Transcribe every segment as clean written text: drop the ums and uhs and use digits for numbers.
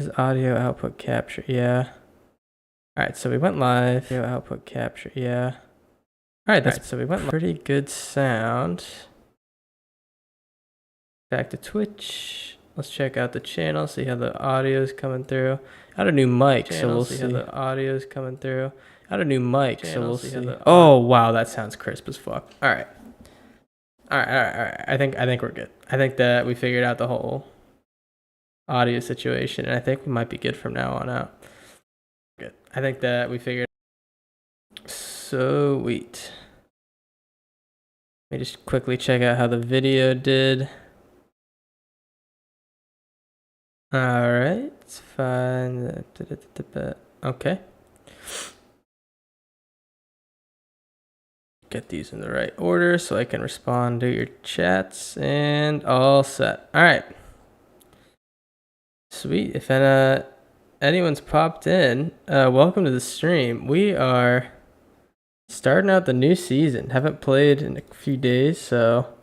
This is audio output capture. Yeah. All right, so we went live. Audio output capture. Yeah. All right, so we went live. Pretty good sound. Back to Twitch. Let's check out the channel, see how the audio is coming through. I got a new mic, so we'll see how the audio is coming through. I got a new mic, so we'll see. Oh wow, that sounds crisp as fuck. All right. I think we're good. I think that we figured out the whole audio situation, and I think we might be good from now on out. Good. I think that we figured. Sweet. Let me just quickly check out how the video did. All right, it's fine. Okay. Get these in the right order so I can respond to your chats, and all set. All right. Sweet. If anyone's popped in, welcome to the stream. We are starting out the new season. Haven't played in a few days, so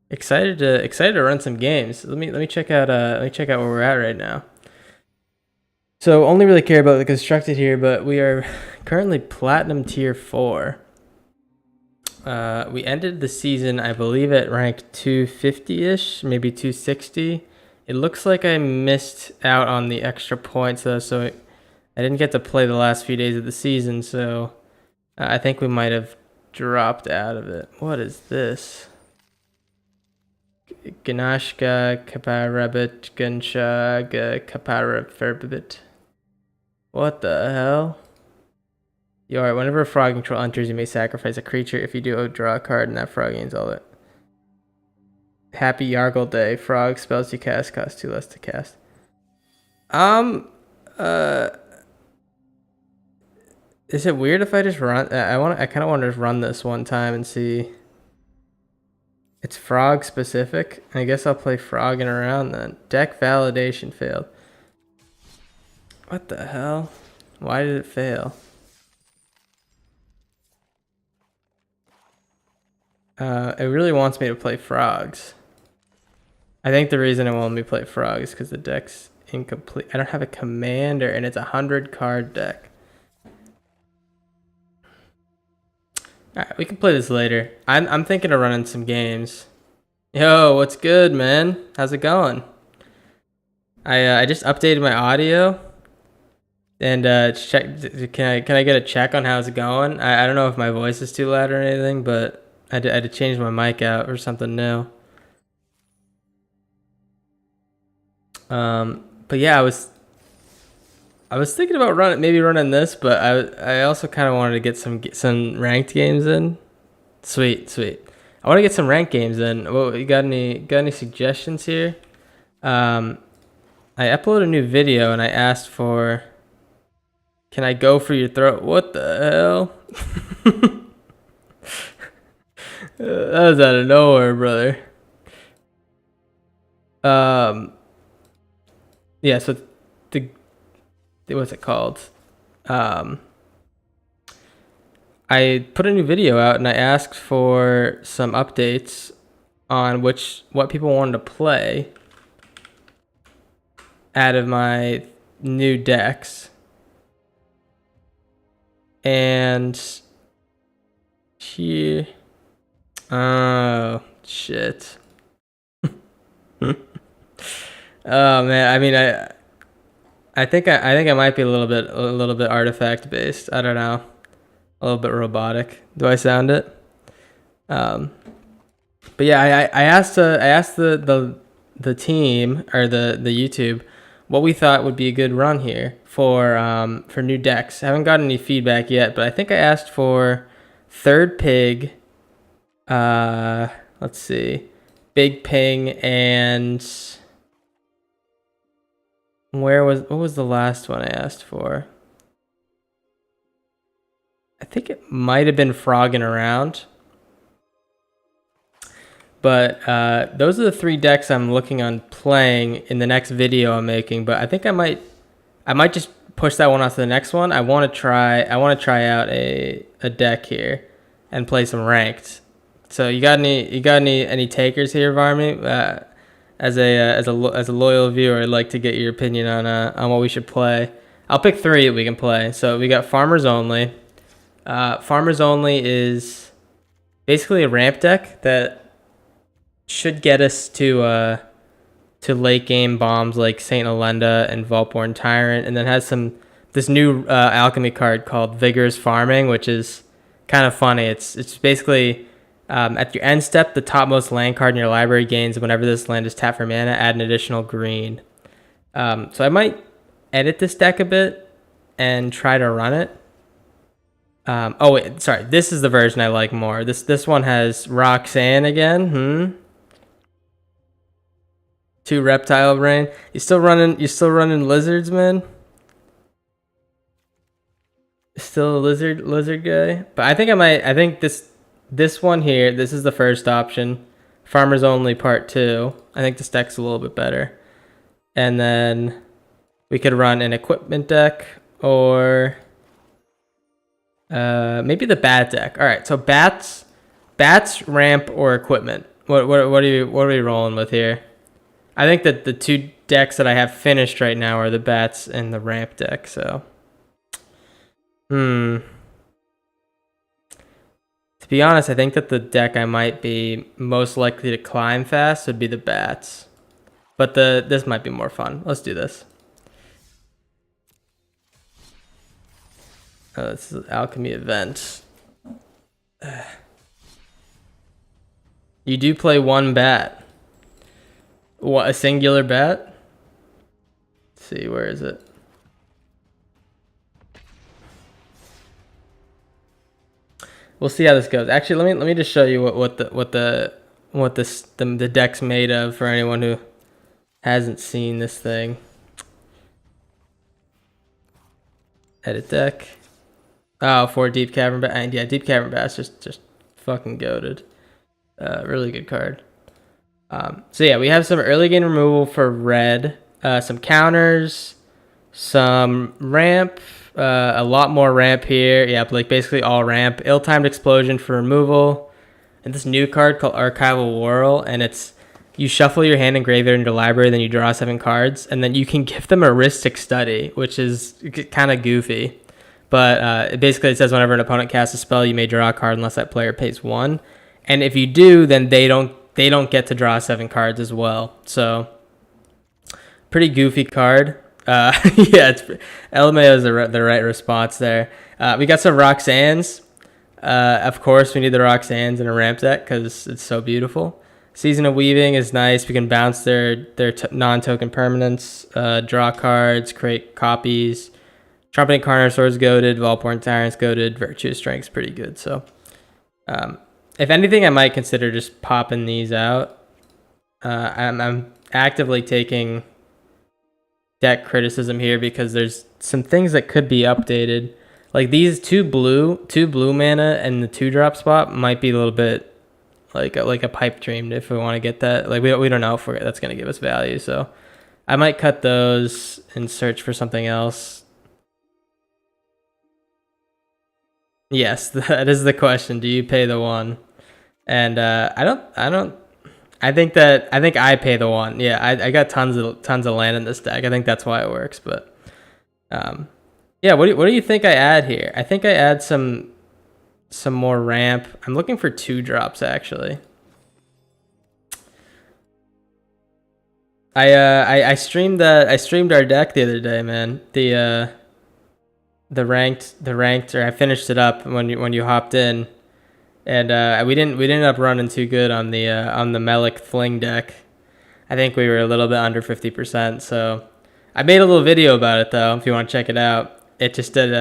excited to run some games. Let me check out where we're at right now. So only really care about the constructed here, but we are currently platinum tier 4. We ended the season, I believe, at rank 250-ish, maybe 260. It looks like I missed out on the extra points though, so I didn't get to play the last few days of the season, so I think we might have dropped out of it. What is this? Ganashka Kaparabit Ganshaga Kaparaferbit. What the hell? You are whenever a frog control enters, you may sacrifice a creature. If you do, draw a card, and that frog gains all it. Happy Yargle Day. Frog spells you cast cost 2 less to cast. Is it weird if I just run? I kind of want to just run this one time and see. It's frog specific. I guess I'll play frogging around then. Deck validation failed. What the hell? Why did it fail? It really wants me to play frogs. I think the reason it won't let me play frogs is because the deck's incomplete. I don't have a commander, and it's a 100-card deck. Alright, we can play this later. I'm thinking of running some games. Yo, what's good, man? How's it going? I just updated my audio. And check. Can I get a check on how's it going? I don't know if my voice is too loud or anything, but I had to change my mic out or something new. But yeah, I was thinking about maybe running this, but I also kind of wanted to get some ranked games in. Sweet. I want to get some ranked games in. Well, you got any suggestions here? I uploaded a new video and I asked for, can I go for your throat? What the hell? That was out of nowhere, brother. Yeah, so what's it called? I put a new video out and I asked for some updates on what people wanted to play out of my new decks. And here, oh shit. Oh man, I mean, I think I might be a little bit artifact based. I don't know, a little bit robotic. Do I sound it? But yeah, I asked the team or the YouTube what we thought would be a good run here for new decks. I haven't gotten any feedback yet, but I think I asked for Third Pig. Let's see, Big Ping, and what was the last one I asked for? I think it might have been Frogging Around. But those are the 3 decks I'm looking on playing in the next video I'm making. But I think I might just push that one off to the next one. I want to try out a deck here and play some ranked. So you got any takers here, Varmy? as a loyal viewer, I'd like to get your opinion on what we should play. I'll pick three that we can play. So we got Farmers Only. Farmers Only is basically a ramp deck that should get us to late game bombs like Saint Elenda and Vaultborn Tyrant, and then has this new alchemy card called Vigorous Farming, which is kind of funny. It's basically at your end step, the topmost land card in your library gains whenever this land is tapped for mana, add an additional green. So I might edit this deck a bit and try to run it. Oh wait, sorry. This is the version I like more. This one has Roxanne again. 2 reptile brain. You still running lizards, man? Still a lizard guy? But I think this one here, this is the first option. Farmers Only Part 2. I think this deck's a little bit better. And then we could run an equipment deck or maybe the bat deck. All right, so bats, ramp, or equipment. What are we rolling with here? I think that the 2 decks that I have finished right now are the bats and the ramp deck. So, to be honest, I think that the deck I might be most likely to climb fast would be the bats, but this might be more fun. Let's do this. This is alchemy event. You do play 1 bat. What, a singular bat? Let's see, where is it? We'll see how this goes. Actually, let me just show you what the deck's made of for anyone who hasn't seen this thing. Edit deck. Oh, 4 Deep Cavern Bat. Yeah, Deep Cavern Bat's just fucking goated. Really good card. So yeah, we have some early game removal for red, some counters, some ramp, a lot more ramp here. Yeah, like basically all ramp. Ill-timed explosion for removal, and this new card called Archival Whirl, and it's you shuffle your hand and graveyard into library, then you draw 7 cards, and then you can give them a Ristic Study, which is kind of goofy. But basically it says whenever an opponent casts a spell, you may draw a card unless that player pays 1. And if you do, then they don't get to draw 7 cards as well. So pretty goofy card. Yeah, LMAO is the right response there. We got some Roxannes. Of course, we need the Roxannes in a ramp deck because it's so beautiful. Season of Weaving is nice. We can bounce their non-token permanents, draw cards, create copies. Trumpeting Carnosaur's goated, Vaultborn Tyrant's goated, Virtuous Strength's pretty good. So, if anything, I might consider just popping these out. I'm actively taking deck criticism here because there's some things that could be updated. Like these two blue mana and the 2-drop spot might be a little bit like a pipe dream if we want to get that. Like we don't know if that's going to give us value. So I might cut those and search for something else. Yes, that is the question. Do you pay the 1? And I think I pay the 1. Yeah, I got tons of land in this deck. I think that's why it works. But yeah, what do you think I add here? I think I add some more ramp. I'm looking for 2-drops actually. I streamed our deck the other day, man. The ranked, or I finished it up when you hopped in, and we didn't end up running too good on the Melik Fling deck. I think we were a little bit under 50%. So I made a little video about it though. If you want to check it out, it just did.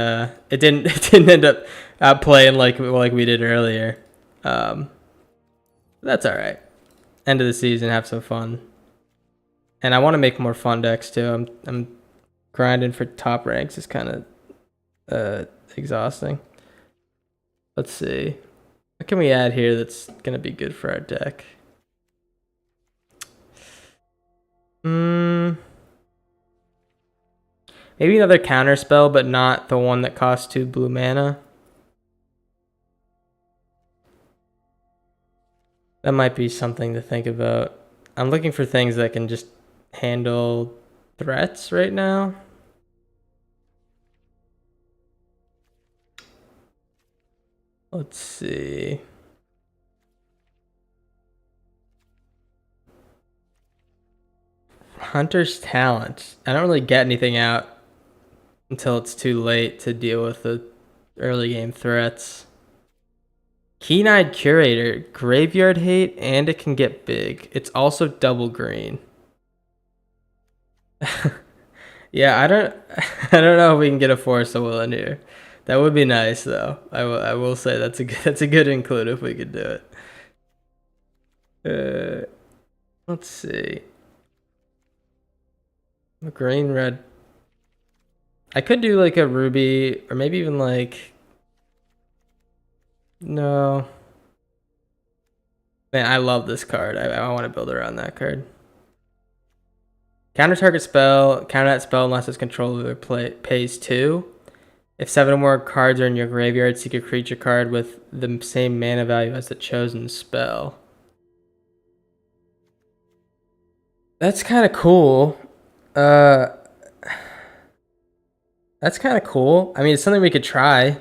It didn't end up playing like we did earlier. That's all right. End of the season, have some fun. And I want to make more fun decks too. I'm grinding for top ranks. It's kind of exhausting. Let's see, what can we add here that's gonna be good for our deck? Maybe another counter spell, but not the one that costs 2 blue mana. That might be something to think about. I'm looking for things that can just handle threats right now. Let's see. Hunter's Talent. I don't really get anything out until it's too late to deal with the early game threats. Keen-Eyed Curator, Graveyard Hate, and it can get big. It's also double green. Yeah, I don't I don't know if we can get a Force of Will in here. That would be nice though. I will say that's a good include if we could do it. Let's see. Green, red. I could do like a ruby or maybe even like no. Man, I love this card. I want to build around that card. Counter target spell. Counter that spell unless its controller pays 2. If 7 or more cards are in your graveyard, seek a creature card with the same mana value as the chosen spell. That's kind of cool. That's kind of cool. I mean, it's something we could try.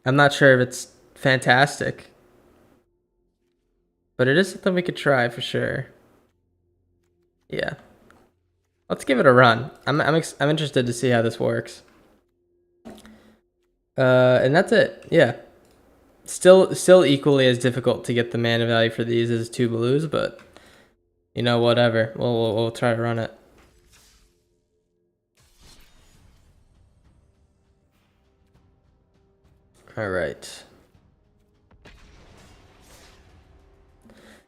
I'm not sure if it's fantastic, but it is something we could try for sure. Yeah. Let's give it a run. I'm interested to see how this works. And that's it. Yeah. Still equally as difficult to get the mana value for these as 2 blues, but you know, whatever. We'll try to run it. All right.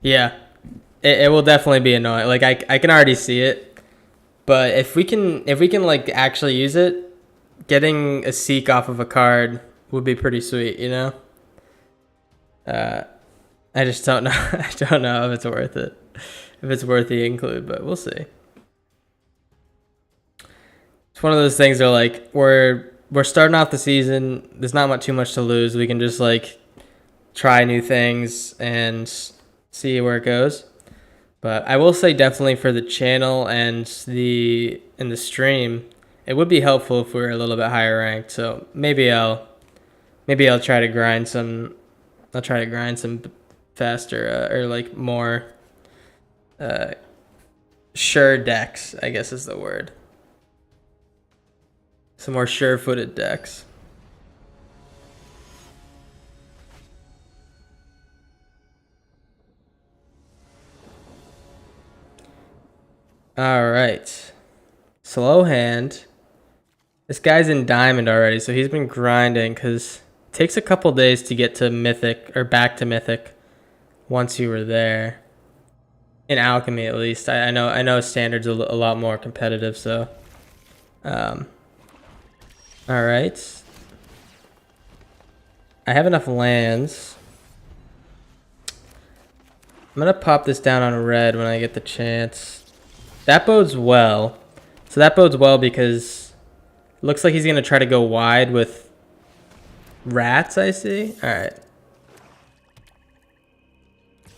Yeah, it will definitely be annoying. Like I can already see it, but if we can like actually use it, getting a seek off of a card would be pretty sweet, you know. I just don't know. I don't know if it's worth it, if it's worth the include, but we'll see. It's one of those things that like we're starting off the season. There's not too much to lose. We can just like try new things and see where it goes. But I will say definitely for the channel and the stream, it would be helpful if we were a little bit higher ranked. So maybe I'll try to grind some. I'll try to grind some faster or like more sure decks, I guess is the word. Some more sure-footed decks. All right. Slow hand. This guy's in diamond already, so he's been grinding because it takes a couple days to get to mythic or back to mythic once you were there. In alchemy, at least. I know standard's a lot more competitive, so all right. I have enough lands. I'm gonna pop this down on red when I get the chance. That bodes well. So that bodes well because it looks like he's gonna try to go wide with rats, I see. All right.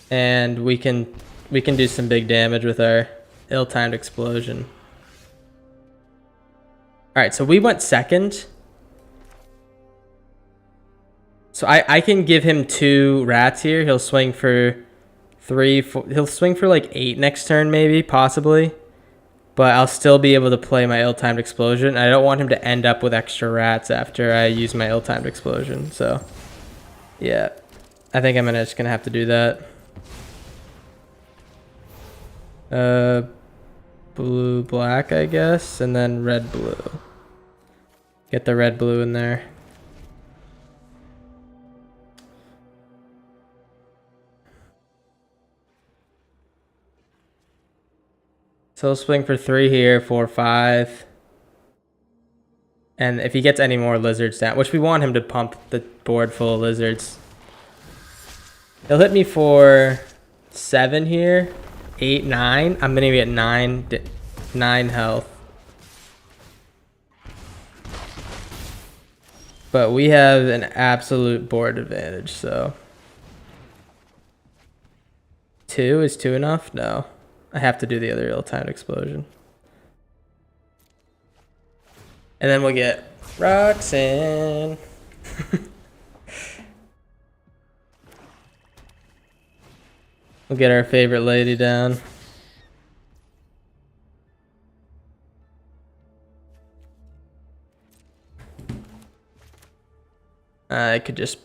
And we can do some big damage with our ill-timed explosion. All right, so we went second. So I can give him 2 rats here. He'll swing for 3, 4, he'll swing for like 8 next turn maybe, possibly. But I'll still be able to play my ill-timed explosion. I don't want him to end up with extra rats after I use my ill-timed explosion. So, yeah. I think I'm just going to have to do that. Blue, black, I guess. And then red, blue. Get the red, blue in there. So he'll swing for 3 here, 4, 5. And if he gets any more lizards down, which we want him to pump the board full of lizards. He'll hit me for 7 here, 8, 9. I'm gonna be at 9 health. But we have an absolute board advantage, so. 2 is 2 enough? No. I have to do the other ill-timed explosion. And then we'll get Roxanne. We'll get our favorite lady down. I could just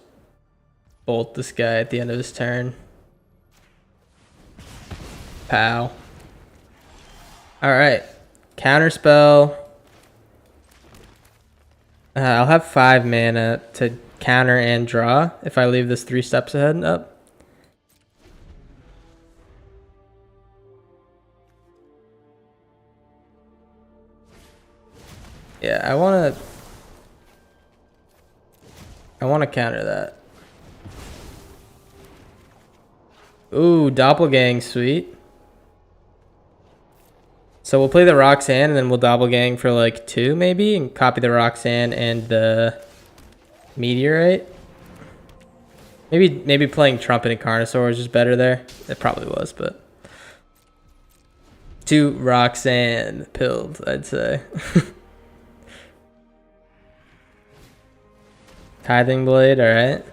bolt this guy at the end of his turn. Pow. Alright. Counterspell. I'll have 5 mana to counter and draw if I leave this 3 steps ahead up. Yeah, I wanna counter that. Ooh, Doppelgang, sweet. So we'll play the Roxanne and then we'll Doppelgang for like 2 maybe and copy the Roxanne and the Meteorite. Maybe playing Trumpet and Carnosaur was just better there. It probably was, but 2 Roxanne pilled, I'd say. Tithing Blade, alright.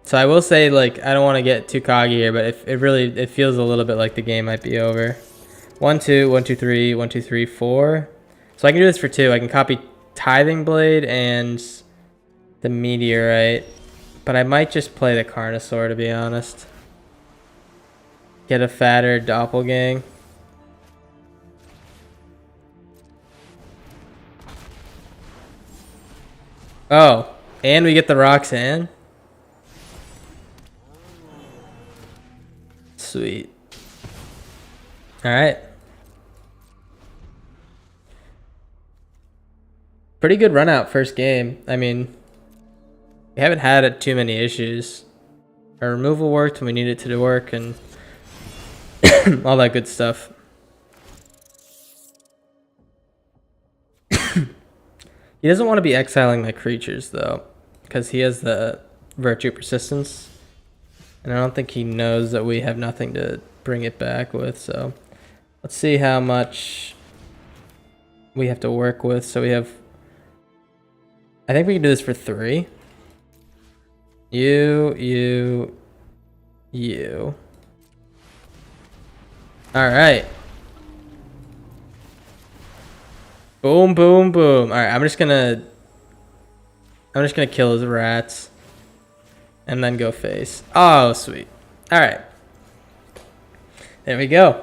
So I will say, like, I don't want to get too coggy here, but it feels a little bit like the game might be over. 1, 2, 1, 2, 3, 1, 2, 3, 4. So I can do this for 2. I can copy Tithing Blade and the Meteorite, but I might just play the Carnosaur, to be honest. Get a fatter Doppelgang. Oh, and we get the Roxanne. Sweet. Alright. Pretty good run out first game. I mean, we haven't had too many issues. Our removal worked when we needed it to work and all that good stuff. He doesn't want to be exiling my creatures though, because he has the Virtue Persistence. And I don't think he knows that we have nothing to bring it back with, so let's see how much we have to work with. So we have, I think we can do this for 3. You. All right. Boom, boom, boom. All right, I'm just gonna kill his rats and then go face. Oh, sweet. All right. There we go.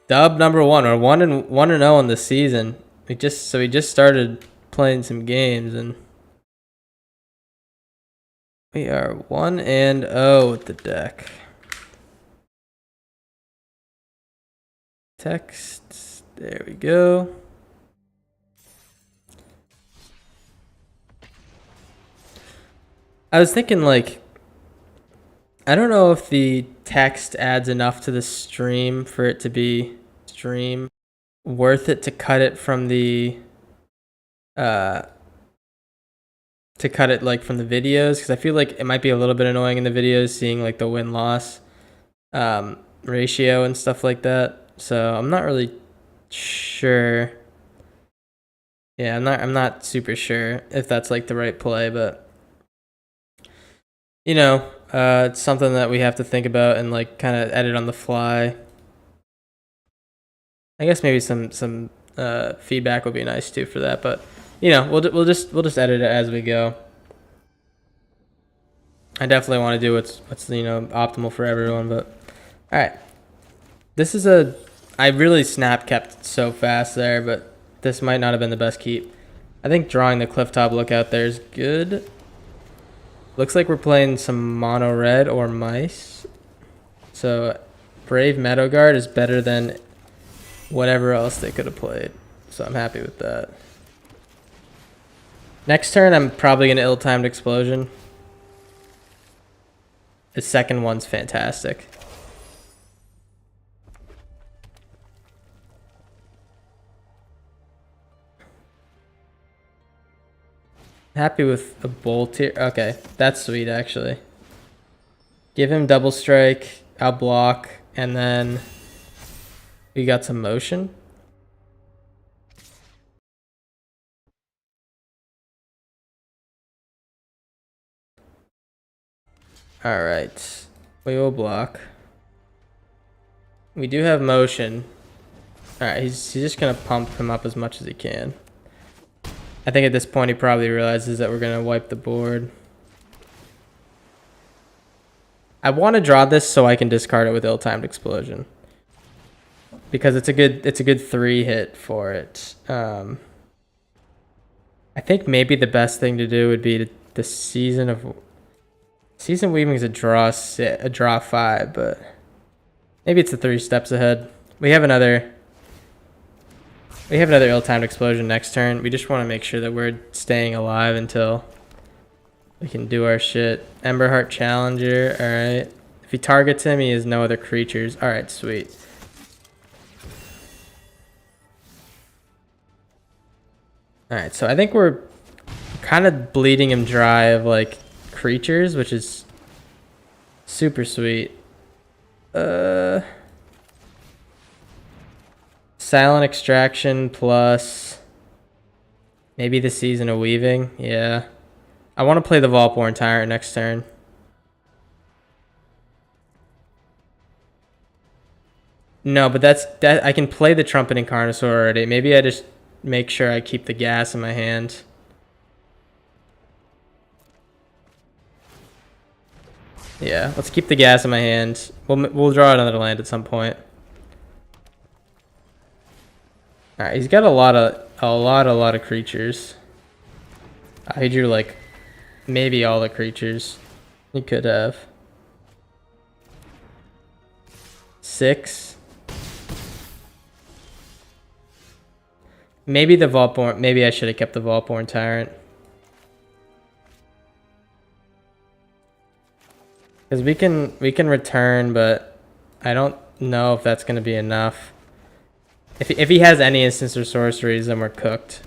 Dub number 1, or 1-0 on the season. We just started playing some games and we are 1-0 with the deck. Text. There we go. I was thinking, like, I don't know if the text adds enough to the stream for it to be worth it to cut it from the like from the videos, because I feel like it might be a little bit annoying in the videos seeing like the win-loss ratio and stuff like that. So I'm not really sure. Yeah, I'm not super sure if that's like the right play, but you know, it's something that we have to think about and like kind of edit on the fly. I guess maybe some feedback would be nice too for that, but you know, we'll just edit it as we go. I definitely want to do what's you know optimal for everyone, but all right. This is I really snap kept so fast there, but this might not have been the best keep. I think drawing the clifftop lookout there is good. Looks like we're playing some mono red or mice. So Brave Meadow Guard is better than whatever else they could have played. So I'm happy with that. Next turn, I'm probably going to ill-timed explosion. The second one's fantastic. Happy with a bolt here. Okay, that's sweet actually. Give him double strike, I'll block, and then we got some motion. Alright. We will block. We do have motion. Alright, he's just gonna pump him up as much as he can. I think at this point he probably realizes that we're gonna wipe the board. I want to draw this so I can discard it with ill-timed explosion. Because it's a good 3 hit for it. I think maybe the best thing to do would be the season weaving is a draw 5, but maybe it's the 3 steps ahead. We have another ill-timed explosion next turn. We just want to make sure that we're staying alive until we can do our shit. Emberheart Challenger, alright. If he targets him, he has no other creatures. Alright, sweet. Alright, so I think we're kind of bleeding him dry of, like, creatures, which is super sweet. Silent Extraction plus maybe the Season of Weaving. Yeah. I want to play the Volporn Tyrant next turn. No, but that I can play the Trumpeting Carnosaur already. Maybe I just make sure I keep the gas in my hand. Yeah, let's keep the gas in my hand. We'll draw another land at some point. All right, he's got a lot of creatures. He drew like maybe all the creatures he could have. 6. Maybe the Volporn. Maybe I should have kept the Volporn Tyrant. Because we can return, but I don't know if that's gonna be enough. If he has any instants or sorceries, then we're cooked.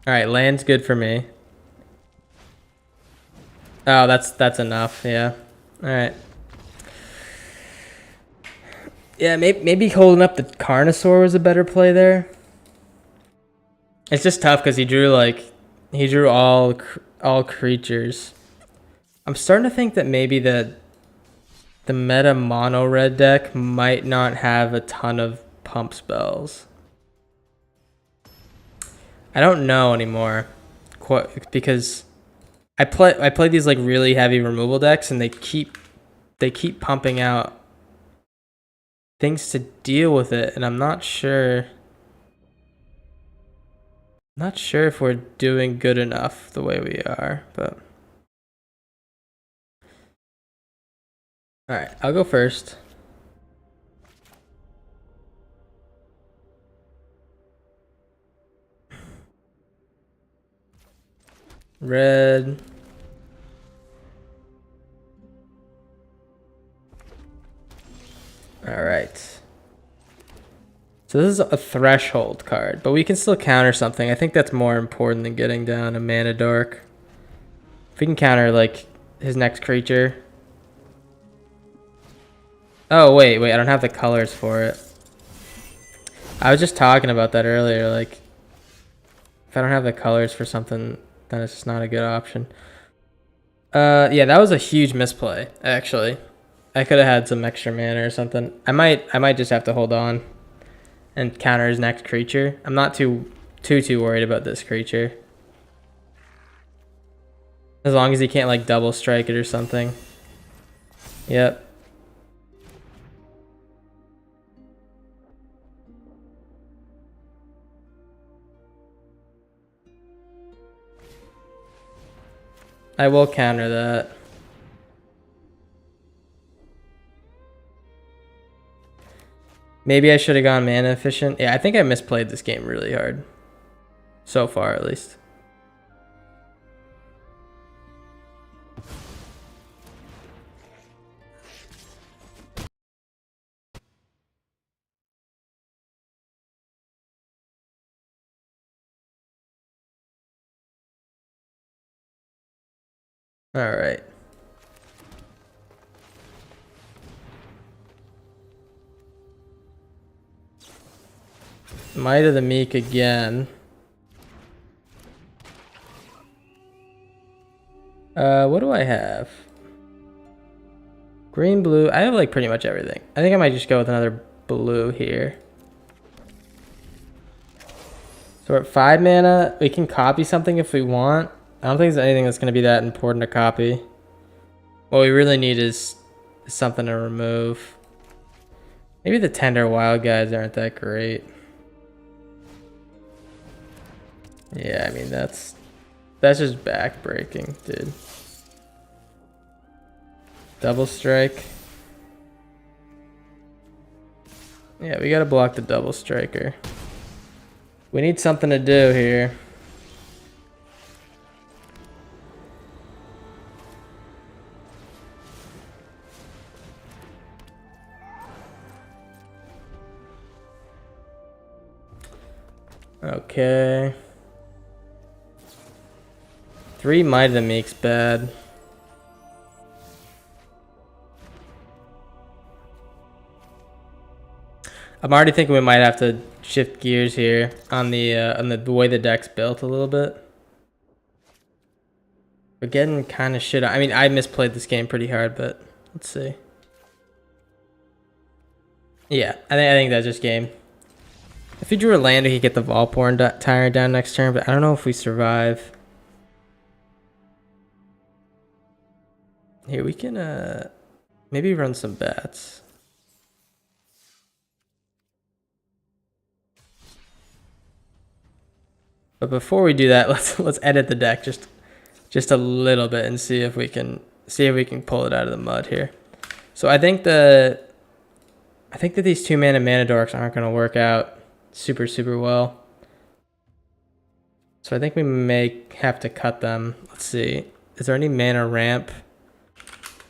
Alright, land's good for me. Oh, that's enough, yeah. Alright. Yeah, maybe holding up the Carnosaur was a better play there. It's just tough because he drew all creatures. I'm starting to think that maybe the meta mono red deck might not have a ton of pump spells. I don't know anymore, because I play these like really heavy removal decks and they keep pumping out things to deal with it, and I'm not sure if we're doing good enough the way we are, but all right, I'll go first. Red. All right. So this is a threshold card, but we can still counter something. I think that's more important than getting down a mana dork. If we can counter like his next creature. Oh wait, I don't have the colors for it. I was just talking about that earlier. Like, if I don't have the colors for something, then it's just not a good option. Yeah, that was a huge misplay, actually. I could have had some extra mana or something. I might just have to hold on and counter his next creature. I'm not too worried about this creature. As long as he can't like double strike it or something. Yep. I will counter that. Maybe I should have gone mana efficient. Yeah, I think I misplayed this game really hard. So far, at least. All right. Might of the Meek again. What do I have? Green, blue. I have like pretty much everything. I think I might just go with another blue here. So we're at 5 mana. We can copy something if we want. I don't think there's anything that's going to be that important to copy. What we really need is something to remove. Maybe the Tender Wild guys aren't that great. Yeah, I mean, that's just backbreaking, dude. Double strike. Yeah, we gotta block the double striker. We need something to do here. Okay. 3 Might of the Meek's bad. I'm already thinking we might have to shift gears here on the way the deck's built a little bit. We're getting kind of shit on. I mean, I misplayed this game pretty hard, but let's see. Yeah, I think that's just game. If he drew a land, he could get the Volporn tyrant down next turn, but I don't know if we survive. Here, we can maybe run some bats. But before we do that, let's edit the deck just a little bit and see if we can pull it out of the mud here. So I think that these 2 mana dorks aren't going to work out super well. So I think we may have to cut them. Let's see. Is there any mana ramp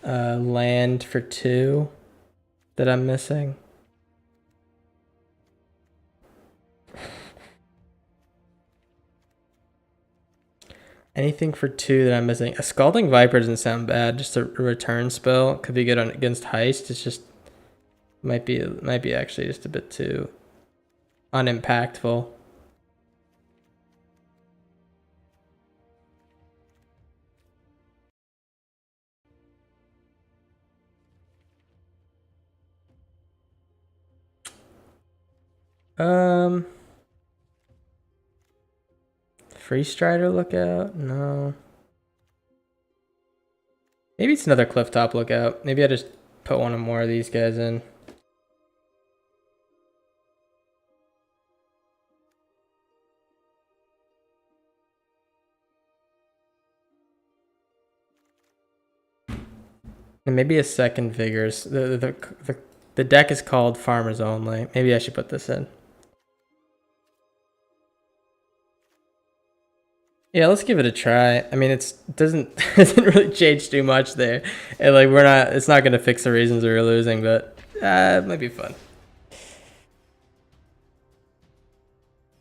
land for 2 that I'm missing? Anything for 2 that I'm missing? A Scalding Viper doesn't sound bad. Just a return spell could be good against Heist. It's just might be actually just a bit too unimpactful. Free Strider lookout? No. Maybe it's another Clifftop lookout. Maybe I just put one or more of these guys in. And maybe a second Vigors. The deck is called Farmers Only. Maybe I should put this in. Yeah, let's give it a try. I mean, it doesn't really change too much there, and like it's not gonna fix the reasons we were losing, but it might be fun.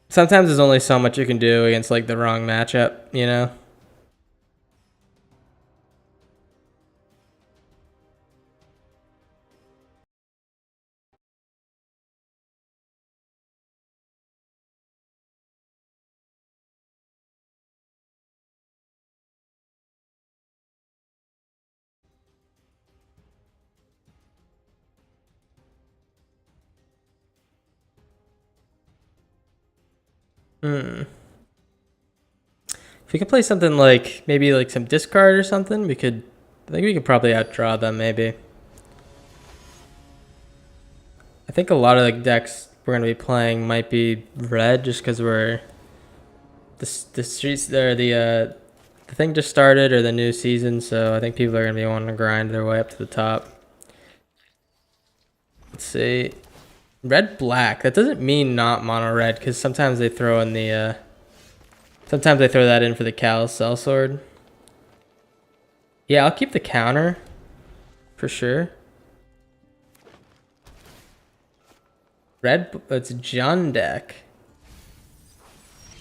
Sometimes there's only so much you can do against like the wrong matchup, you know. If we could play something like maybe like some discard or something, I think we could probably outdraw them maybe. I think a lot of the decks we're gonna be playing might be red just because we're the streets there, the thing just started or the new season, so I think people are gonna be wanting to grind their way up to the top. Let's see. Red black. That doesn't mean not mono red because sometimes they throw in the sometimes they throw that in for the Callous Sellsword. Yeah, I'll keep the counter for sure. Red, it's Jund deck.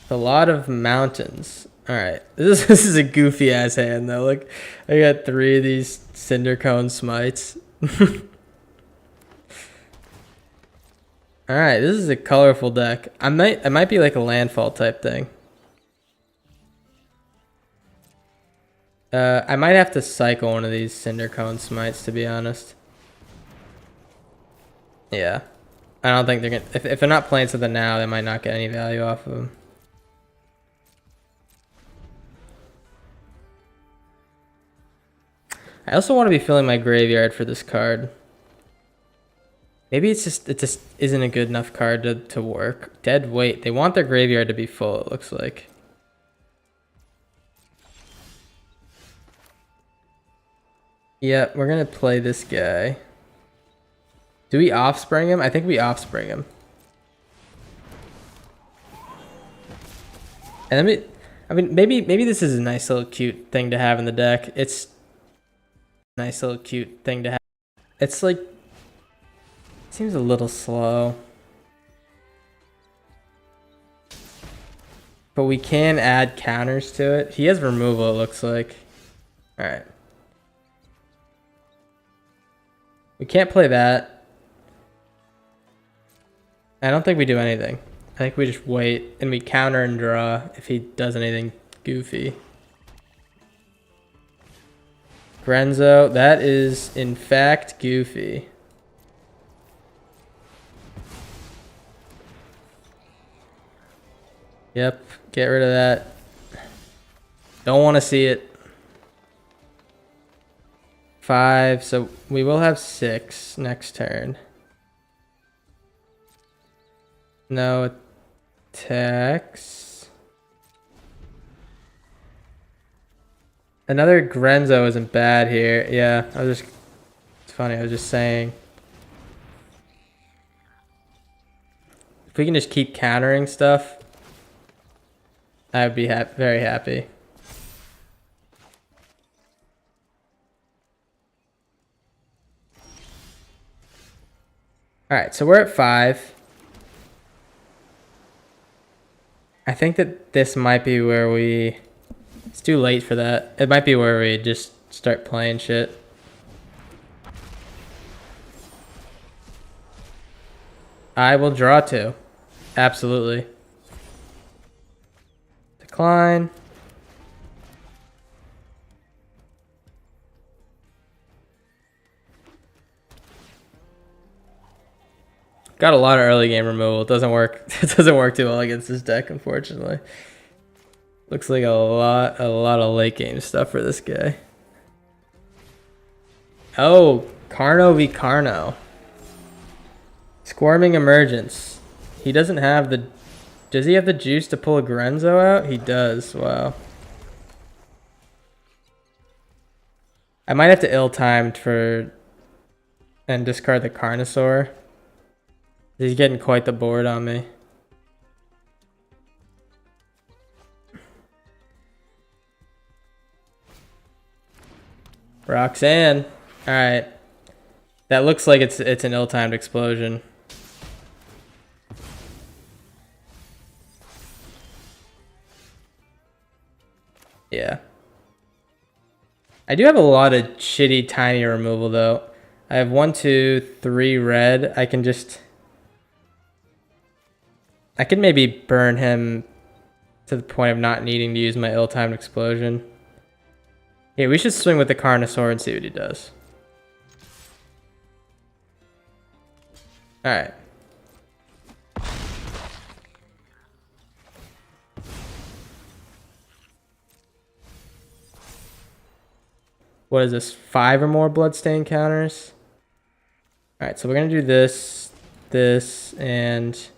A lot of mountains. Alright. This is a goofy ass hand though. Look, I got 3 of these Cinder Cone Smites. Alright, this is a colorful deck. It might be like a landfall type thing. I might have to cycle one of these Cinder Cone Smites, to be honest. Yeah. I don't think they're gonna... If they're not playing something now, they might not get any value off of them. I also want to be filling my graveyard for this card. Maybe it just isn't a good enough card to work. Dead weight. They want their graveyard to be full, it looks like. Yeah, we're gonna play this guy. Do we offspring him? I think we offspring him. And then maybe this is a nice little cute thing to have in the deck. It's a nice little cute thing to have. It's like, seems a little slow. But we can add counters to it. He has removal, it looks like. Alright. We can't play that. I don't think we do anything. I think we just wait and we counter and draw if he does anything goofy. Grenzo, that is in fact goofy. Yep, get rid of that. Don't want to see it. 5, so we will have 6 next turn. No attacks. Another Grenzo isn't bad here. Yeah, it's funny, I was just saying. If we can just keep countering stuff, I would be very happy. Alright, so we're at 5. I think that this might be where we... It's too late for that. It might be where we just start playing shit. I will draw 2. Absolutely. Decline. Got a lot of early game removal. It doesn't work. It doesn't work too well against this deck, unfortunately. Looks like a lot of late game stuff for this guy. Oh, Carno v Carno. Squirming Emergence. He doesn't have the... Does he have the juice to pull a Grenzo out? He does. Wow. I might have to ill-timed for... and discard the Carnosaur. He's getting quite the board on me. Roxanne. Alright. That looks like it's an ill-timed explosion. Yeah. I do have a lot of shitty tiny removal though. I have 1, 2, 3 red. I can maybe burn him to the point of not needing to use my ill-timed explosion. Yeah, we should swing with the Carnosaur and see what he does. Alright. What is this? 5 or more Bloodstain counters? Alright, so we're going to do this, this, and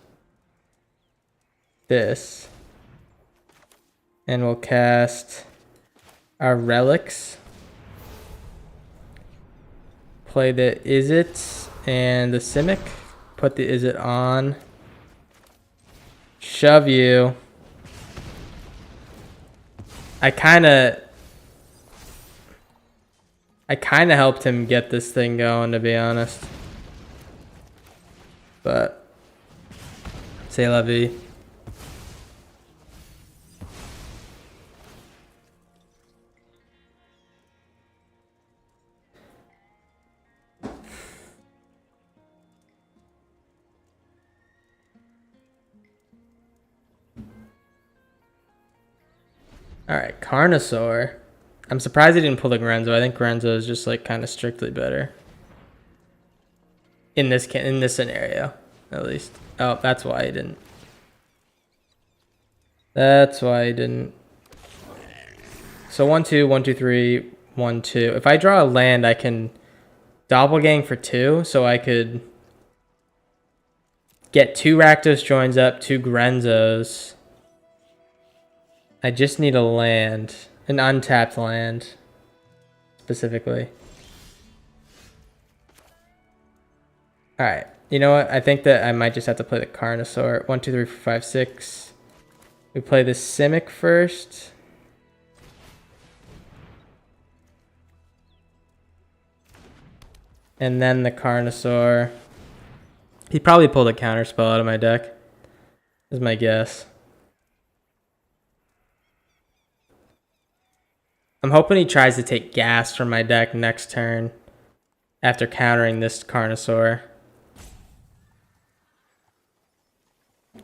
this. And we'll cast our relics. Play the Izzet and the Simic. Put the Izzet on. Shove you. I kind of helped him get this thing going, to be honest. But c'est la vie. Alright, Carnosaur. I'm surprised he didn't pull the Grenzo. I think Grenzo is just like kind of strictly better. In this scenario, at least. Oh, that's why he didn't. That's why he didn't. So 1, 2, 1, 2, 3, 1, 2. If I draw a land, I can doppelgang for 2, so I could get 2 Rakdos joins up, 2 Grenzos. I just need a land, an untapped land, specifically. All right, you know what? I think that I might just have to play the Carnosaur. 1, 2, 3, 4, 5, 6. We play the Simic first. And then the Carnosaur. He probably pulled a counterspell out of my deck, is my guess. I'm hoping he tries to take gas from my deck next turn after countering this Carnosaur. Is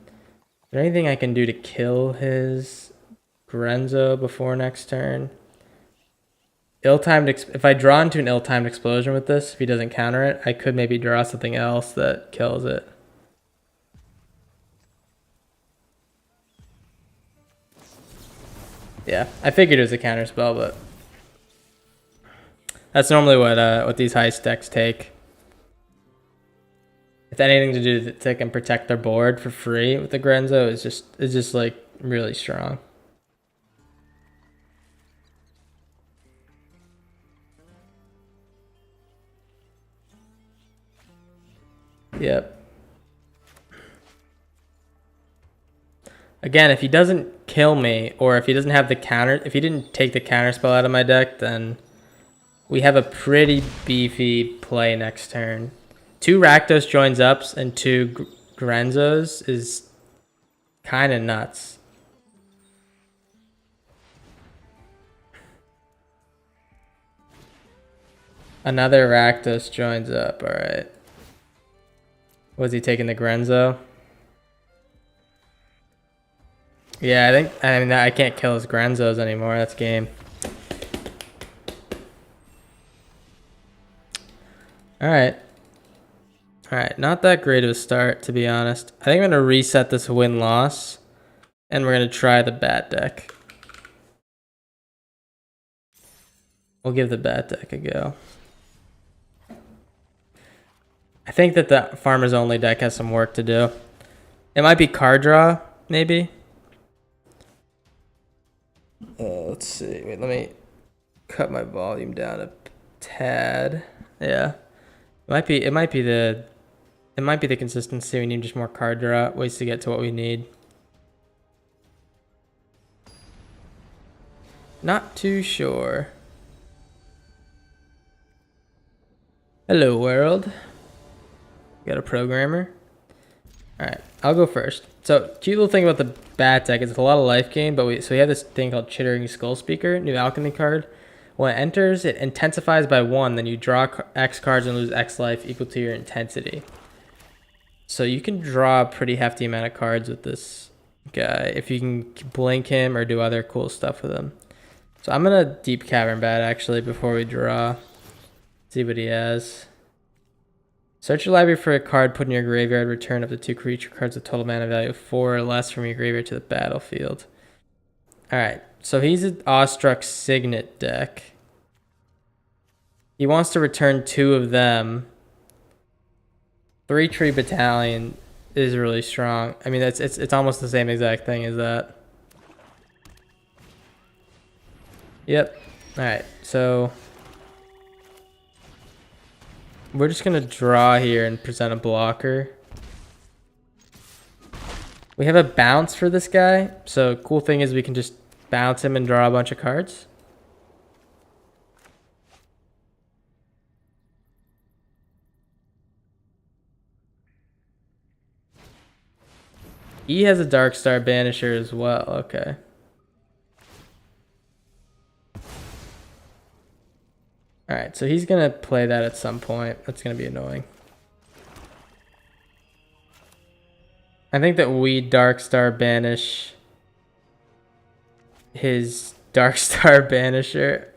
there anything I can do to kill his Grenzo before next turn? If I draw into an ill-timed explosion with this, if he doesn't counter it, I could maybe draw something else that kills it. Yeah, I figured it was a counter spell, but that's normally what these heist decks take. If anything to do that they can protect their board for free with the Grenzo is just like really strong. Yep. Again, if he doesn't kill me, or if he doesn't have the counter, if he didn't take the counter spell out of my deck, then we have a pretty beefy play next turn. 2 Rakdos joins ups and 2 Grenzos is kind of nuts. Another Rakdos joins up, alright. Was he taking the Grenzo? Yeah, I mean, I can't kill his Grenzos anymore. That's game. Alright. Alright, not that great of a start, to be honest. I think I'm going to reset this win-loss, and we're going to try the bat deck. We'll give the bat deck a go. I think that the Farmer's Only deck has some work to do. It might be card draw, maybe. Let's see. Wait, let me cut my volume down a tad. Yeah. It might be the consistency. We need just more card draw, ways to get to what we need. Not too sure. Hello world. Got a programmer. Alright, I'll go first. So, cute little thing about the bat deck is it's a lot of life gain, but we have this thing called Chittering Skull Speaker, new alchemy card. When it enters, it intensifies by 1, then you draw X cards and lose X life equal to your intensity. So you can draw a pretty hefty amount of cards with this guy if you can blink him or do other cool stuff with him. So I'm gonna Deep Cavern Bat actually before we draw. See what he has. Search your library for a card put in your graveyard. Return up to 2 creature cards with total mana value of 4 or less from your graveyard to the battlefield. Alright, so he's an Awestruck Signet deck. He wants to return 2 of them. 3 Tree Battalion is really strong. I mean, it's almost the same exact thing as that. Yep. Alright, so we're just going to draw here and present a blocker. We have a bounce for this guy. So cool thing is we can just bounce him and draw a bunch of cards. He has a Darkstar Banisher as well. Okay. Alright, so he's going to play that at some point. That's going to be annoying. I think that we Darkstar banish his Darkstar Banisher.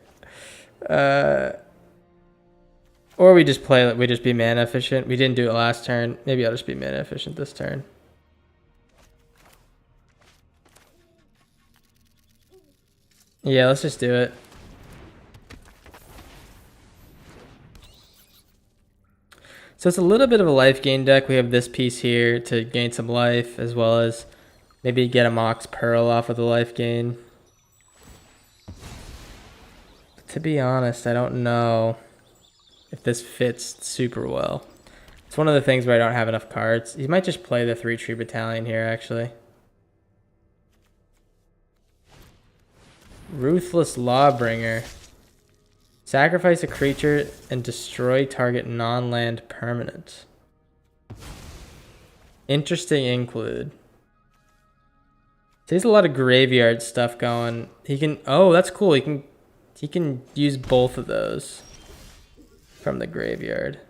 Or we just play, we just be mana efficient. We didn't do it last turn. Maybe I'll just be mana efficient this turn. Yeah, let's just do it. So it's a little bit of a life gain deck. We have this piece here to gain some life, as well as maybe get a Mox Pearl off of the life gain. But to be honest, I don't know if this fits super well. It's one of the things where I don't have enough cards. He might just play the 3-tree battalion here, actually. Ruthless Lawbringer. Sacrifice a creature and destroy target non-land permanent. Interesting include. So he has a lot of graveyard stuff going. He can, oh, that's cool. He can use both of those from the graveyard.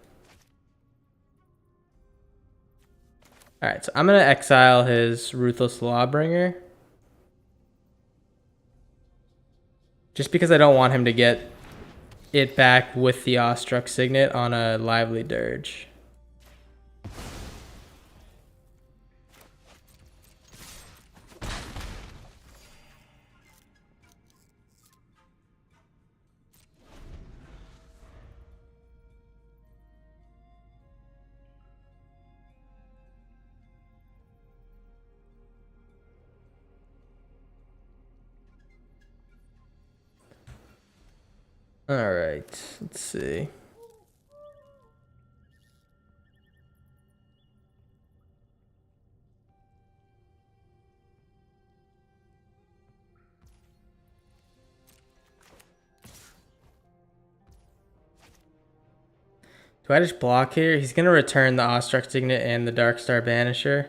All right, so I'm gonna exile his Ruthless Lawbringer. Just because I don't want him to get it back with the Awestruck Signet on a Lively Dirge. All right, let's see. Do I just block here? He's gonna return the Awestruck Signet and the Darkstar Banisher.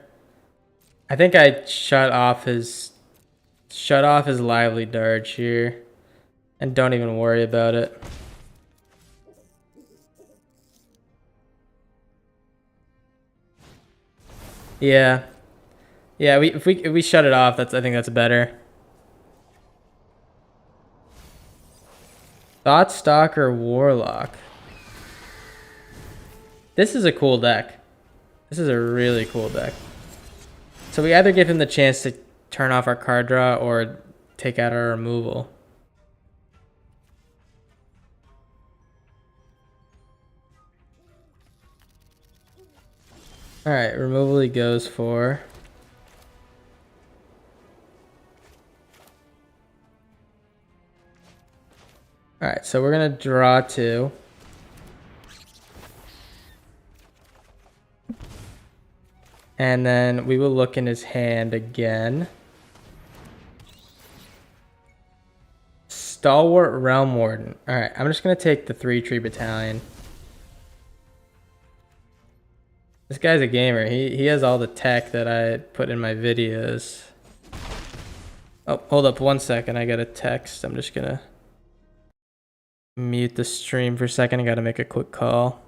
I think I shut off his Lively Dirge here, and don't even worry about it. Yeah, yeah. If we shut it off, I think that's better. Thoughtstalker Warlock. This is a cool deck. This is a really cool deck. So we either give him the chance to turn off our card draw or take out our removal. All right, removal he goes for. All right, so we're gonna draw 2. And then we will look in his hand again. Stalwart Realm Warden. All right, I'm just gonna take the 3-tree battalion. This guy's a gamer. He has all the tech that I put in my videos. Oh, hold up 1 second. I got a text. I'm just gonna mute the stream for a second. I gotta make a quick call.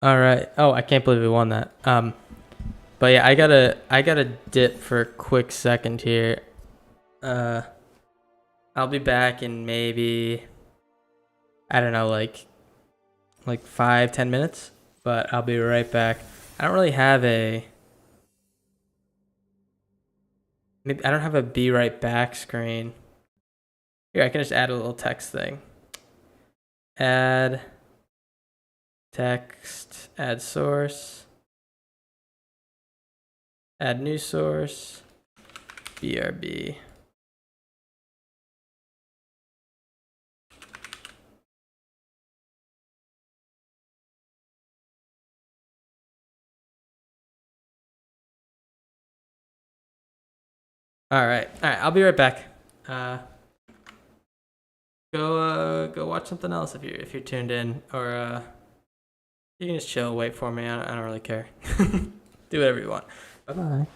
All right. Oh, I can't believe we won that. But yeah, I gotta dip for a quick second here. Uh, I'll be back in maybe, I don't know, like 5-10 minutes. But I'll be right back. I don't really have a maybe I don't have a be right back screen. Here, I can just add a little text thing. Add text, add source, add new source, BRB. All right. All right. I'll be right back. Uh, go watch something else if you're tuned in, or you can just chill, wait for me. I don't really care. Do whatever you want. Bye bye.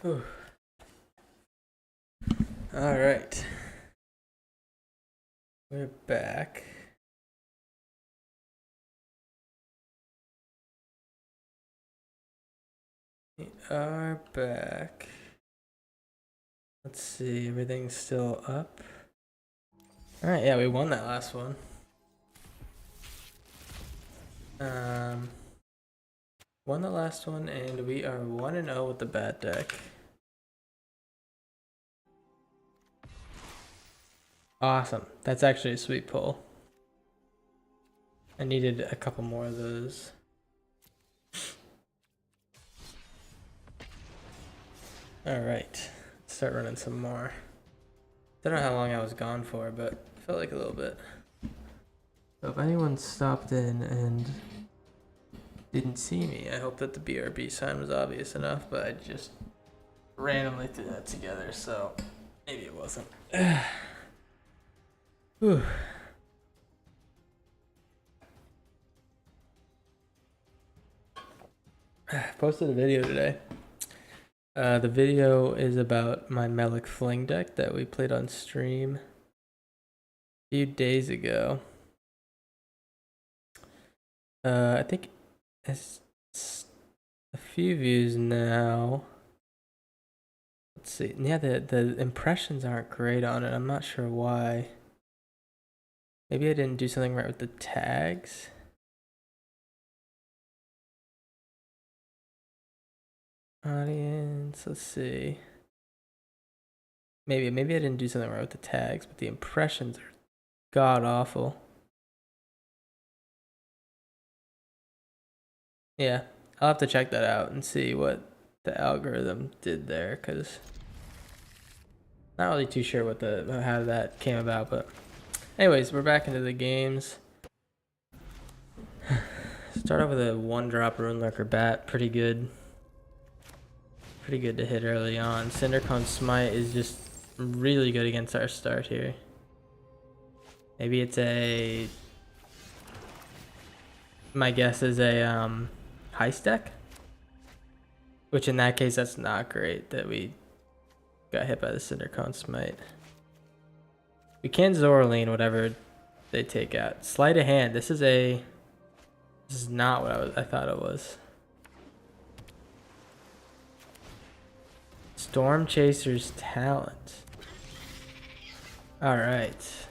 Whew. All right. We're back. We are back. Let's see, everything's still up. All right, yeah, we won that last one. Won the last one, and we are 1-0 with the bad deck. Awesome. That's actually a sweet pull. I needed a couple more of those. All right, let's start running some more. Don't know how long I was gone for, but it felt like a little bit. So if anyone stopped in and didn't see me, I hope that the BRB sign was obvious enough, but I just randomly threw that together, so maybe it wasn't. Whew. Posted a video today. The video is about my Melik Fling deck that we played on stream a few days ago. I think it's a few views now. Let's see. Yeah, the impressions aren't great on it. I'm not sure why. Maybe I didn't do something right with the tags. Audience, let's see. Maybe I didn't do something right with the tags, but the impressions are god awful. Yeah, I'll have to check that out and see what the algorithm did there, because not really too sure what how that came about. But anyways, we're back into the games. Start off with a 1-drop Runelurker Bat, pretty good. Pretty good to hit early on. Cindercon Smite is just really good against our start here. Maybe it's a... My guess is a heist deck? Which in that case, that's not great that we got hit by the Cindercon Smite. We can Zoraline whatever they take out. Sleight of hand. This is not what I thought it was. Storm Chaser's Talent. All right.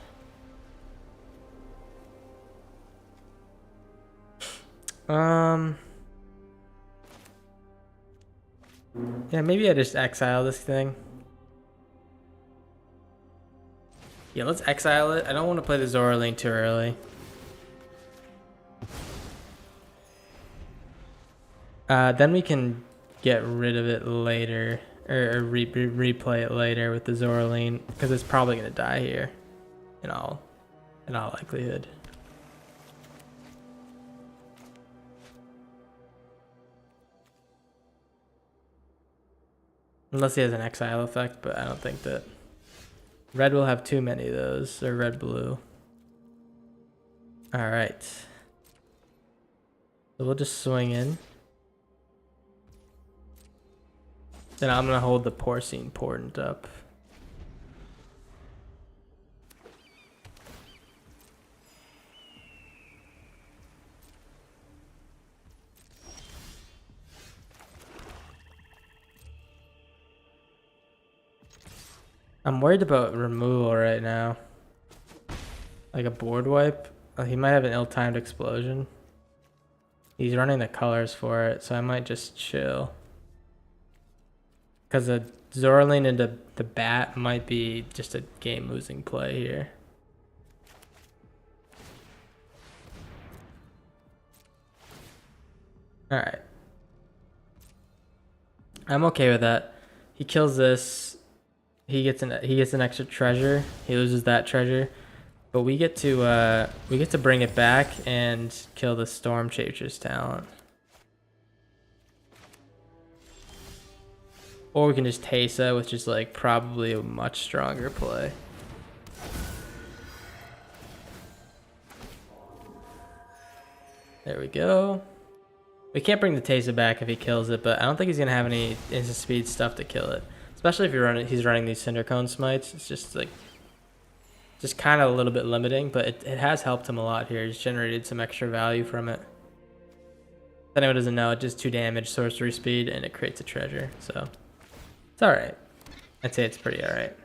Yeah, maybe I just exile this thing. Yeah, let's exile it. I don't want to play the Zoraline too early. Then we can get rid of it later, or replay it later with the Zoraline, because it's probably gonna die here, in all likelihood. Unless he has an exile effect, but I don't think that. Red will have too many of those, or red-blue. Alright. So we'll just swing in. Then I'm gonna hold the Porcine Portent up. I'm worried about removal right now. Like a board wipe. He might have an ill-timed explosion. He's running the colors for it, so I might just chill. Because the Zoraline into the bat might be just a game-losing play here. Alright. I'm okay with that. He kills this. He gets an extra treasure. He loses that treasure. But we get to bring it back and kill the Storm Chaser's Talent. Or we can just Teysa, which is like probably a much stronger play. There we go. We can't bring the Taser back if he kills it, but I don't think he's gonna have any instant speed stuff to kill it. Especially if he's running these Cinder Cone smites. It's just like, just kind of a little bit limiting, but it has helped him a lot here. He's generated some extra value from it. If anyone doesn't know, it does 2 damage, sorcery speed, and it creates a treasure. So it's all right. I'd say it's pretty all right.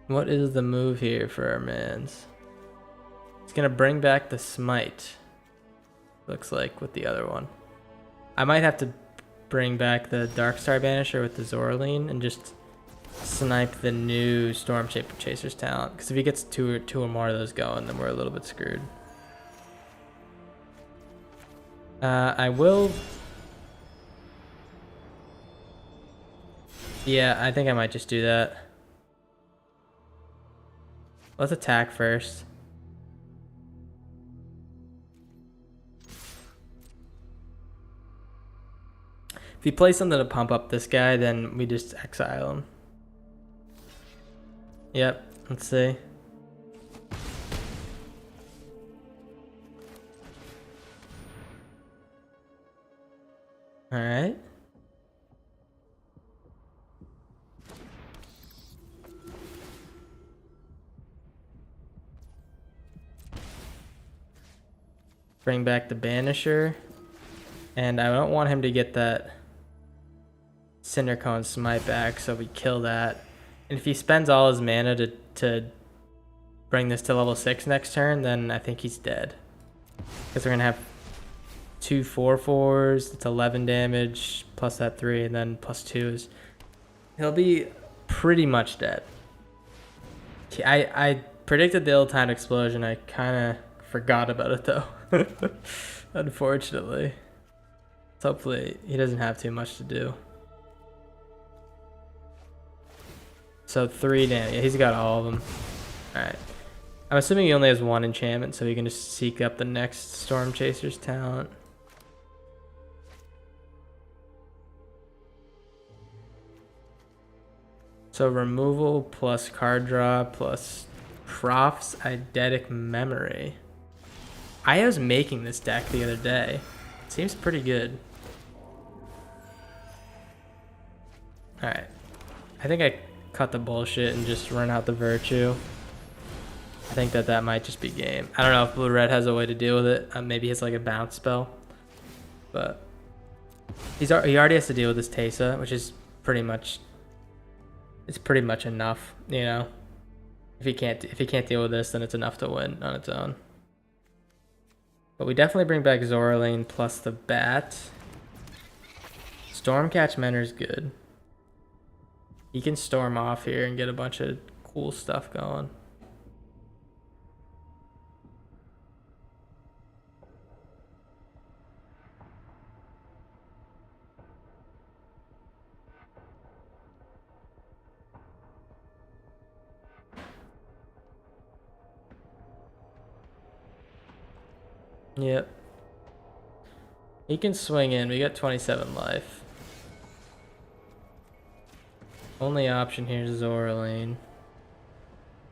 What is the move here for our mans? It's gonna bring back the smite. Looks like with the other one. I might have to bring back the Darkstar Banisher with the Zoraline and just snipe the new Storm Chaser's talent. Because if he gets two or more of those going, then we're a little bit screwed. I will. Yeah, I think I might just do that. Let's attack first. If he plays something to pump up this guy, then we just exile him. Yep, let's see. All right. Bring back the Banisher. And I don't want him to get that Cinder Cone smite back, so we kill that. And if he spends all his mana to bring this to level 6 next turn, then I think he's dead. Because we're going to have 2 4/4s, it's 11 damage, plus that 3, and then plus 2 is... He'll be pretty much dead. I predicted the ill-timed explosion. I kind of forgot about it, though. Unfortunately. So hopefully he doesn't have too much to do. So 3 damage. Yeah, he's got all of them. Alright. I'm assuming he only has 1 enchantment, so he can just seek up the next Storm Chaser's talent. So removal plus card draw plus Prof's Eidetic Memory. I was making this deck the other day. It seems pretty good. Alright. I think I cut the bullshit and just run out the Virtue. I think that might just be game. I don't know if Blue-Red has a way to deal with it. Maybe it's like a bounce spell. But he already has to deal with this Teysa, which is pretty much... It's pretty much enough, you know? If he can't deal with this, then it's enough to win on its own. But we definitely bring back Zoraline plus the Bat. Stormcatch Mentor's good. He can storm off here and get a bunch of cool stuff going. Yep. He can swing in. We got 27 life. Only option here is Zoraline.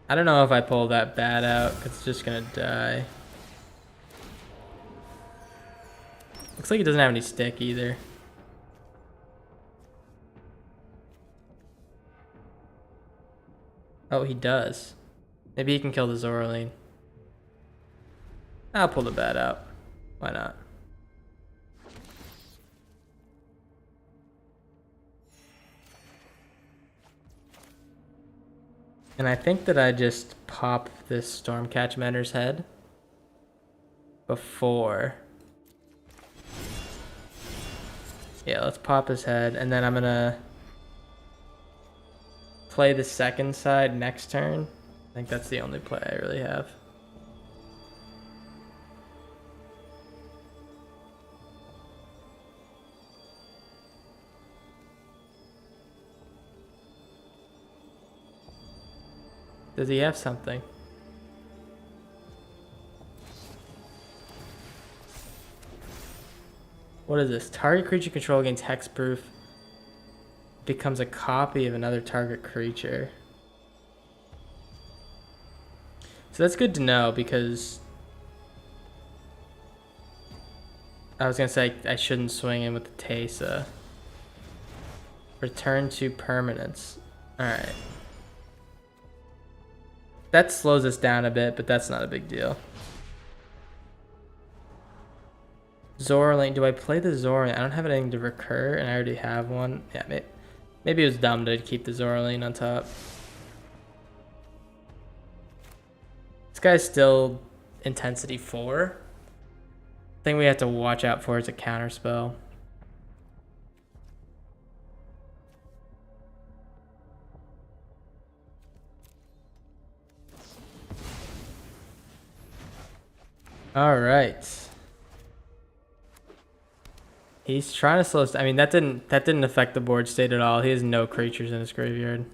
I don't know if I pull that Bat out, because it's just going to die. Looks like he doesn't have any stick either. Oh, he does. Maybe he can kill the Zoraline. I'll pull the Bat out. Why not? And I think that I just pop this Stormcatch Mentor's head before. Yeah, let's pop his head, and then I'm gonna play the second side next turn. I think that's the only play I really have. Does he have something? What is this? Target creature control gains hexproof. Becomes a copy of another target creature. So that's good to know because I was gonna say I shouldn't swing in with the Tesa. Return to permanence. Alright. That slows us down a bit, but that's not a big deal. Zorlane. Do I play the Zorlane? I don't have anything to recur, and I already have one. Yeah, maybe it was dumb to keep the Zorlane on top. This guy's still intensity 4. Thing we have to watch out for is a counter spell. All right. He's trying to slow us down. I mean, that didn't affect the board state at all. He has no creatures in his graveyard.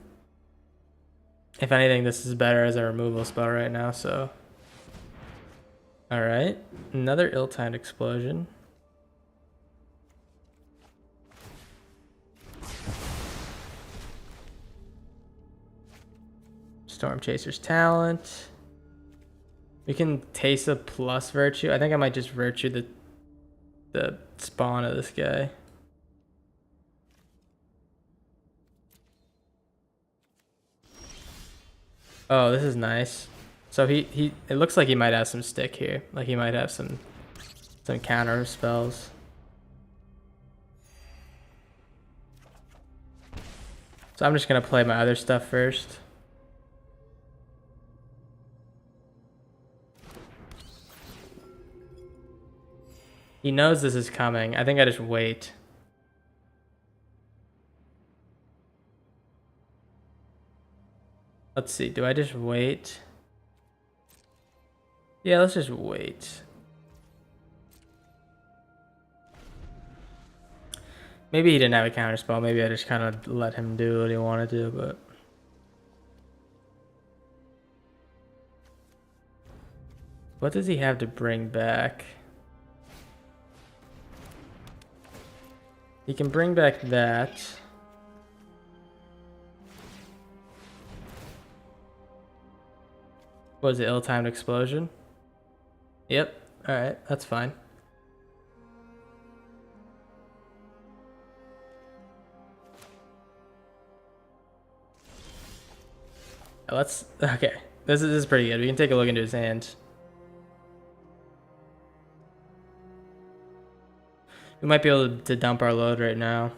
If anything, this is better as a removal spell right now, so. All right. Another ill-timed explosion. Storm Chaser's Talent. We can Tesa plus Virtue. I think I might just Virtue the spawn of this guy. Oh, this is nice. So it looks like he might have some stick here. Like he might have some counter spells. So I'm just gonna play my other stuff first. He knows this is coming. I think I just wait. Let's see, do I just wait? Yeah, let's just wait. Maybe he didn't have a counter spell. Maybe I just kind of let him do what he wanted to, but. What does he have to bring back? He can bring back that. What was it, ill-timed explosion? Yep, alright, that's fine. Okay, this is pretty good. We can take a look into his hand. We might be able to dump our load right now.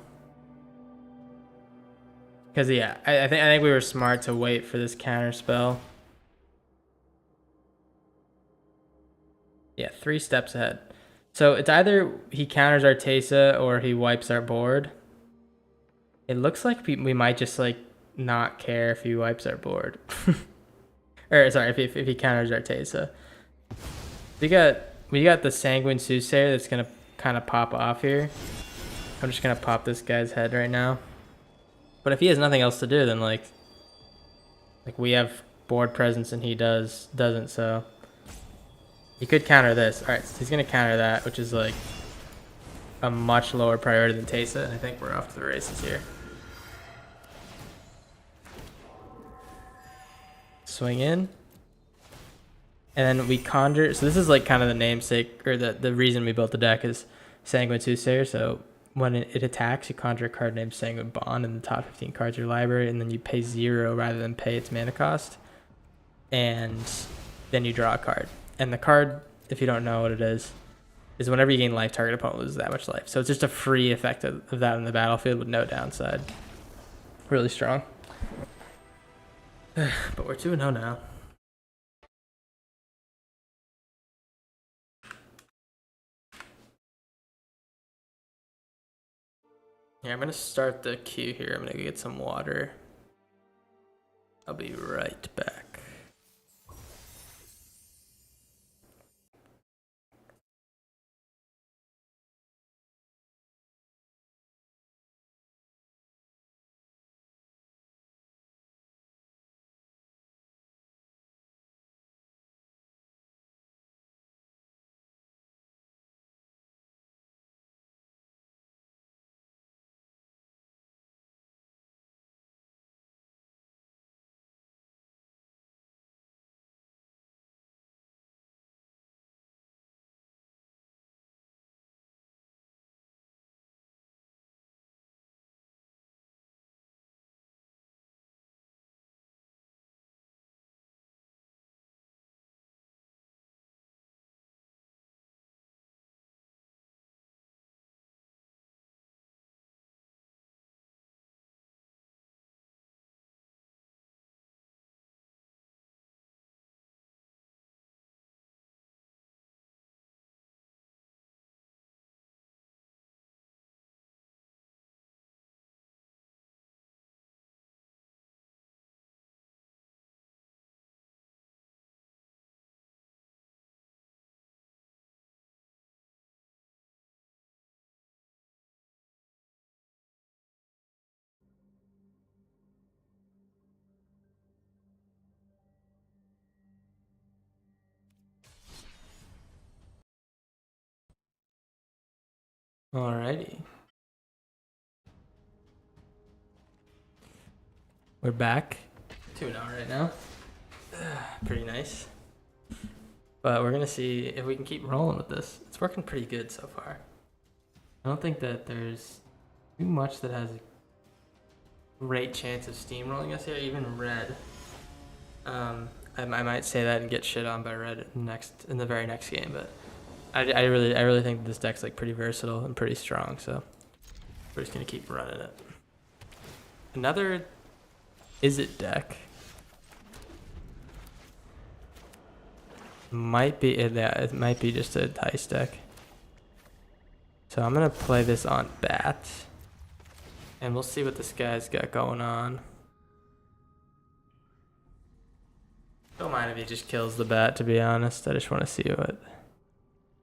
Because yeah, I think we were smart to wait for this counter spell. Yeah, 3 steps ahead. So it's either he counters our Tesa or he wipes our board. It looks like we might just like not care if he wipes our board. Or sorry, if he counters our Tesa. We got the Sanguine Soothsayer that's gonna kind of pop off here. I'm just gonna pop this guy's head right now. But if he has nothing else to do, then like we have board presence and he doesn't, so he could counter this. All right, so he's gonna counter that, which is like a much lower priority than Tesa, and I think we're off to the races here. Swing in. And then we conjure, so this is like kind of the namesake, or the reason we built the deck is Sanguine Soothsayer, so when it attacks, you conjure a card named Sanguine Bond in the top 15 cards of your library, and then you pay 0 rather than pay its mana cost. And then you draw a card. And the card, if you don't know what it is whenever you gain life, target opponent loses that much life. So it's just a free effect of that in the battlefield with no downside. Really strong. But we're 2-0 now. Yeah, I'm gonna start the queue here. I'm gonna get some water. I'll be right back. Alrighty. We're back. 2-0 right now. Pretty nice. But we're gonna see if we can keep rolling with this. It's working pretty good so far. I don't think that there's too much that has a great chance of steamrolling us here, even red. I might say that and get shit on by red in the very next game, but I really think this deck's like pretty versatile and pretty strong, so we're just gonna keep running it. Another Is It deck. Might be it might be just a dice deck. So I'm gonna play this on bat. And we'll see what this guy's got going on. Don't mind if he just kills the bat, to be honest. I just want to see what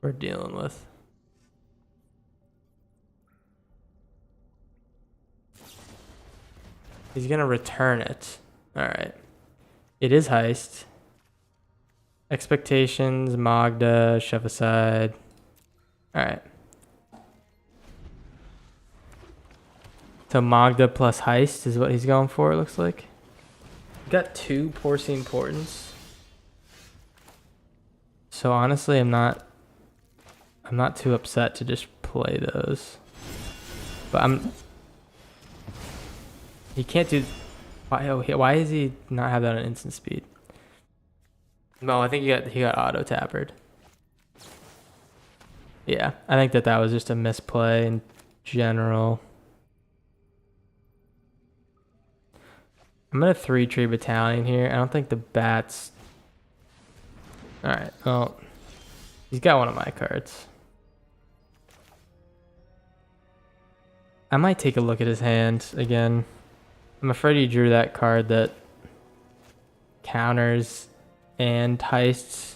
we're dealing with. He's gonna return it. Alright. It is Heist. Expectations, Magda, shove aside. Alright. So Magda plus Heist is what he's going for, it looks like. Got 2 Porcine Portents. So honestly, I'm not too upset to just play those. But he can't do. Why does he not have that on instant speed? No, I think he got auto tappered. Yeah, I think that was just a misplay in general. I'm gonna 3-tree Battalion here. I don't think the bats. All right. Well, he's got one of my cards. I might take a look at his hand again. I'm afraid he drew that card that counters and heists.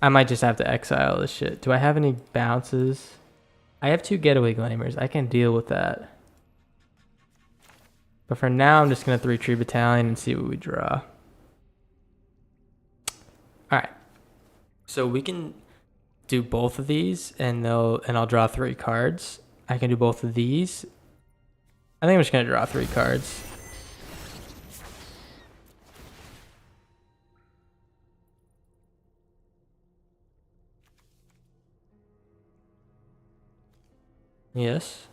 I might just have to exile this shit. Do I have any bounces? I have 2 Getaway Glamours. I can deal with that. But for now, I'm just going to 3-tree Battalion and see what we draw. Alright. So we can do both of these and I'll draw 3 cards. I can do both of these. I think I'm just going to draw 3 cards. Yes.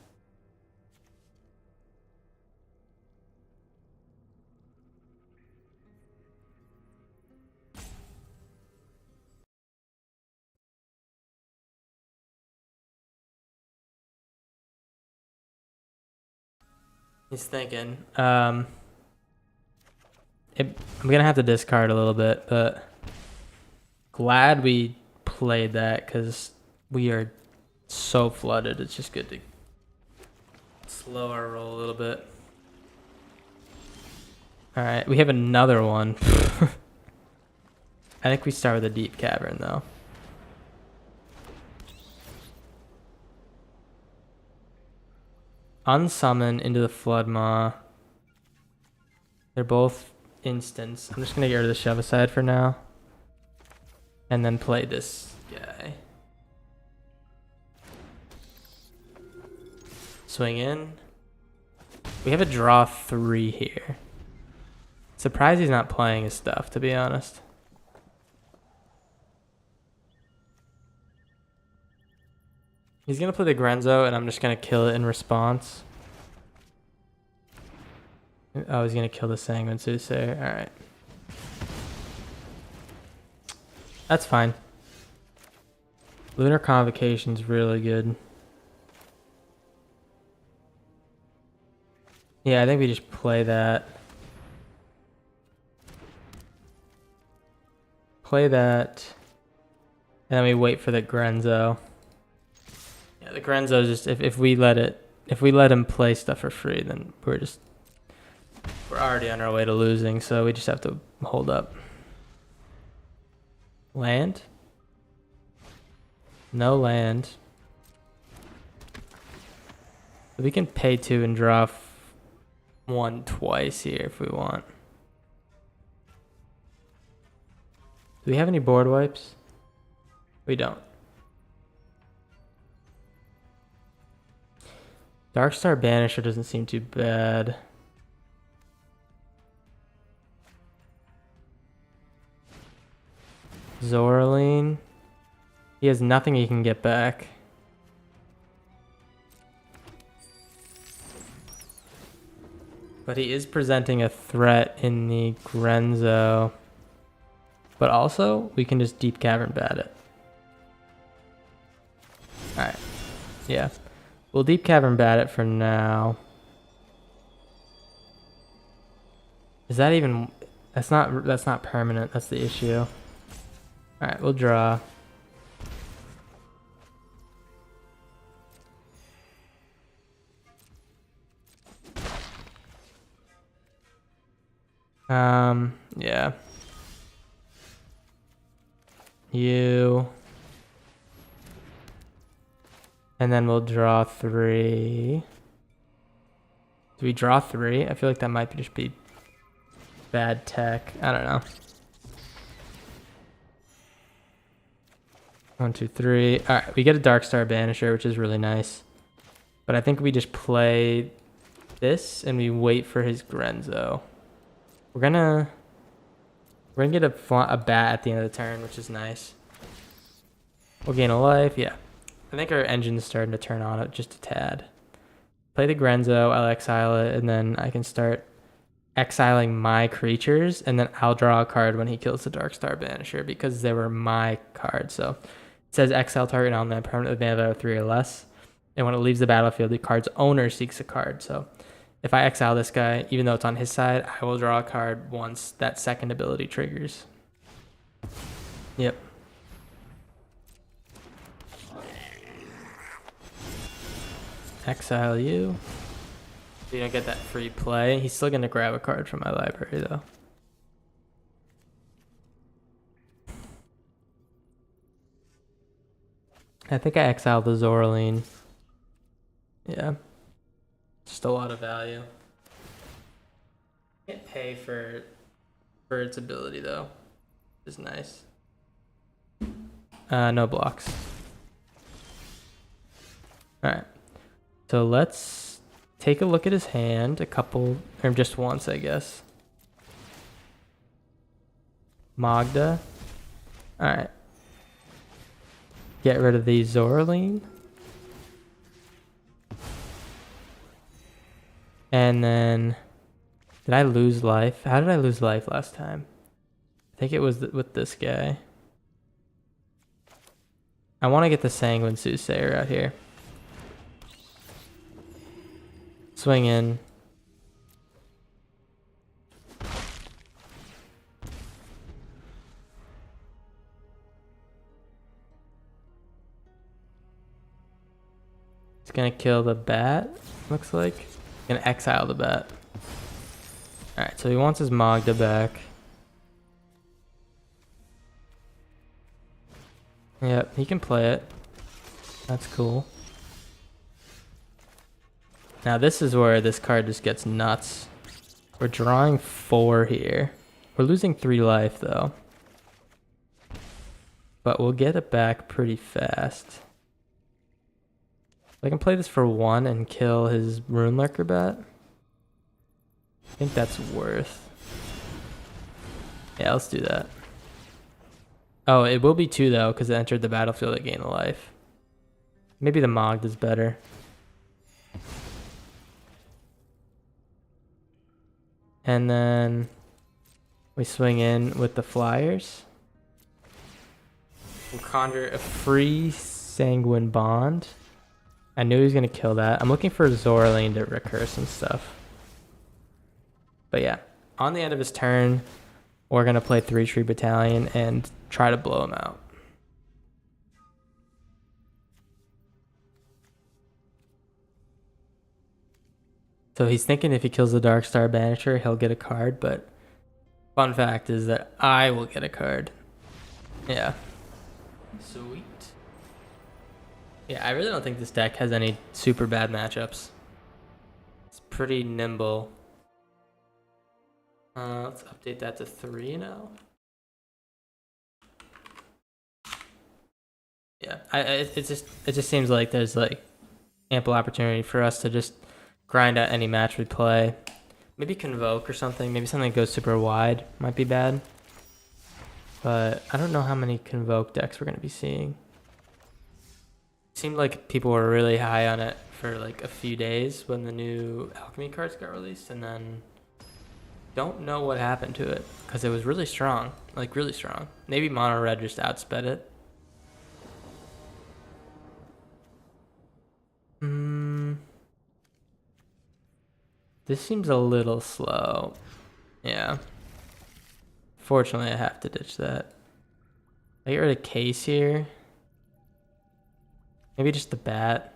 He's thinking. I'm gonna have to discard a little bit, but glad we played that because we are so flooded. It's just good to slow our roll a little bit. All right, we have another one. I think we start with a Deep Cavern though. Unsummon into the Flood Maw. They're both instants. I'm just gonna get rid of the shove aside for now. And then play this guy. Swing in. We have a draw 3 here. Surprised he's not playing his stuff, to be honest. He's gonna play the Grenzo, and I'm just gonna kill it in response. Oh, he's gonna kill the Sanguine Soothsayer. Alright. That's fine. Lunar Convocation's really good. Yeah, I think we just play that. Play that. And then we wait for the Grenzo. Yeah, the Grenzo is just if we let him play stuff for free, then we're already on our way to losing, so we just have to hold up. Land? No land. We can pay 2 and draw 1 twice here if we want. Do we have any board wipes? We don't. Darkstar Banisher doesn't seem too bad. Zoraline. He has nothing he can get back. But he is presenting a threat in the Grenzo. But also, we can just Deep Cavern Bat it. Alright. Yeah. We'll Deep Cavern Bat it for now. Is that even... That's not permanent. That's the issue. Alright, we'll draw. Yeah. You. And then we'll draw 3. Do we draw 3? I feel like that might just be bad tech. I don't know. 1, 2, 3. Alright, we get a Darkstar Banisher, which is really nice. But I think we just play this and we wait for his Grenzo. We're gonna get a bat at the end of the turn, which is nice. We'll gain a life, yeah. I think our engine's starting to turn on it just a tad. Play the Grenzo, I'll exile it, and then I can start exiling my creatures, and then I'll draw a card when he kills the Darkstar Banisher because they were my cards. So it says exile target on that permanent mana value 3 or less. And when it leaves the battlefield, the card's owner seeks a card. So if I exile this guy, even though it's on his side, I will draw a card once that second ability triggers. Yep. Exile you. So you don't get that free play. He's still going to grab a card from my library, though. I think I exiled the Zoraline. Yeah. Just a lot of value. Can't pay for its ability, though. Which is nice. No blocks. Alright. So let's take a look at his hand. A couple, or just once, I guess. Magda. Alright. Get rid of the Zoraline. And then... Did I lose life? How did I lose life last time? I think it was with this guy. I want to get the Sanguine Soothsayer out here. Swing in. It's gonna kill the bat, looks like. Gonna exile the bat. Alright, so he wants his Magda back. Yep, he can play it. That's cool. Now this is where this card just gets nuts. We're drawing 4 here. We're losing 3 life though. But we'll get it back pretty fast. I can play this for 1 and kill his Rune Lurker bat. I think that's worth. Yeah, let's do that. Oh, it will be 2 though, because it entered the battlefield at gain a life. Maybe the Mogd is better. And then we swing in with the Flyers. We'll conjure a free Sanguine Bond. I knew he was going to kill that. I'm looking for Zoraline to recur some stuff. But yeah, on the end of his turn, we're going to play 3 Tree Battalion and try to blow him out. So he's thinking if he kills the Darkstar Banisher, he'll get a card, but fun fact is that I will get a card. Yeah. Sweet. Yeah, I really don't think this deck has any super bad matchups. It's pretty nimble. Let's update that to 3 now. Yeah, it just seems like there's like ample opportunity for us to just grind out any match we play. Maybe Convoke or something. Maybe something that goes super wide might be bad. But I don't know how many Convoke decks we're going to be seeing. It seemed like people were really high on it for like a few days when the new Alchemy cards got released, and then don't know what happened to it because it was really strong, like really strong. Maybe Mono Red just outsped it. This seems a little slow. Yeah. Fortunately, I have to ditch that. I get rid of Case here. Maybe just the bat.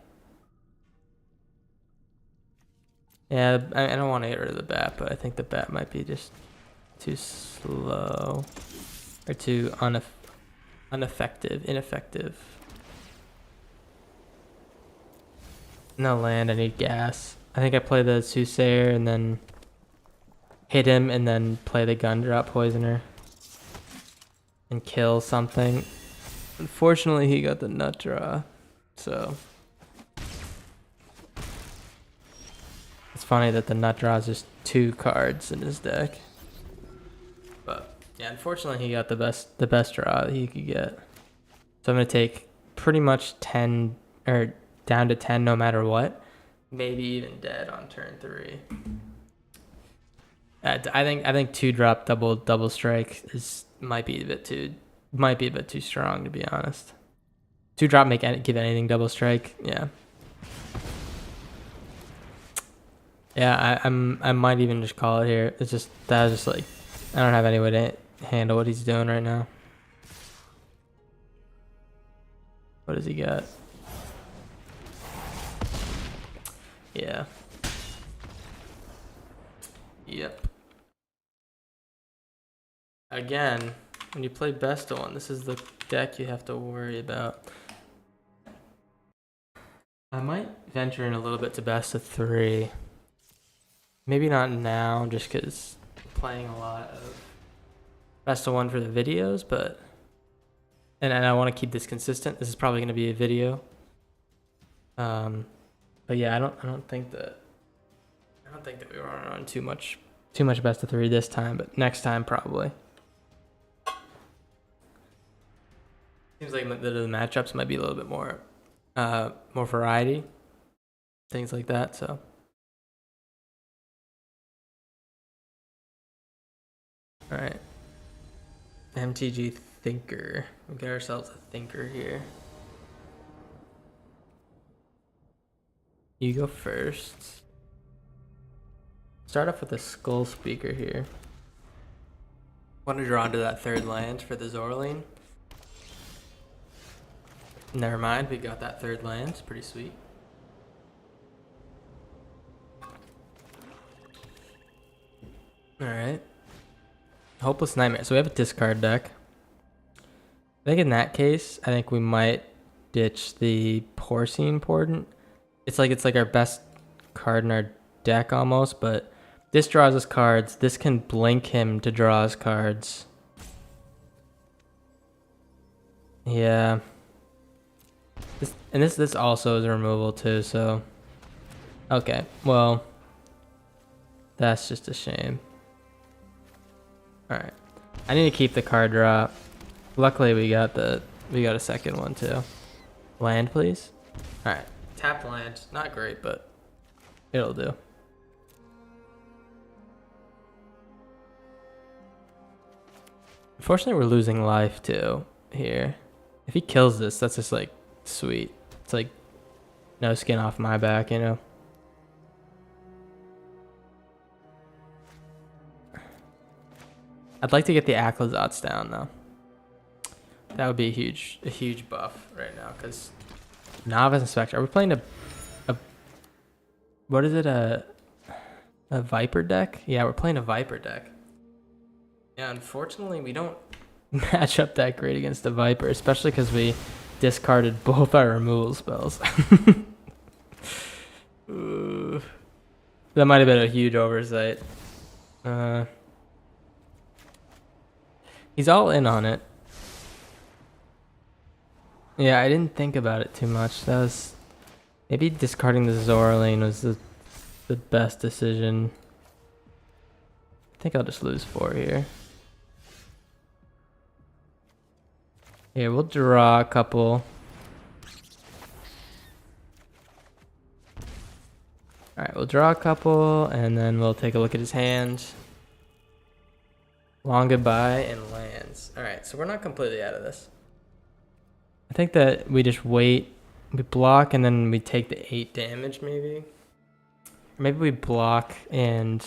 Yeah, I don't want to get rid of the bat, but I think the bat might be just too slow. Or too ineffective. No land, I need gas. I think I play the Soothsayer and then hit him and then play the Gundrop Poisoner. And kill something. Unfortunately, he got the nut draw, so it's funny that the nut draw is just 2 cards in his deck. But yeah, unfortunately, he got the best draw that he could get. So I'm gonna take pretty much 10 or down to 10 no matter what. Maybe even dead on turn 3. I think 2-drop double strike might be a bit too strong, to be honest. 2-drop give anything double strike. Yeah. Yeah, I might even just call it here. It's just that was just like I don't have any way to handle what he's doing right now. What does he got? Yeah. Yep. Again, when you play best of 1, this is the deck you have to worry about. I might venture in a little bit to best of 3. Maybe not now, just because I'm playing a lot of best of 1 for the videos, but and I want to keep this consistent. This is probably going to be a video. But yeah, I don't think that we were on too much best of 3 this time, but next time probably. Seems like the matchups might be a little bit more variety, things like that. So. All right. MTG Thinker. We got ourselves a Thinker here. You go first. Start off with a Skull Speaker here. Want to draw into that 3rd land for the Zorline. Never mind, we got that 3rd land. It's pretty sweet. Alright. Hopeless Nightmare. So we have a discard deck. I think in that case, I think we might ditch the Porcine Portent. It's like our best card in our deck almost, but this draws us cards. This can blink him to draw us cards. Yeah. This also is a removal too, so okay. Well, that's just a shame. All right. I need to keep the card draw. Luckily, we got a second one too. Land, please. All right. Tapped land. Not great, but it'll do. Unfortunately, we're losing life too here. If he kills this, that's just like sweet. It's like no skin off my back, you know. I'd like to get the Aclazotz down though. That would be a huge buff right now because Novice Inspector. Are we playing a what is it, a Viper deck? Yeah, we're playing a Viper deck. Yeah, unfortunately we don't match up that great against the Viper, especially because we discarded both our removal spells. That might have been a huge oversight. He's all in on it. Yeah, I didn't think about it too much. That was Maybe discarding the Zora lane was the best decision. I think I'll just lose 4 here. Here, we'll draw a couple. Alright, we'll draw a couple, and then we'll take a look at his hand. Long goodbye and lands. Alright, so we're not completely out of this. I think that we just wait, we block, and then we take the 8 damage, maybe. Or maybe we block and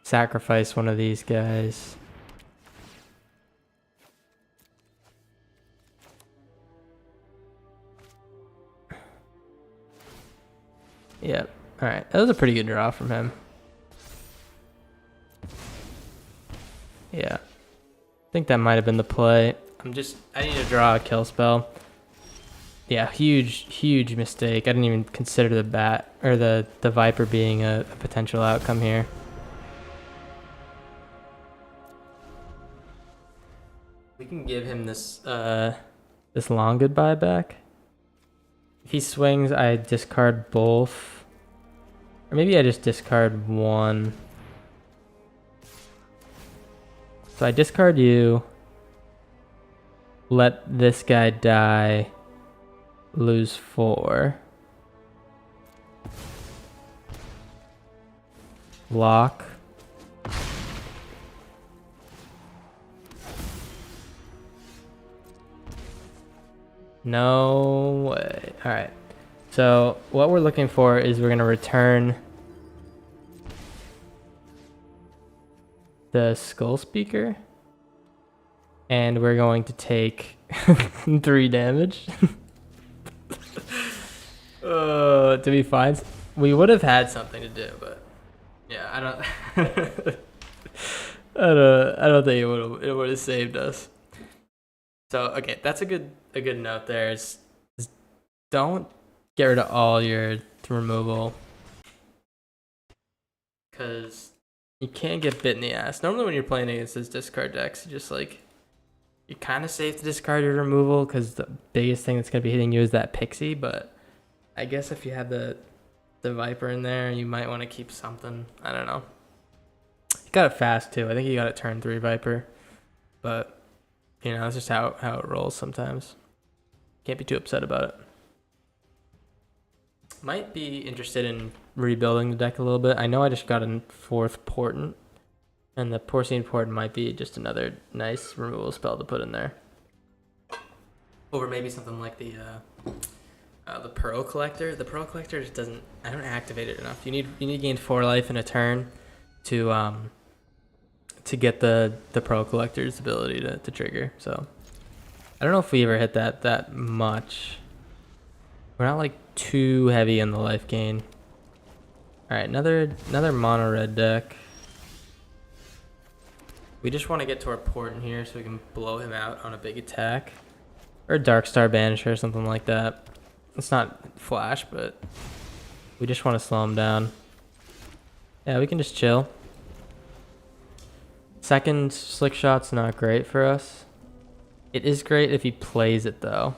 sacrifice one of these guys. Yep. Alright, that was a pretty good draw from him. Yeah. I think that might have been the play. I need to draw a kill spell. Yeah, huge mistake. I didn't even consider the bat or the Viper being a potential outcome here. We can give him this this long goodbye back. If he swings, I discard both. Or maybe I just discard one. So I discard you. Let this guy die. Lose 4. Lock. No way. Alright. So what we're looking for is we're going to return the Skull Speaker. And we're going to take 3 damage. To be fine. We would have had something to do, but yeah, I don't I don't think it would have saved us. So okay, that's a good note there. Is don't get rid of all your removal, because you can't get bit in the ass. Normally when you're playing against this discard decks, you just like, you're kind of safe to discard your removal because the biggest thing that's going to be hitting you is that Pixie. But I guess if you have the Viper in there, you might want to keep something. I don't know. You got it fast too. I think you got it turn 3 Viper. But, you know, that's just how it rolls sometimes. Can't be too upset about it. Might be interested in rebuilding the deck a little bit. I know I just got a 4th Portent. And the Porcine Port might be just another nice removal spell to put in there. Or maybe something like the Pearl Collector. The Pearl Collector just doesn't, I don't activate it enough. You need to gain 4 life in a turn to get the Pearl Collector's ability to trigger. So I don't know if we ever hit that much. We're not like too heavy in the life gain. Alright, another mono red deck. We just want to get to our Portent here so we can blow him out on a big attack. Or Darkstar Banisher or something like that. It's not Flash, but we just want to slow him down. Yeah, we can just chill. Second Slick Shot's not great for us. It is great if he plays it though.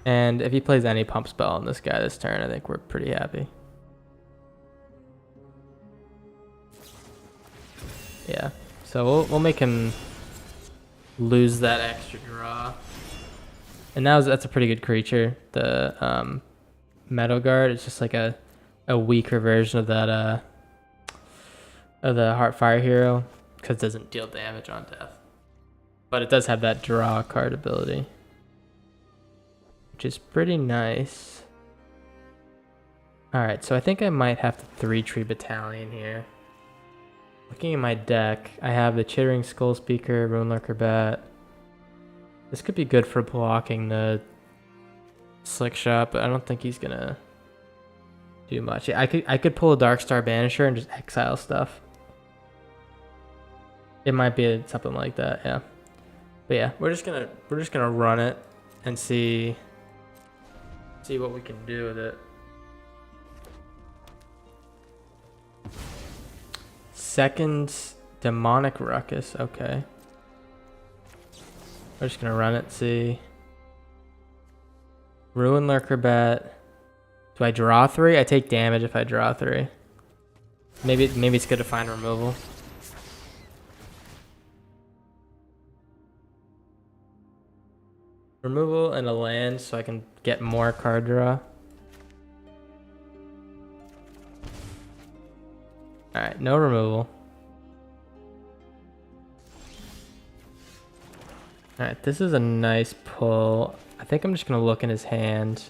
And if he plays any pump spell on this guy this turn, I think we're pretty happy. Yeah, so we'll make him lose that extra draw. And that's a pretty good creature. The Meadow Guard is just like a weaker version of that of the Heartfire Hero, because it doesn't deal damage on death. But it does have that draw card ability, which is pretty nice. Alright, so I think I might have the 3-tree Battalion here. Looking at my deck, I have the Chittering Skull Speaker, Runelurker Bat. This could be good for blocking the Slick Shot, but I don't think he's gonna do much. I could pull a Darkstar Banisher and just exile stuff. It might be something like that, yeah. But yeah, we're just gonna run it and see what we can do with it. Second Demonic Ruckus, okay. We're just gonna run it, see. Ruin Lurker bet. Do I draw 3? I take damage if I draw 3. Maybe it's good to find removal. Removal and a land so I can get more card draw. Alright, no removal. Alright, this is a nice pull. I think I'm just going to look in his hand.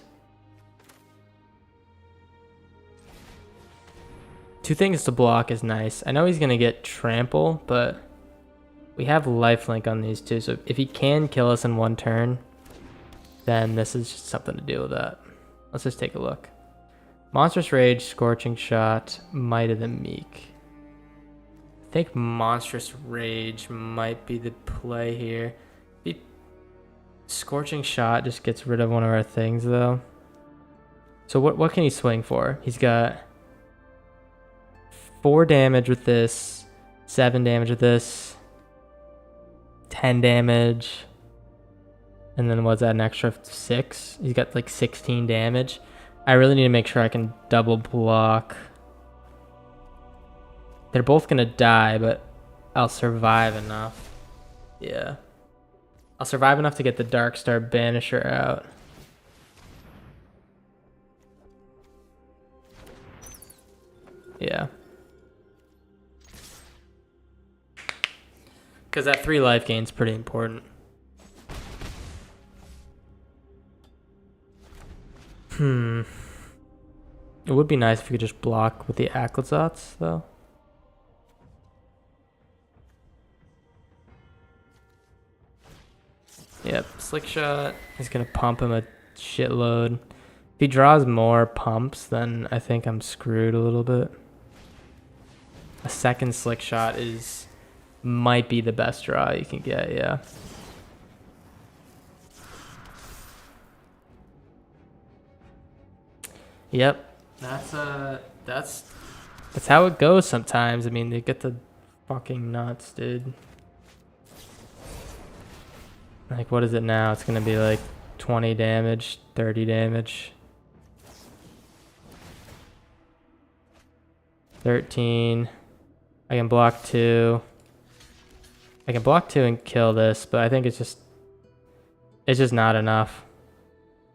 2 things to block is nice. I know he's going to get trample, but we have lifelink on these 2. So if he can kill us in 1 turn, then this is just something to deal with that. Let's just take a look. Monstrous Rage, Scorching Shot, Might of the Meek. I think Monstrous Rage might be the play here. Scorching Shot just gets rid of one of our things though. So what can he swing for? He's got 4 damage with this, 7 damage with this, 10 damage, and then what's that, an extra 6? He's got like 16 damage. I really need to make sure I can double block. They're both gonna die, but I'll survive enough. Yeah. I'll survive enough to get the Darkstar Banisher out. Yeah. Because that 3 life gain is pretty important. It would be nice if we could just block with the Aclazotz, though. Yep, Slick Shot is going to pump him a shitload. If he draws more pumps, then I think I'm screwed a little bit. A second Slick Shot might be the best draw you can get, yeah. Yep, that's how it goes sometimes. I mean, they get the fucking nuts, dude. Like, what is it now? It's gonna be like 20 damage, 30 damage. 13. I can block 2. I can block 2 and kill this, but I think it's just not enough.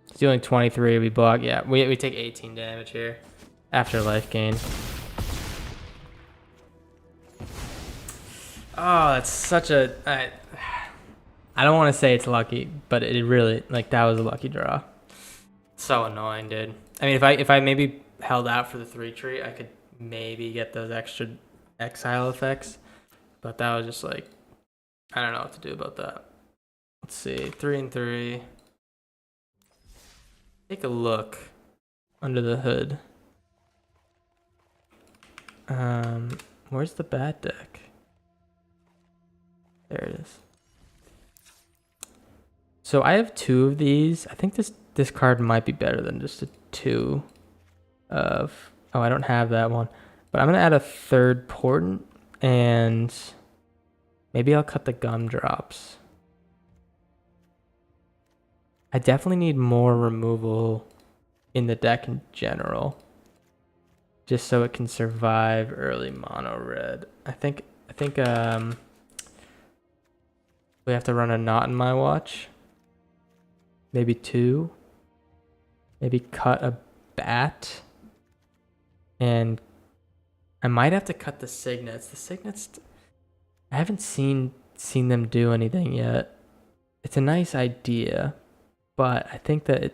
It's doing 23, we block, yeah, we take 18 damage here after life gain. Oh, that's such a... I don't want to say it's lucky, but it really, like, that was a lucky draw. So annoying, dude. I mean, if I maybe held out for the 3 tree, I could maybe get those extra exile effects, but that was just like, I don't know what to do about that. Let's see, 3 and 3. Take a look under the hood. Where's the bad deck? There it is. So I have 2 of these. I think this card might be better than just a 2 of... Oh, I don't have that one. But I'm going to add a 3rd portent, and maybe I'll cut the gumdrops. I definitely need more removal in the deck in general, just so it can survive early mono red. I think we have to run a Not in My Watch. Maybe 2. Maybe cut a bat. And I might have to cut the signets. The signets, I haven't seen them do anything yet. It's a nice idea, but I think that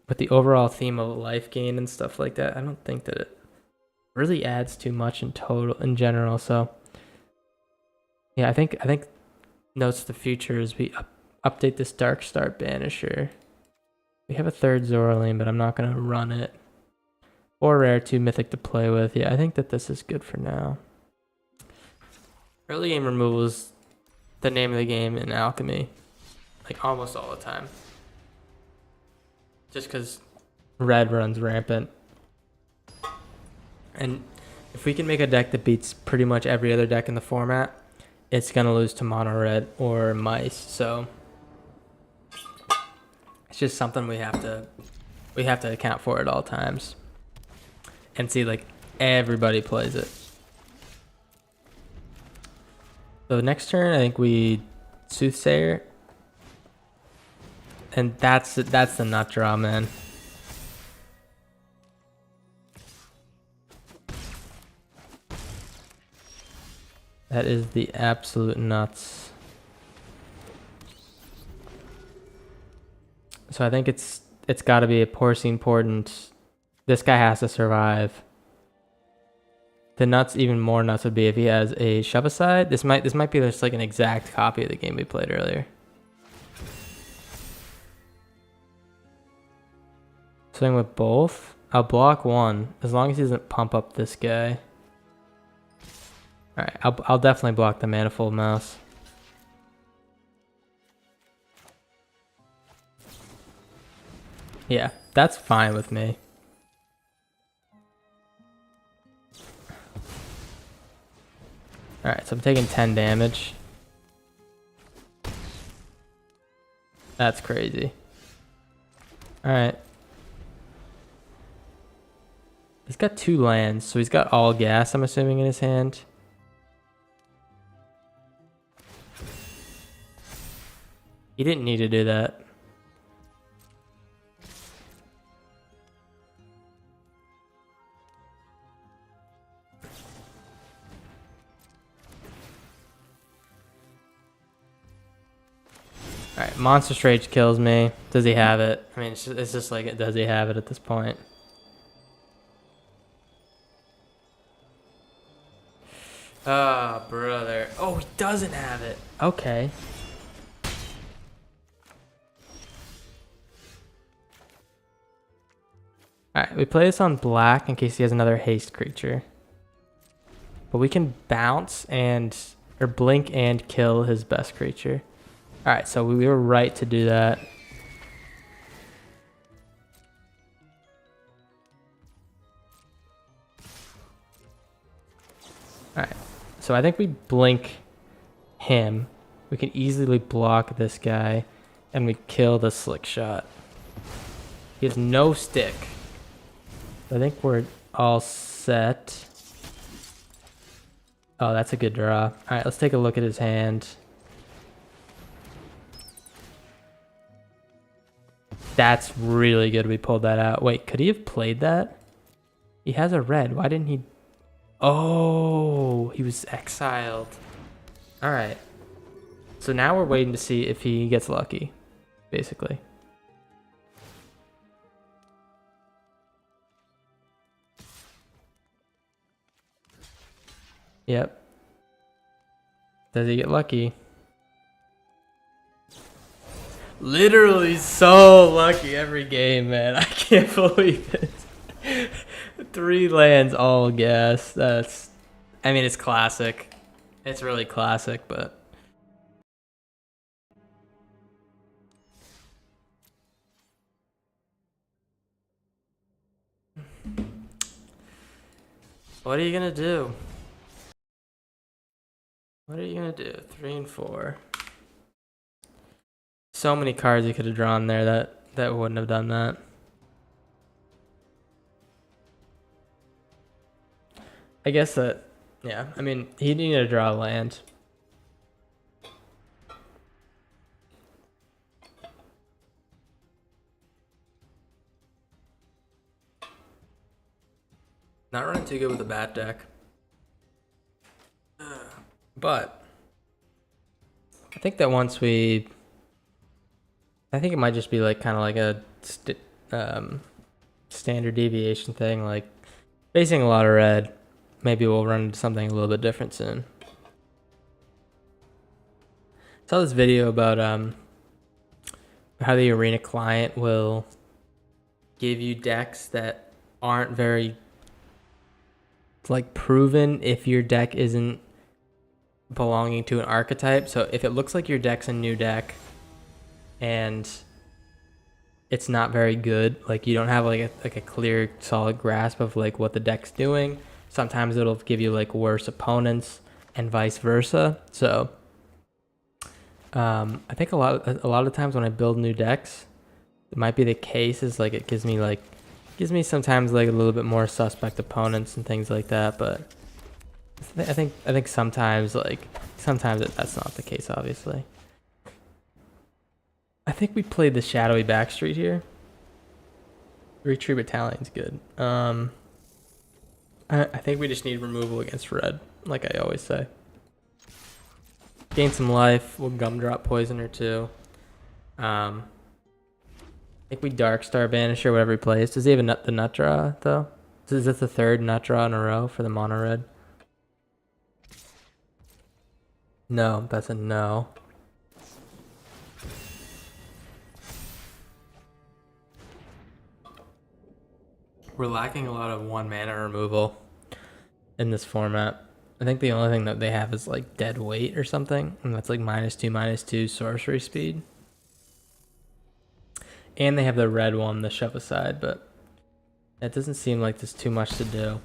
with the overall theme of life gain and stuff like that, I don't think that it really adds too much in general. So yeah, I think notes to the future is we update this Darkstar Banisher. We have a 3rd Zoraline, but I'm not gonna run it. Or rare 2 mythic to play with. Yeah, I think that this is good for now. Early game removal is the name of the game in Alchemy, like almost all the time. Just because red runs rampant. And if we can make a deck that beats pretty much every other deck in the format, it's going to lose to mono red or mice. So it's just something we have to We have to account for it at all times. And see, like, everybody plays it. So the next turn, I think we Soothsayer. And that's the nut draw, man. That is the absolute nuts. So I think it's got to be a porcine portent. This guy has to survive. The nuts, even more nuts, would be if he has a shove aside. This might be just like an exact copy of the game we played earlier. Swing with both. I'll block one as long as he doesn't pump up this guy. All right, I'll definitely block the Manifold Mouse. Yeah, that's fine with me. All right, so I'm taking 10 damage. That's crazy. All right. He's got 2 lands, so he's got all gas, I'm assuming, in his hand. He didn't need to do that. Alright, Monster Rage kills me. Does he have it? I mean, it's just like, does he have it at this point? Oh, brother. Oh, he doesn't have it. Okay. Alright, we play this on black in case he has another haste creature. But we can bounce or blink and kill his best creature. Alright, so we were right to do that. Alright, so I think we blink him. We can easily block this guy, and we kill the Slick Shot. He has no stick. I think we're all set. Oh, that's a good draw. Alright, let's take a look at his hand. That's really good we pulled that out. Wait, could he have played that? He has a red. Why didn't he? Oh, he was exiled. Alright. So now we're waiting to see if he gets lucky, basically. Yep. Does he get lucky? Literally so lucky every game, man. I can't believe it. 3 lands, all gas. I mean, it's classic. It's really classic, but. What are you gonna do? What are you gonna do? 3 and 4. So many cards he could have drawn there that wouldn't have done that. I guess that, yeah. I mean, he needed to draw a land. Not running too good with a bat deck. But I think that once we, I think it might just be like kind of like a standard deviation thing, like facing a lot of red. Maybe we'll run into something a little bit different soon. I saw this video about how the Arena client will give you decks that aren't very like proven if your deck isn't belonging to an archetype. So if it looks like your deck's a new deck and it's not very good, like you don't have like a clear solid grasp of like what the deck's doing, sometimes it'll give you like worse opponents and vice versa. So I think a lot of times when I build new decks, it might be the case is like it gives me sometimes like a little bit more suspect opponents and things like that, but I think sometimes that's not the case, obviously. I think we played the shadowy backstreet here. Retreat Battalion's good. I think we just need removal against red, like I always say. Gain some life. We'll gumdrop poison or two. I think we Darkstar Banisher whatever he plays. Does he have the nut draw though? Is this the third nut draw in a row for the mono red? No, that's a no. We're lacking a lot of 1 mana removal in this format. I think the only thing that they have is like dead weight or something, and that's like -2/-2 sorcery speed. And they have the red one, the shove aside, but it doesn't seem like there's too much to do.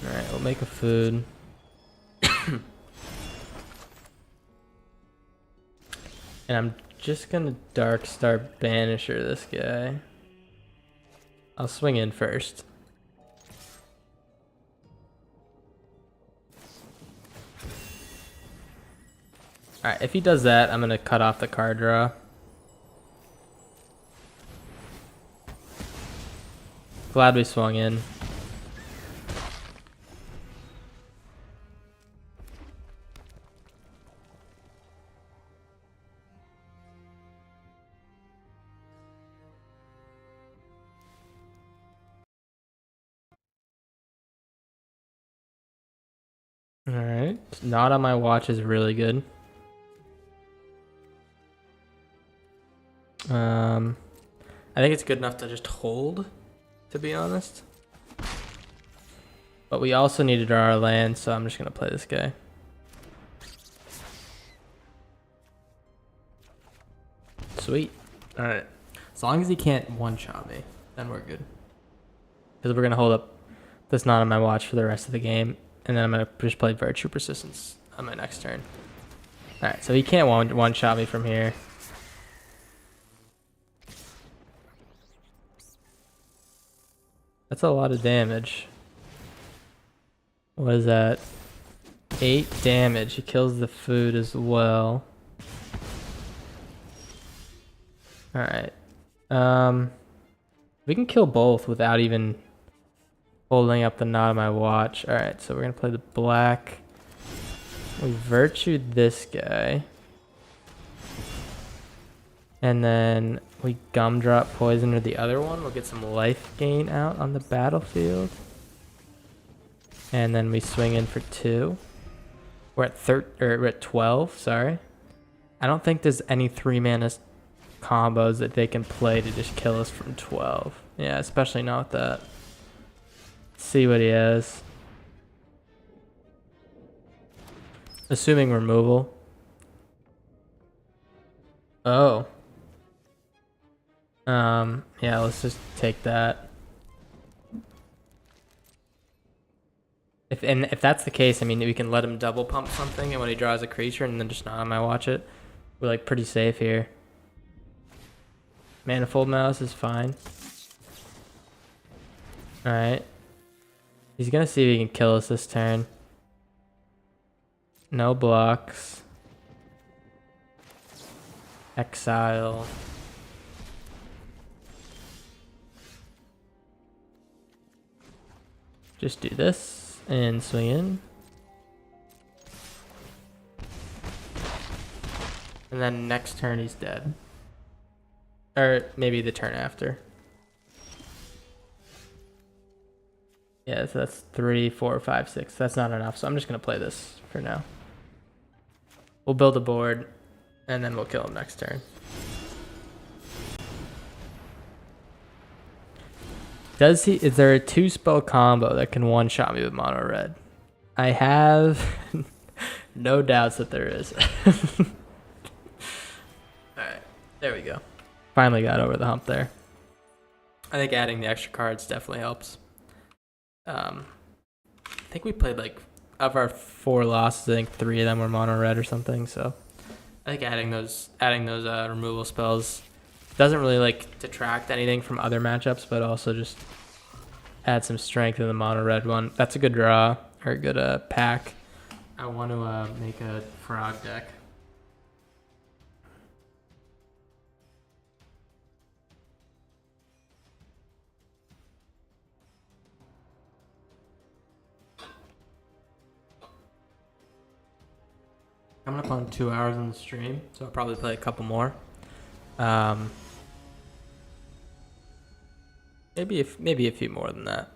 Alright, we'll make a food. And I'm just gonna Darkstar Banisher this guy. I'll swing in first. Alright, if he does that, I'm gonna cut off the card draw. Glad we swung in. Alright, not on my watch is really good. I think it's good enough to just hold, to be honest. But we also need to draw our land, so I'm just gonna play this guy. Sweet. Alright. As long as he can't one-shot me, then we're good. Because we're gonna hold up this not on my watch for the rest of the game, and then I'm gonna just play Virtue Persistence on my next turn. Alright, so he can't one-shot me from here. That's a lot of damage. What is that? 8 damage. He kills the food as well. Alright. We can kill both without even holding up the knot of my watch. Alright, so we're gonna play the black. We virtued this guy. And then we gumdrop poison or the other one. We'll get some life gain out on the battlefield. And then we swing in for 2. We're at 12, sorry. I don't think there's any 3-mana combos that they can play to just kill us from 12. Yeah, especially not with that. Let's see what he has. Assuming removal. Oh. Yeah, let's just take that. If that's the case, I mean, we can let him double pump something, and when he draws a creature, and then just not on my watch it, we're like pretty safe here. Manifold Mouse is fine. All right. He's gonna see if he can kill us this turn. No blocks. Exile. Just do this and swing in. And then next turn he's dead. Or maybe the turn after. Yeah, so that's 3, 4, 5, 6. That's not enough, so I'm just gonna play this for now. We'll build a board, and then we'll kill him next turn. Is there a 2-spell combo that can one-shot me with mono red? I have no doubts that there is. Alright, there we go. Finally got over the hump there. I think adding the extra cards definitely helps. I think we played like, of our 4 losses, I think 3 of them were mono red or something, so I think adding those removal spells doesn't really like detract anything from other matchups, but also just add some strength in the mono red one. That's a good draw or a good pack. I want to make a frog deck. Coming up on 2 hours on the stream, so I'll probably play a couple more. Maybe a few more than that.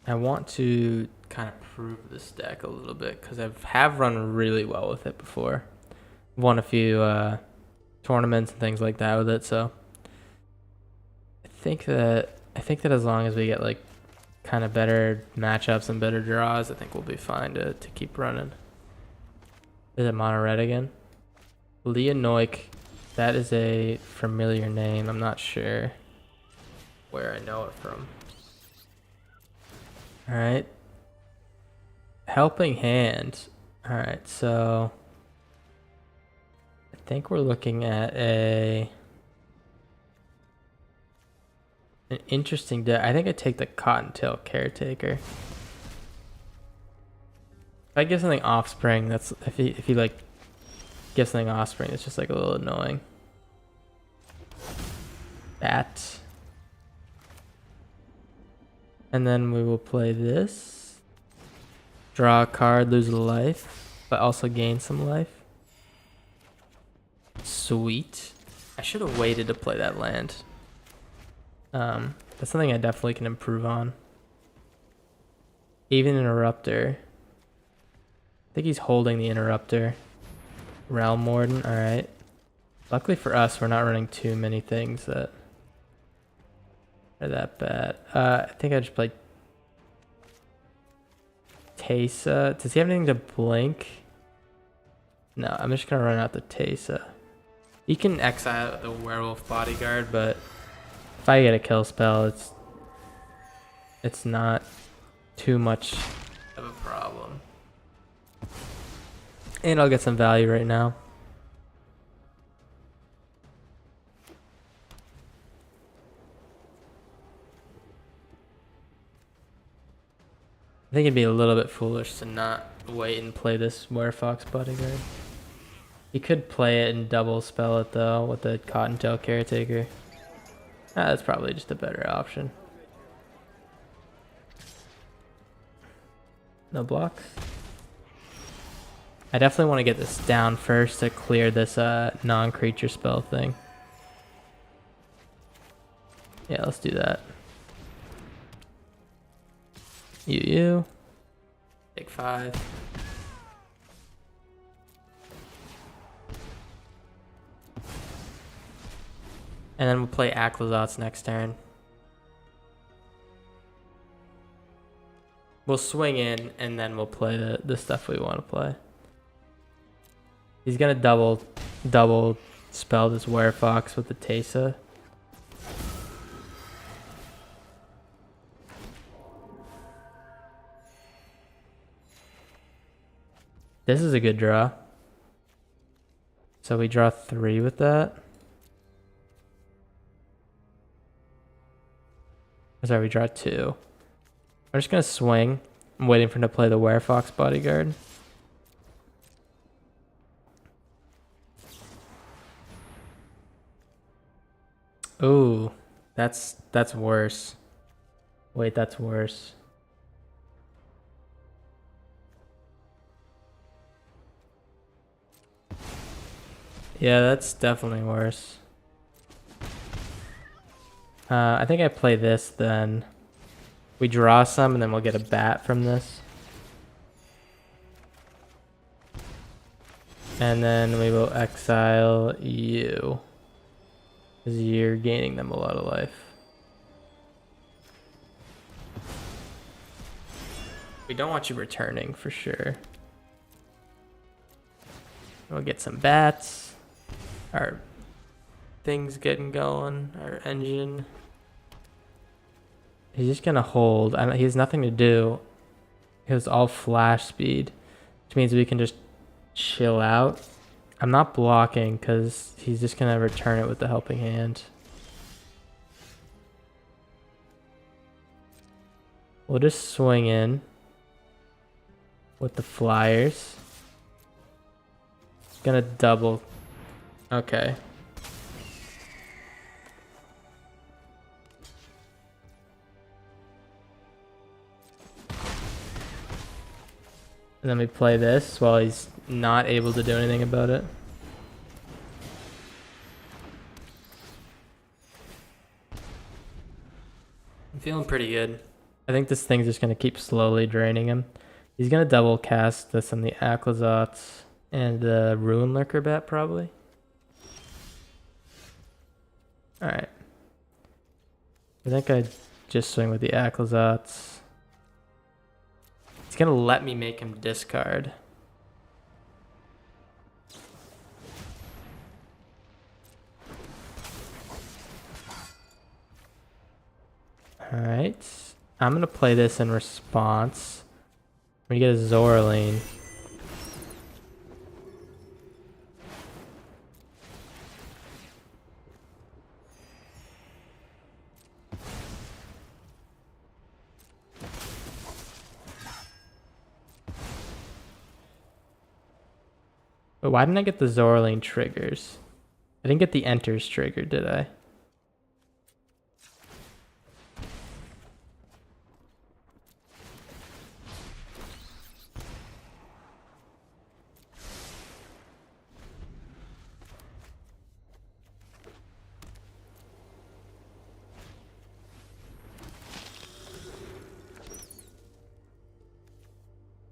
I want to kind of prove this deck a little bit because I have run really well with it before. Won a few tournaments and things like that with it, so I think that as long as we get like kind of better matchups and better draws, I think we'll be fine to keep running. Is it mono red again? Leonoik. That is a familiar name. I'm not sure where I know it from. Alright. Helping Hand. Alright, so I think we're looking at an interesting deck. I think I take the Cottontail Caretaker. If I give something Offspring, that's if he like gives something Offspring, it's just like a little annoying. Bat. And then we will play this. Draw a card, lose a life, but also gain some life. Sweet. I should have waited to play that land. That's something I definitely can improve on. Even Interrupter. I think he's holding the Interrupter. Realm Warden, alright. Luckily for us, we're not running too many things that are that bad. I think I just played Teysa. Does he have anything to blink? No, I'm just gonna run out the Teysa. He can exile the Werewolf Bodyguard, but if I get a kill spell, it's not too much of a problem. And I'll get some value right now. I think it'd be a little bit foolish to not wait and play this Werefox Bodyguard. You could play it and double spell it though with the Cottontail Caretaker. That's probably just a better option. No block. I definitely want to get this down first to clear this non-creature spell thing. Yeah, let's do that. You. Take 5. And then we'll play Aclazotz next turn. We'll swing in and then we'll play the stuff we want to play. He's gonna double spell this Werefox with the Teysa. This is a good draw. So we draw 3 with that. Sorry, we draw 2. I'm just gonna swing. I'm waiting for him to play the Werefox Bodyguard. Ooh, that's worse. Wait, that's worse. Yeah, that's definitely worse. I think I play this then. We draw some and then we'll get a bat from this. And then we will exile you. Because you're gaining them a lot of life. We don't want you returning for sure. We'll get some bats. Our thing's getting going. Our engine. He's just gonna hold. He has nothing to do. He has all flash speed. which means we can just chill out. I'm not blocking because he's just gonna return it with the helping hand. We'll just swing in with the flyers. Gonna double. Okay. And then we play this while he's not able to do anything about it. I'm feeling pretty good. I think this thing's just going to keep slowly draining him. He's going to double cast this on the Aclazotz and the Ruin Lurker bet, probably. Alright. I think I just swing with the Aclazotz. He's going to let me make him discard. Alright. I'm going to play this in response. We get a Zoraline. But why didn't I get the Zoraline triggers? I didn't get the enters trigger, did I?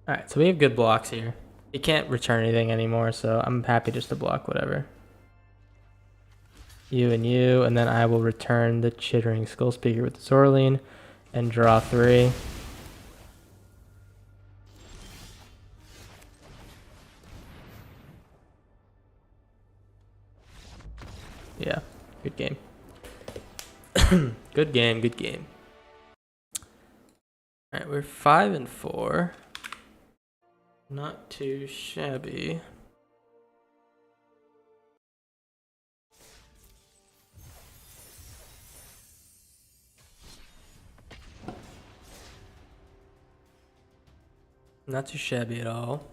Alright, so we have good blocks here. He can't return anything anymore, so I'm happy just to block whatever. You, and then I will return the Chittering Skull Speaker with the Zoraline and draw 3. Yeah, good game. Good game, good game. Alright, we're 5-4. Not too shabby. Not too shabby at all.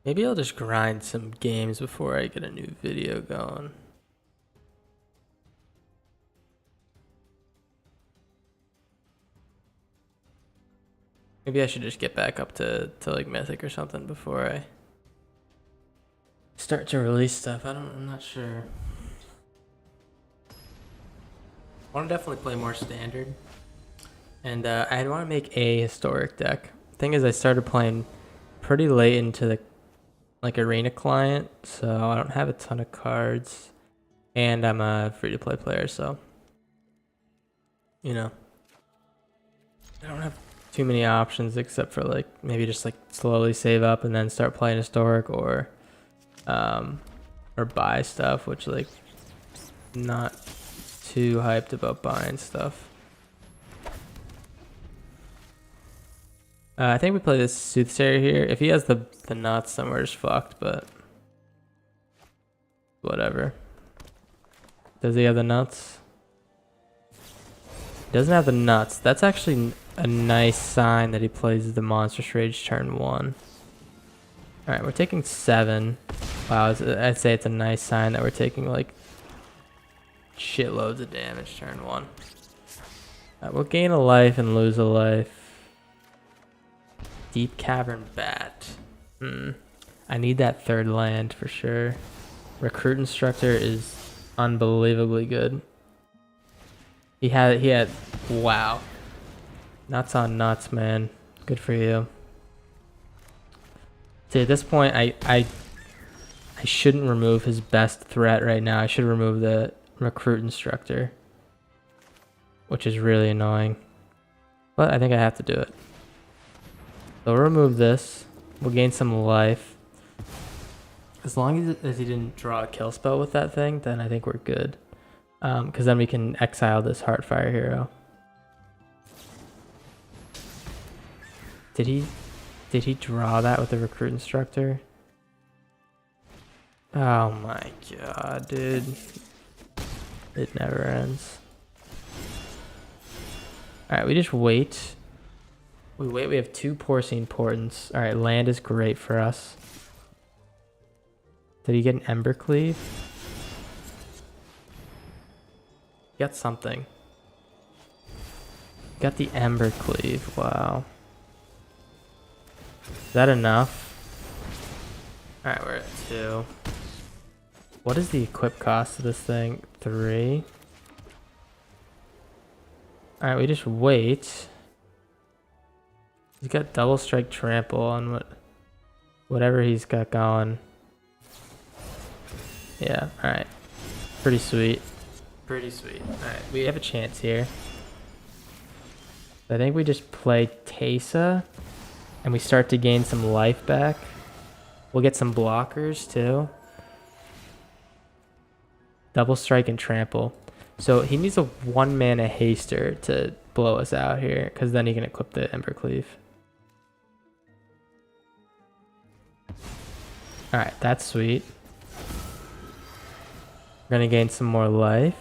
Maybe I'll just grind some games before I get a new video going. Maybe I should just get back up to like Mythic or something before I start to release stuff. I'm not sure. I want to definitely play more standard. And I want to make a historic deck. Thing is, I started playing pretty late into the Arena client, so I don't have a ton of cards, and I'm a free-to-play player, so you know, I don't have too many options except for maybe just slowly save up and then start playing historic, or buy stuff, which not too hyped about buying stuff. I think we play this Soothsayer here. If he has the nuts, then we're just fucked, but whatever. Does he have the nuts? He doesn't have the nuts. That's actually a nice sign that he plays the Monstrous Rage turn 1. Alright, we're taking 7. Wow, I'd say it's a nice sign that we're taking shitloads of damage turn 1. We'll gain a life and lose a life. Deep Cavern Bat. I need that third land for sure. Recruit Instructor is unbelievably good. He had wow. Nuts on nuts, man. Good for you. See, at this point I shouldn't remove his best threat right now. I should remove the recruit instructor, which is really annoying. But I think I have to do it. So we'll remove this. We'll gain some life. As long as he didn't draw a kill spell with that thing, then I think we're good. Because then we can exile this Heartfire hero. Did he draw that with the recruit instructor? Oh my god, dude. It never ends. Alright, we just wait. We wait, we have 2 Porcine Portents. Alright, land is great for us. Did he get an Ember Cleave? Got something. Got the Ember Cleave, wow. Is that enough? Alright, we're at 2. What is the equip cost of this thing? 3. Alright, we just wait. He's got double strike trample on whatever he's got going. Yeah, alright. Pretty sweet. Pretty sweet. Alright, we have a chance here. I think we just play Teysa and we start to gain some life back. We'll get some blockers too. Double strike and trample. So he needs a 1 mana haster to blow us out here, because then he can equip the Ember Cleave. Alright, that's sweet. We're gonna gain some more life.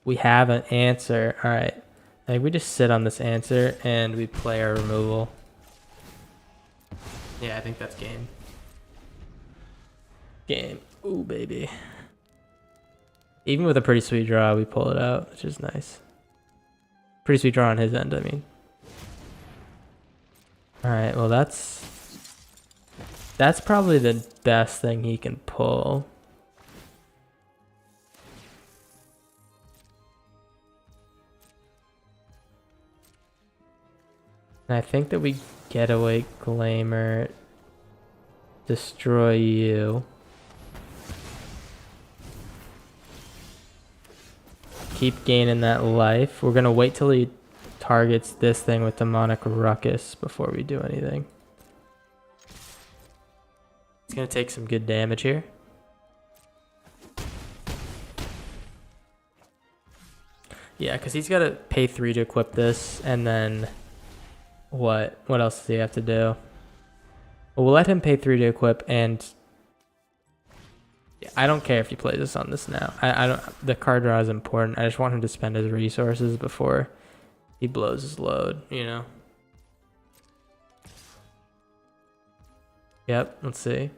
We have an answer. Alright. I think we just sit on this answer and we play our removal. Yeah, I think that's game. Game. Ooh, baby. Even with a pretty sweet draw, we pull it out, which is nice. Pretty sweet draw on his end, I mean. Alright, well that's probably the best thing he can pull. And I think that we Getaway Glamour, destroy you. Keep gaining that life. We're gonna wait till he targets this thing with Demonic Ruckus before we do anything. It's gonna take some good damage here. Yeah, because he's gotta pay 3 to equip this, and then what else does he have to do? Well, we'll let him pay 3 to equip, and yeah, I don't care if he plays this on this now. I don't. The card draw is important. I just want him to spend his resources before he blows his load, you know? Yep, let's see.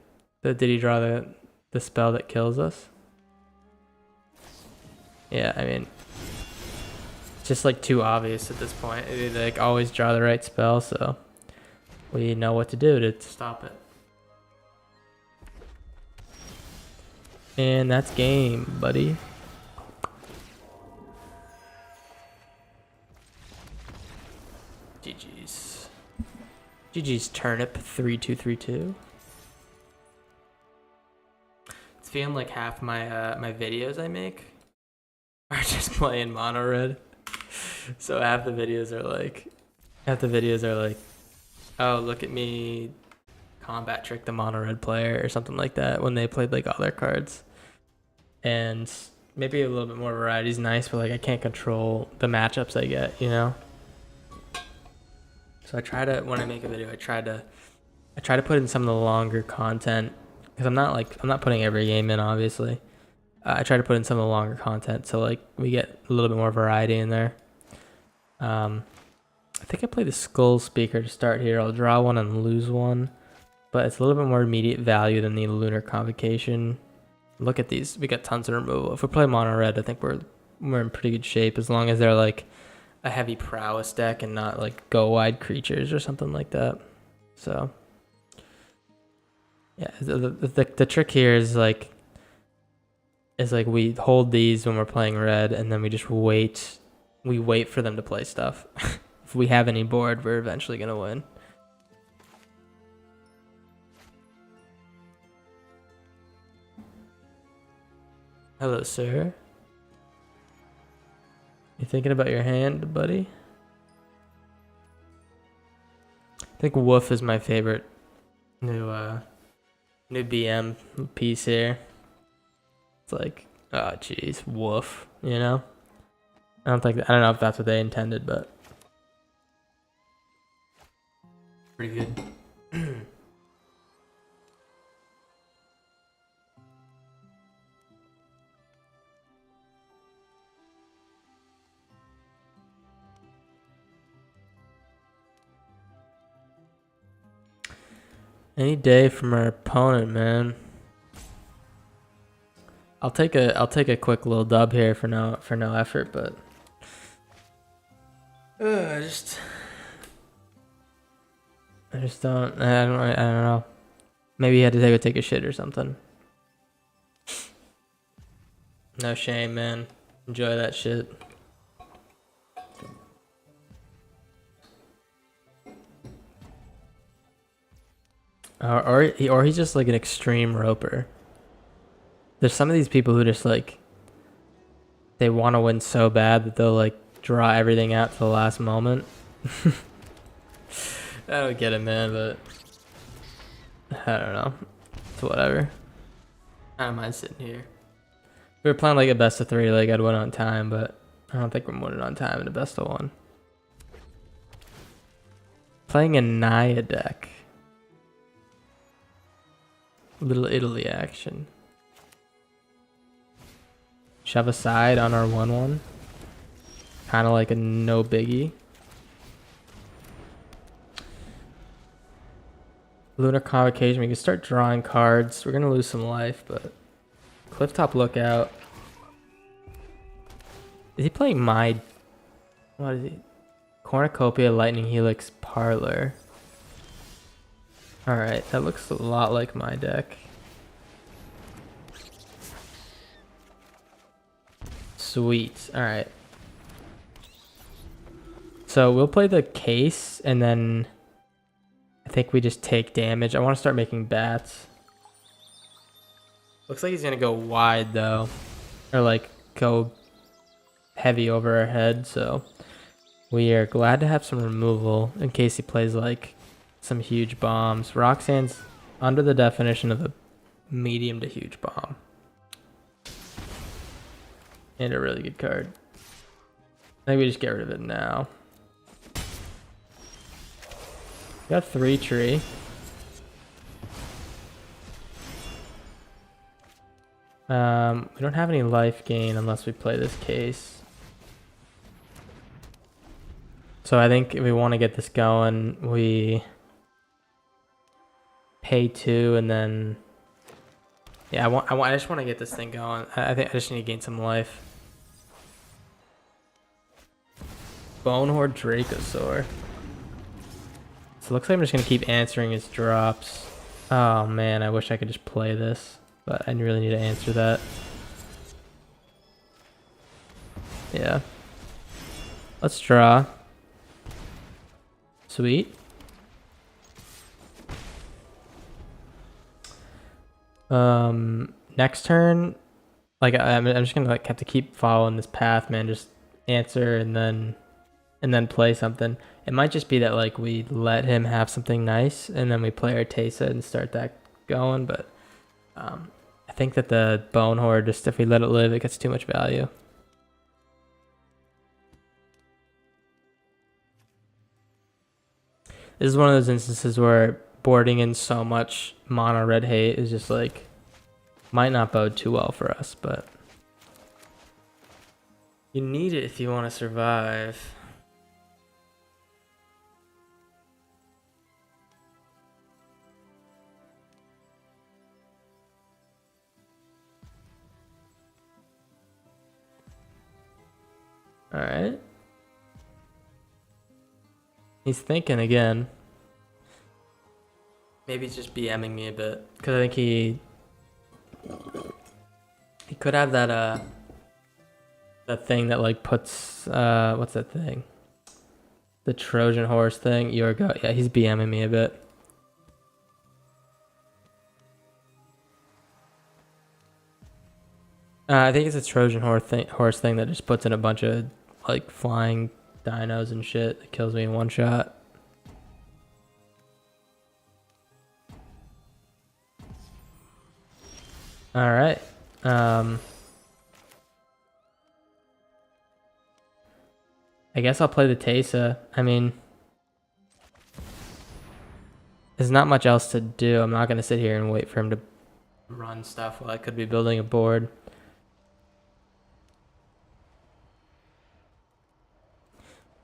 Did he draw the spell that kills us? Yeah, I mean, it's just like too obvious at this point. They like always draw the right spell, so we know what to do to stop it. And that's game, buddy. GG's. GG's turnip 3232. It's feeling like half my my videos I make are just playing mono red. So half the videos are like, oh, look at me combat trick the mono red player or something like that when they played like all their cards. And maybe a little bit more variety is nice, but like I can't control the matchups I get, you know? So I try to, when I make a video, I try to put in some of the longer content, because I'm not putting every game in, obviously. I try to put in some of the longer content so like we get a little bit more variety in there. I think I play the Skull Speaker to start here. I'll draw one and lose one, but it's a little bit more immediate value than the Lunar Convocation. Look at these. We got tons of removal. If we play mono red, I think we're in pretty good shape, as long as they're like a heavy prowess deck and not like go wide creatures or something like that. So yeah, the trick here is like we hold these when we're playing red, and then we just wait. We wait for them to play stuff. If we have any board, we're eventually gonna win. Hello, sir. You thinking about your hand, buddy? I think Woof is my favorite new new BM piece here. It's like, oh jeez, Woof, you know? I don't know if that's what they intended, but pretty good. Any day from our opponent, man. I'll take a quick little dub here for no effort, but I just don't I don't know. Maybe he had to take a shit or something. No shame, man. Enjoy that shit. Or he's just like an extreme roper. There's some of these people who just like they want to win so bad that they'll like draw everything out to the last moment. I don't get it, man, but I don't know. It's whatever. I don't mind sitting here. If we were playing like a best of 3, like I'd win on time, but I don't think we're winning on time in a best of 1. Playing a Naya deck. Little Italy action. Shove aside on our 1/1. Kind of like a no biggie. Lunar Convocation. We can start drawing cards. We're gonna lose some life, but Clifftop Lookout. Is he playing my? What is he? Cornucopia Lightning Helix Parlor. Alright, that looks a lot like my deck. Sweet. Alright. So we'll play the case and then I think we just take damage. I want to start making bats. Looks like he's going to go wide though. Or like go heavy over our head. So we are glad to have some removal in case he plays like some huge bombs. Roxanne's under the definition of a medium to huge bomb. And a really good card. I think we just get rid of it now. Got 3 tree. We don't have any life gain unless we play this case. So I think if we want to get this going, we pay 2 and then yeah, I just want to get this thing going. I think I just need to gain some life. Bonehorde Dracosaur. So it looks like I'm just gonna keep answering his drops. Oh man, I wish I could just play this, but I really need to answer that. Yeah. Let's draw. Sweet. Next turn, like I'm just gonna like have to keep following this path, man. Just answer and then play something. It might just be that like we let him have something nice and then we play our Tesa and start that going, but I think that the Bone Horde, just if we let it live, it gets too much value. This is one of those instances where boarding in so much mono red hate is just like might not bode too well for us, but you need it if you want to survive. All right. He's thinking again. Maybe he's just BMing me a bit because I think he could have that that thing that like puts what's that thing? The Trojan horse thing. Yeah, he's BMing me a bit. I think it's a Trojan horse thing that just puts in a bunch of like flying dinos and shit that kills me in one shot. All right. I guess I'll play the Tesa. I mean, there's not much else to do. I'm not going to sit here and wait for him to run stuff while I could be building a board.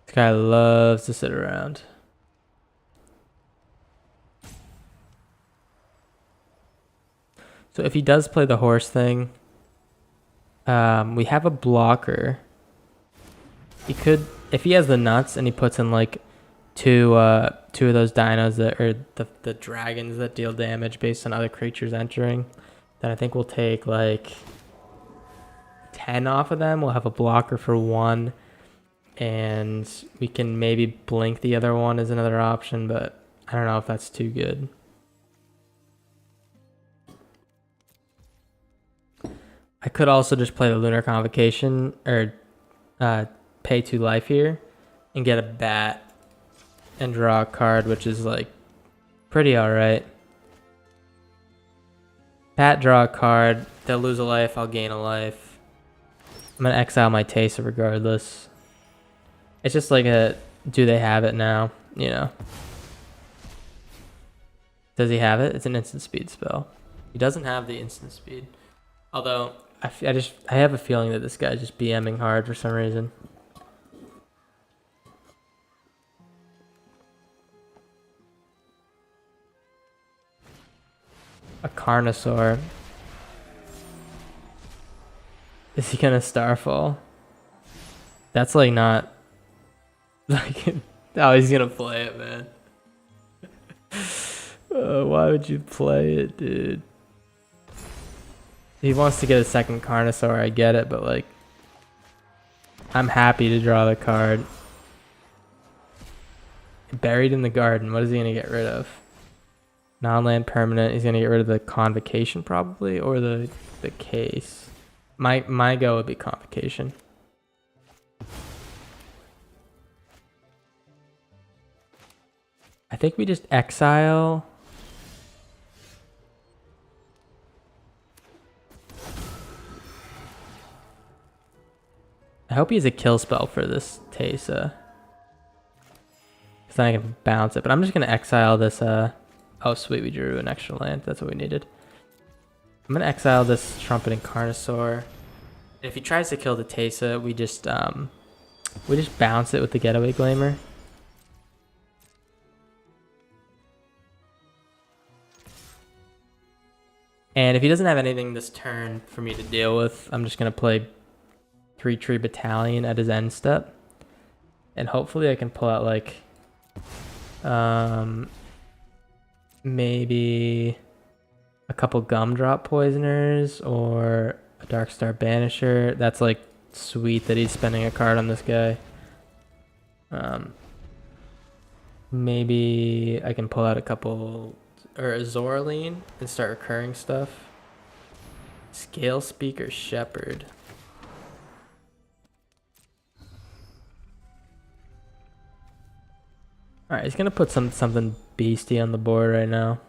This guy loves to sit around. So if he does play the horse thing, we have a blocker. He could, if he has the nuts and he puts in like two of those dinos that are the dragons that deal damage based on other creatures entering, then I think we'll take like 10 off of them. We'll have a blocker for 1, and we can maybe blink the other one as another option, but I don't know if that's too good. I could also just play the Lunar Convocation or pay 2 life here and get a bat and draw a card, which is like pretty alright. Bat, draw a card, they'll lose a life, I'll gain a life. I'm gonna exile my Tesa regardless. It's just like a, do they have it now? You know. Does he have it? It's an instant speed spell. He doesn't have the instant speed. Although, I have a feeling that this guy's just BMing hard for some reason. A Carnosaur. Is he gonna Starfall? That's like not... like, oh, he's gonna play it, man. Why would you play it, dude? He wants to get a second Carnosaur, I get it, but like, I'm happy to draw the card. Buried in the Garden, what is he gonna get rid of? Non-land permanent, he's gonna get rid of the Convocation probably, or the case. My go would be Convocation. I think we just exile. I hope he has a kill spell for this Tesa. Because then I can bounce it. But I'm just going to exile this. Oh, sweet. We drew an extra land. That's what we needed. I'm going to exile this Trumpeting Carnosaur. If he tries to kill the Tesa, we just bounce it with the Getaway Glamour. And if he doesn't have anything this turn for me to deal with, I'm just going to play 3-tree Battalion at his end step. And hopefully I can pull out like maybe a couple Gumdrop Poisoners or a Darkstar Banisher. That's like sweet that he's spending a card on this guy. Maybe I can pull out a couple, or a Zoraline and start recurring stuff. Scale Speaker Shepherd. Alright, he's gonna put something beastie on the board right now.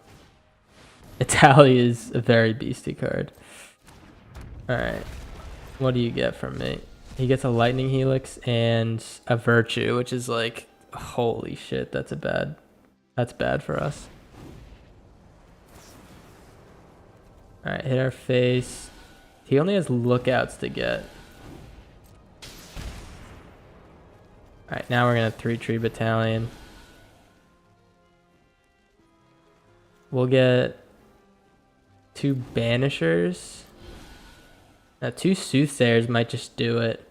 Italia is a very beastie card. Alright. What do you get from me? He gets a Lightning Helix and a Virtue, which is like, holy shit, that's bad for us. Alright, hit our face. He only has Lookouts to get. Alright, now we're gonna 3-tree Battalion. We'll get 2 Banishers. Now 2 Soothsayers might just do it.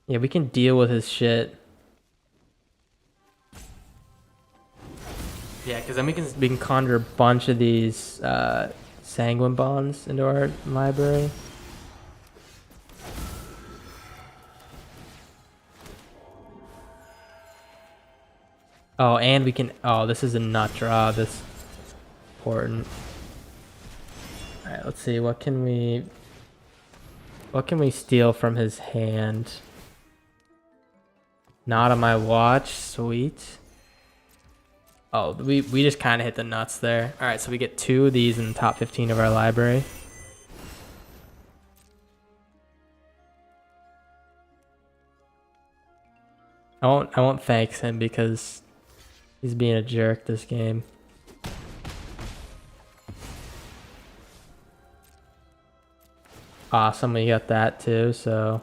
Yeah, we can deal with his shit. Yeah, because then we can conjure a bunch of these Sanguine Bonds into our library. Oh, and we can... Oh, this is a nut draw. This is important. Alright, let's see. What can we... What can we steal from his hand? Not on my watch. Sweet. Oh, we just kind of hit the nuts there. All right, so we get 2 of these in the top 15 of our library. I won't thanks him because he's being a jerk this game. Awesome, we got that too. So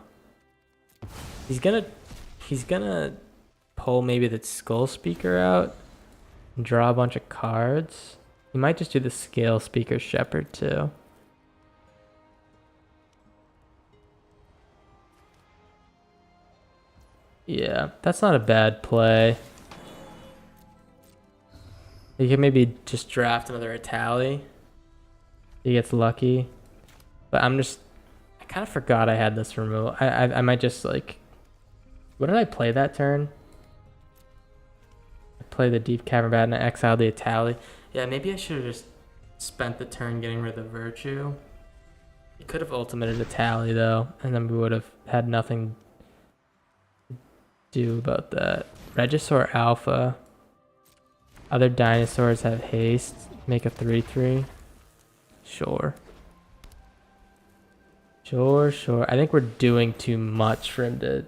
he's gonna pull maybe the Skull Speaker out and draw a bunch of cards. He might just do the Scale Speaker Shepherd too. Yeah, that's not a bad play. He can maybe just draft another Itali. He gets lucky. But I kind of forgot I had this removal. I might just like, what did I play that turn? I played the Deep Cavern Bat and I exiled the Itali. Yeah, maybe I should have just spent the turn getting rid of the Virtue. He could have ultimated Itali though, and then we would have had nothing to do about that. Regisaur Alpha. Other dinosaurs have haste. Make a 3/3. Sure. Sure. I think we're doing too much for him to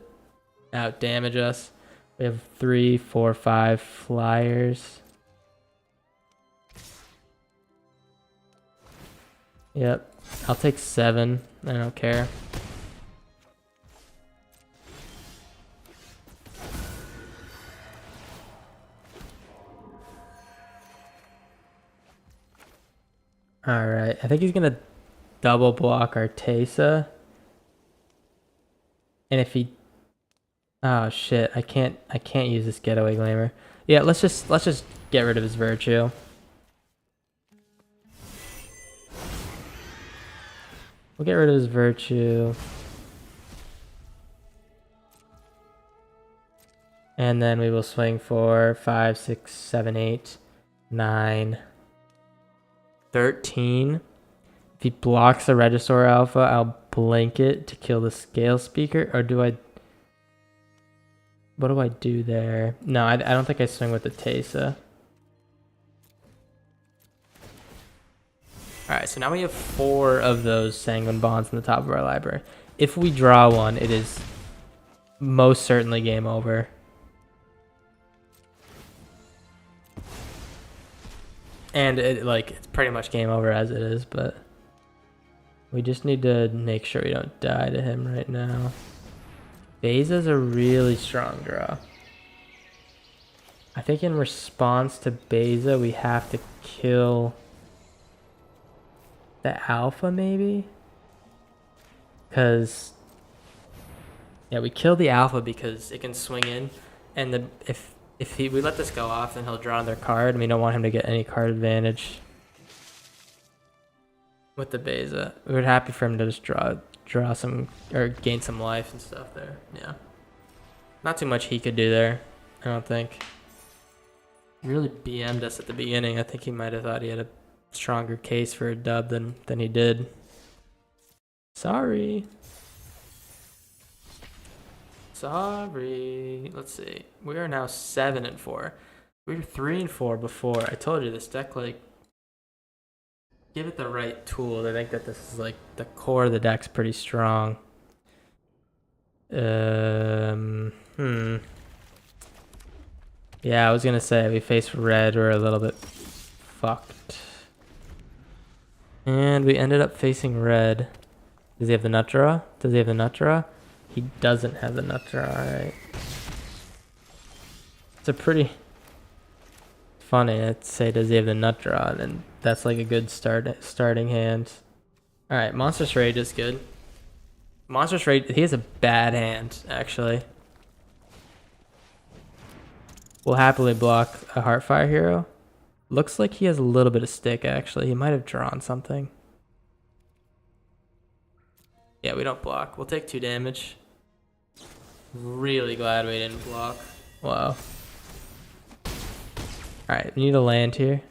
out damage us. We have 3, 4, 5 flyers. Yep. I'll take 7. I don't care. Alright. I think he's gonna double block Artesa. And if he, oh shit, I can't use this Getaway Glamour. Yeah, let's just get rid of his Virtue. We'll get rid of his Virtue. And then we will swing for 5, 6, 7, 8, 9, 13. If he blocks the Regisaur Alpha, I'll blink it to kill the Scale Speaker. Or do I... What do I do there? No, I don't think I swing with the Tesa. Alright, so now we have 4 of those Sanguine Bonds in the top of our library. If we draw one, it is most certainly game over. And it's pretty much game over as it is, but we just need to make sure we don't die to him right now. Beza's a really strong draw. I think in response to Beza, we have to kill the Alpha maybe? Because, yeah, we kill the Alpha because it can swing in, and if we let this go off, then he'll draw another card, and we don't want him to get any card advantage with the Beza. We were happy for him to just draw some, or gain some life and stuff there. Yeah. Not too much he could do there, I don't think. He really BM'd us at the beginning. I think he might have thought he had a stronger case for a dub than he did. Sorry. Let's see. We are now 7-4. We were 3-4 before. I told you this deck, like, give it the right tools. I think that this is like the core of the deck's pretty strong. Yeah, I was gonna say we face red, we're a little bit fucked. And we ended up facing red. Does he have the nut draw? He doesn't have the nut draw, alright. It's a pretty funny to say, does he have the nut draw? And that's like a good starting hand. Alright, Monstrous Rage is good. Monstrous Rage, he has a bad hand, actually. We'll happily block a Heartfire Hero. Looks like he has a little bit of stick, actually. He might have drawn something. Yeah, we don't block. We'll take 2 damage. Really glad we didn't block. Wow. Alright, we need a land here.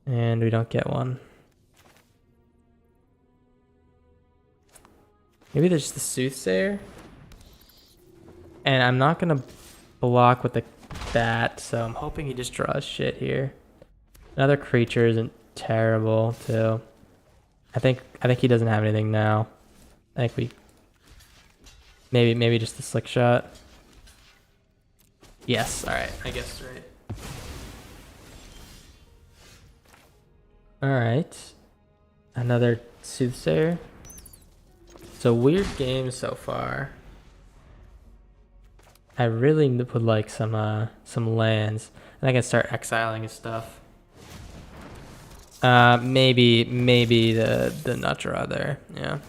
And we don't get one. Maybe there's the Soothsayer. And I'm not gonna block with that, so I'm hoping he just draws shit here. Another creature isn't terrible too. I think he doesn't have anything now. I think we maybe just the slick shot. Yes, alright, I guess right. Alright. Another Soothsayer. It's a weird game so far. I really would like some lands. And I can start exiling his stuff. Maybe the nut draw there. Yeah.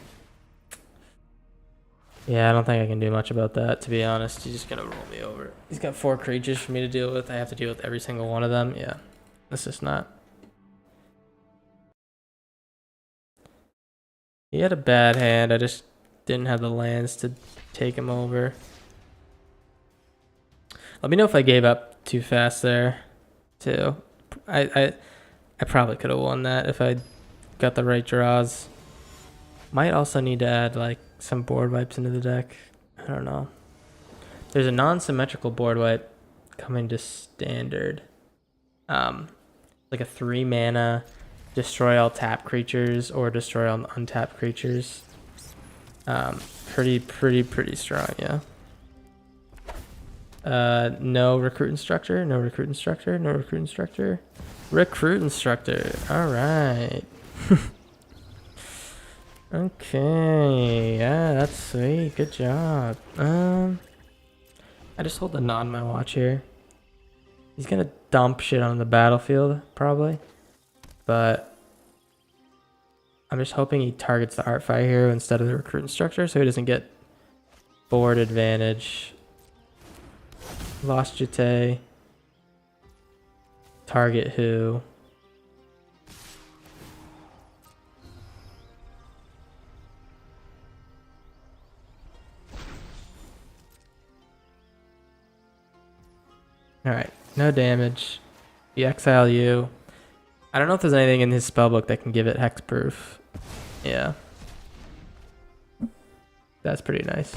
Yeah, I don't think I can do much about that, to be honest. He's just gonna roll me over. He's got 4 creatures for me to deal with. I have to deal with every single one of them. Yeah. That's just not. He had a bad hand. I just didn't have the lands to take him over. Let me know if I gave up too fast there, too. I probably could have won that if I got the right draws. Might also need to add like some board wipes into the deck. I don't know. There's a non-symmetrical board wipe coming to standard. Like a 3 mana, destroy all tap creatures or destroy all untapped creatures. Pretty strong, yeah. No recruit instructor, no recruit instructor, no recruit instructor. Recruit instructor, alright. Okay, yeah, that's sweet, good job. I just hold the nod on my watch here. He's gonna dump shit on the battlefield, probably. But I'm just hoping he targets the Artfire Hero instead of the recruit instructor so he doesn't get board advantage. Lost Jete. Target who? Alright, no damage. We exile you. I don't know if there's anything in his spellbook that can give it hexproof. Yeah. That's pretty nice.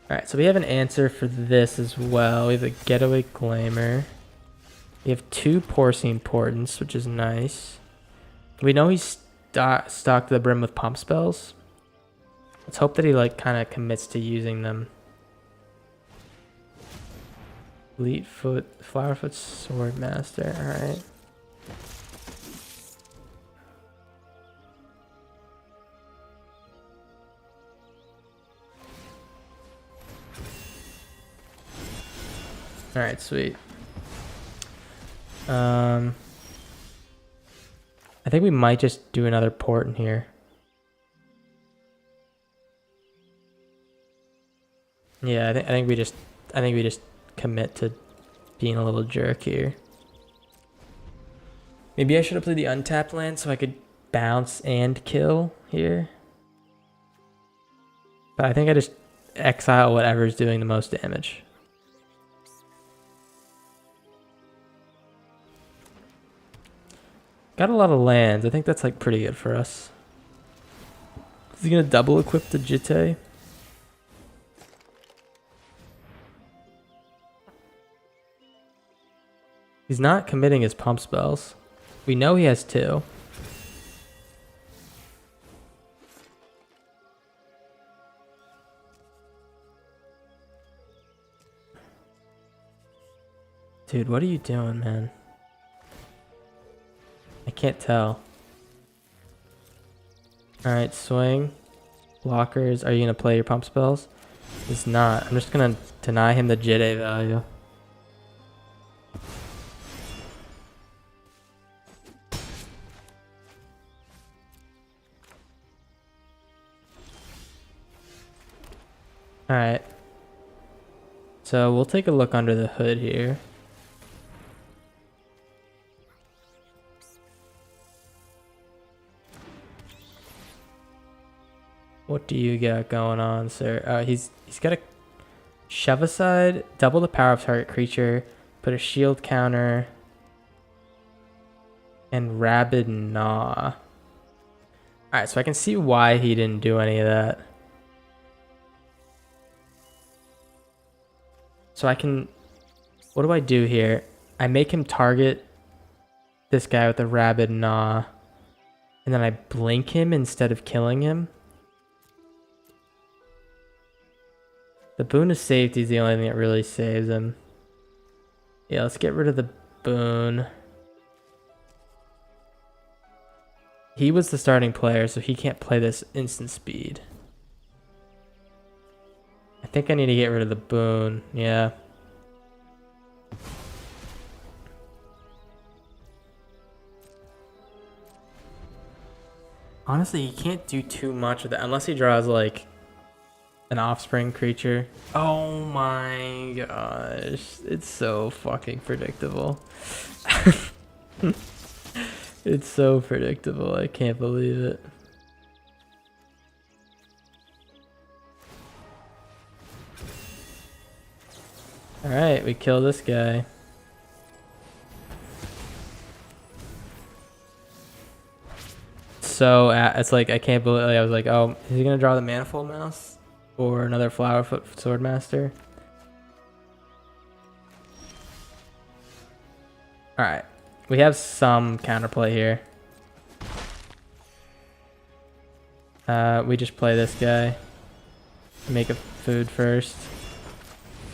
Alright, so we have an answer for this as well. We have a Getaway Glamour. We have 2 Porcine Portents, which is nice. We know he's stocked to the brim with pump spells. Let's hope that he like kind of commits to using them. Fleetfoot, Flowerfoot Swordmaster, alright. Alright, sweet. I think we might just do another port in here. Yeah, I think we just commit to being a little jerk here. Maybe I should have played the untapped land so I could bounce and kill here. But I think I just exile whatever's doing the most damage. Got a lot of lands. I think that's like pretty good for us. Is he gonna double equip the Jite? He's not committing his pump spells. We know he has 2. Dude, what are you doing, man? I can't tell. Alright, swing. Blockers. Are you going to play your pump spells? He's not. I'm just going to deny him the Jite value. Alright. So we'll take a look under the hood here. What do you got going on, sir? He's got a shove aside, double the power of target creature, put a shield counter, and Rabid Gnaw. Alright, so I can see why he didn't do any of that. So I can... What do I do here? I make him target this guy with the Rabid Gnaw. And then I blink him instead of killing him. The boon of safety is the only thing that really saves him. Yeah, let's get rid of the boon. He was the starting player, so he can't play this instant speed. I think I need to get rid of the boon. Yeah. Honestly, he can't do too much with that unless he draws like an offspring creature. Oh my gosh. It's so fucking predictable. It's so predictable. I can't believe it. Alright, we kill this guy. So it's like I can't believe I was like, oh, is he gonna draw the Manifold Mouse or another Flowerfoot Swordmaster? All right, we have some counterplay here. We just play this guy, make a food first,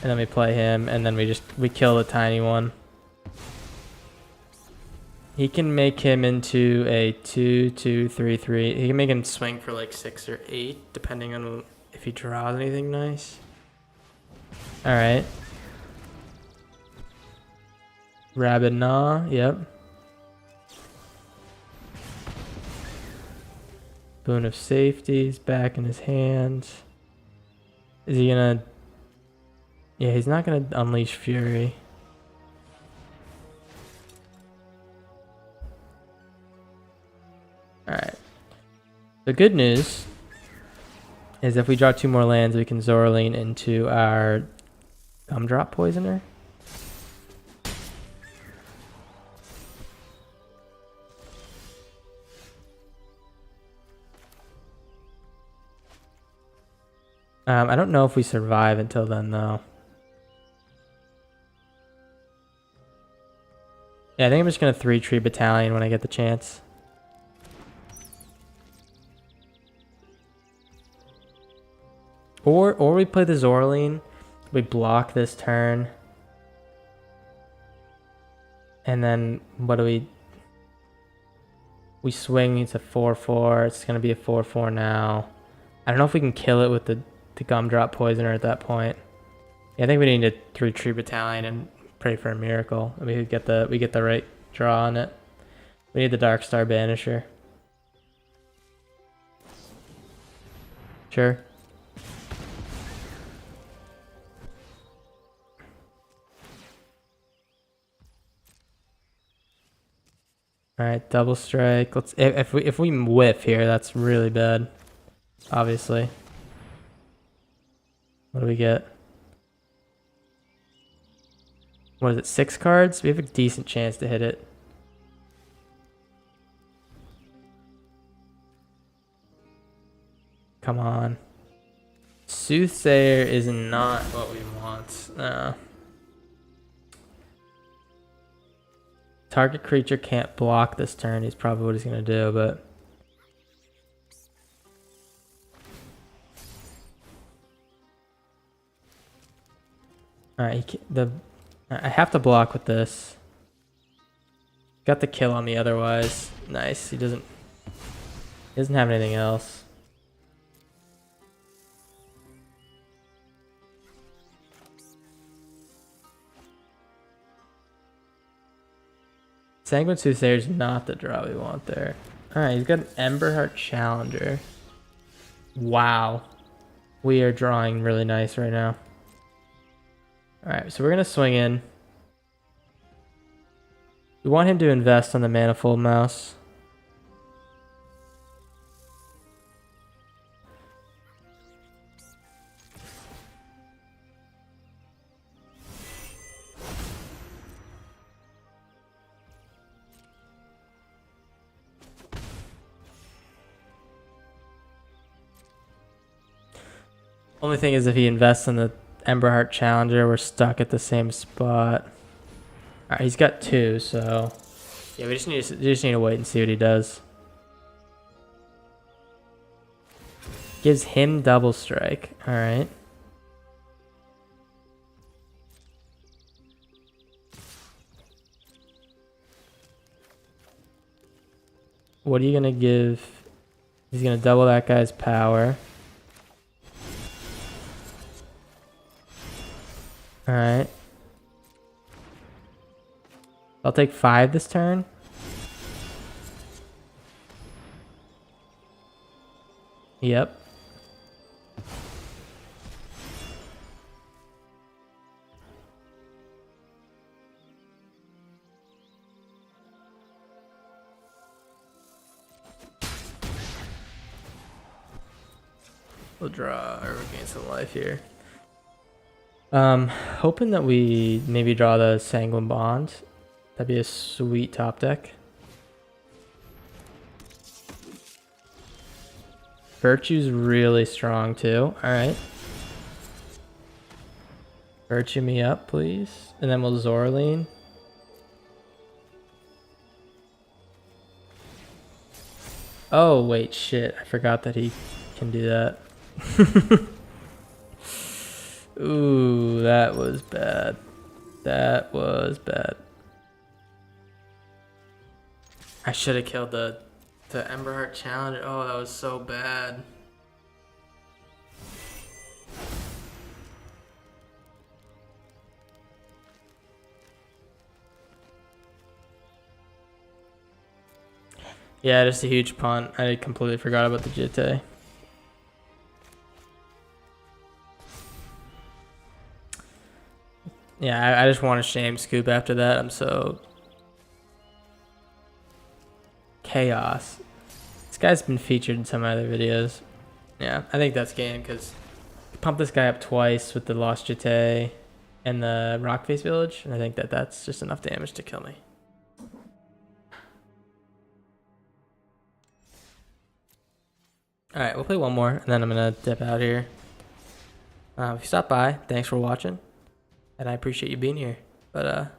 and then we play him, and then we kill the tiny one. He can make him into a 2/2/3/3. He can make him swing for like 6 or 8, depending on if he draws anything nice. All right. Rabid Gnaw, yep. Boon of Safety's back in his hand. Is he gonna... Yeah, he's not gonna Unleash Fury. Alright. The good news is if we draw 2 more lands, we can Zoraline into our Gumdrop Poisoner. I don't know if we survive until then, though. Yeah, I think I'm just going to 3-tree Battalion when I get the chance. Or we play the Zoraline. We block this turn. And then what do we... We swing into 4/4. It's going to be a 4/4 now. I don't know if we can kill it with the Gumdrop Poisoner at that point. Yeah, I think we need to 3-tree Battalion and pray for a miracle. We get the right draw on it. We need the Darkstar Banisher. Sure. All right, double strike. Let's if we whiff here, that's really bad. Obviously. What do we get? What is it? 6 cards? We have a decent chance to hit it. Come on. Soothsayer is not what we want. No. Target creature can't block this turn. He's probably what he's going to do, but... Alright, I have to block with this. Got the kill on me otherwise. Nice. He doesn't have anything else. Sanguine Soothsayer is not the draw we want there. Alright, he's got an Emberheart Challenger. Wow. We are drawing really nice right now. Alright, so we're going to swing in. We want him to invest on the Manifold Mouse. Only thing is if he invests in the Emberheart Challenger, we're stuck at the same spot. Alright, he's got 2, so yeah, we just need to wait and see what he does. Gives him double strike. Alright. What are you gonna give? He's gonna double that guy's power. Alright. I'll take 5 this turn. Yep. We'll draw or we'll gain some life here. Hoping that we maybe draw the Sanguine Bond. That'd be a sweet top deck. Virtue's really strong too. Alright. Virtue me up, please. And then we'll Zorleen. Oh, wait, shit. I forgot that he can do that. Ooh, that was bad. That was bad. I should have killed the Emberheart Challenge. Oh, that was so bad. Yeah, just a huge punt. I completely forgot about the Jitte. Yeah, I just want to shame Scoop after that. I'm so... Chaos. This guy's been featured in some other videos. Yeah, I think that's game because pump this guy up twice with the Lost Jitte and the Rockface Village, and I think that's just enough damage to kill me. Alright, we'll play one more, and then I'm going to dip out here. If you stopped by, thanks for watching, and I appreciate you being here. But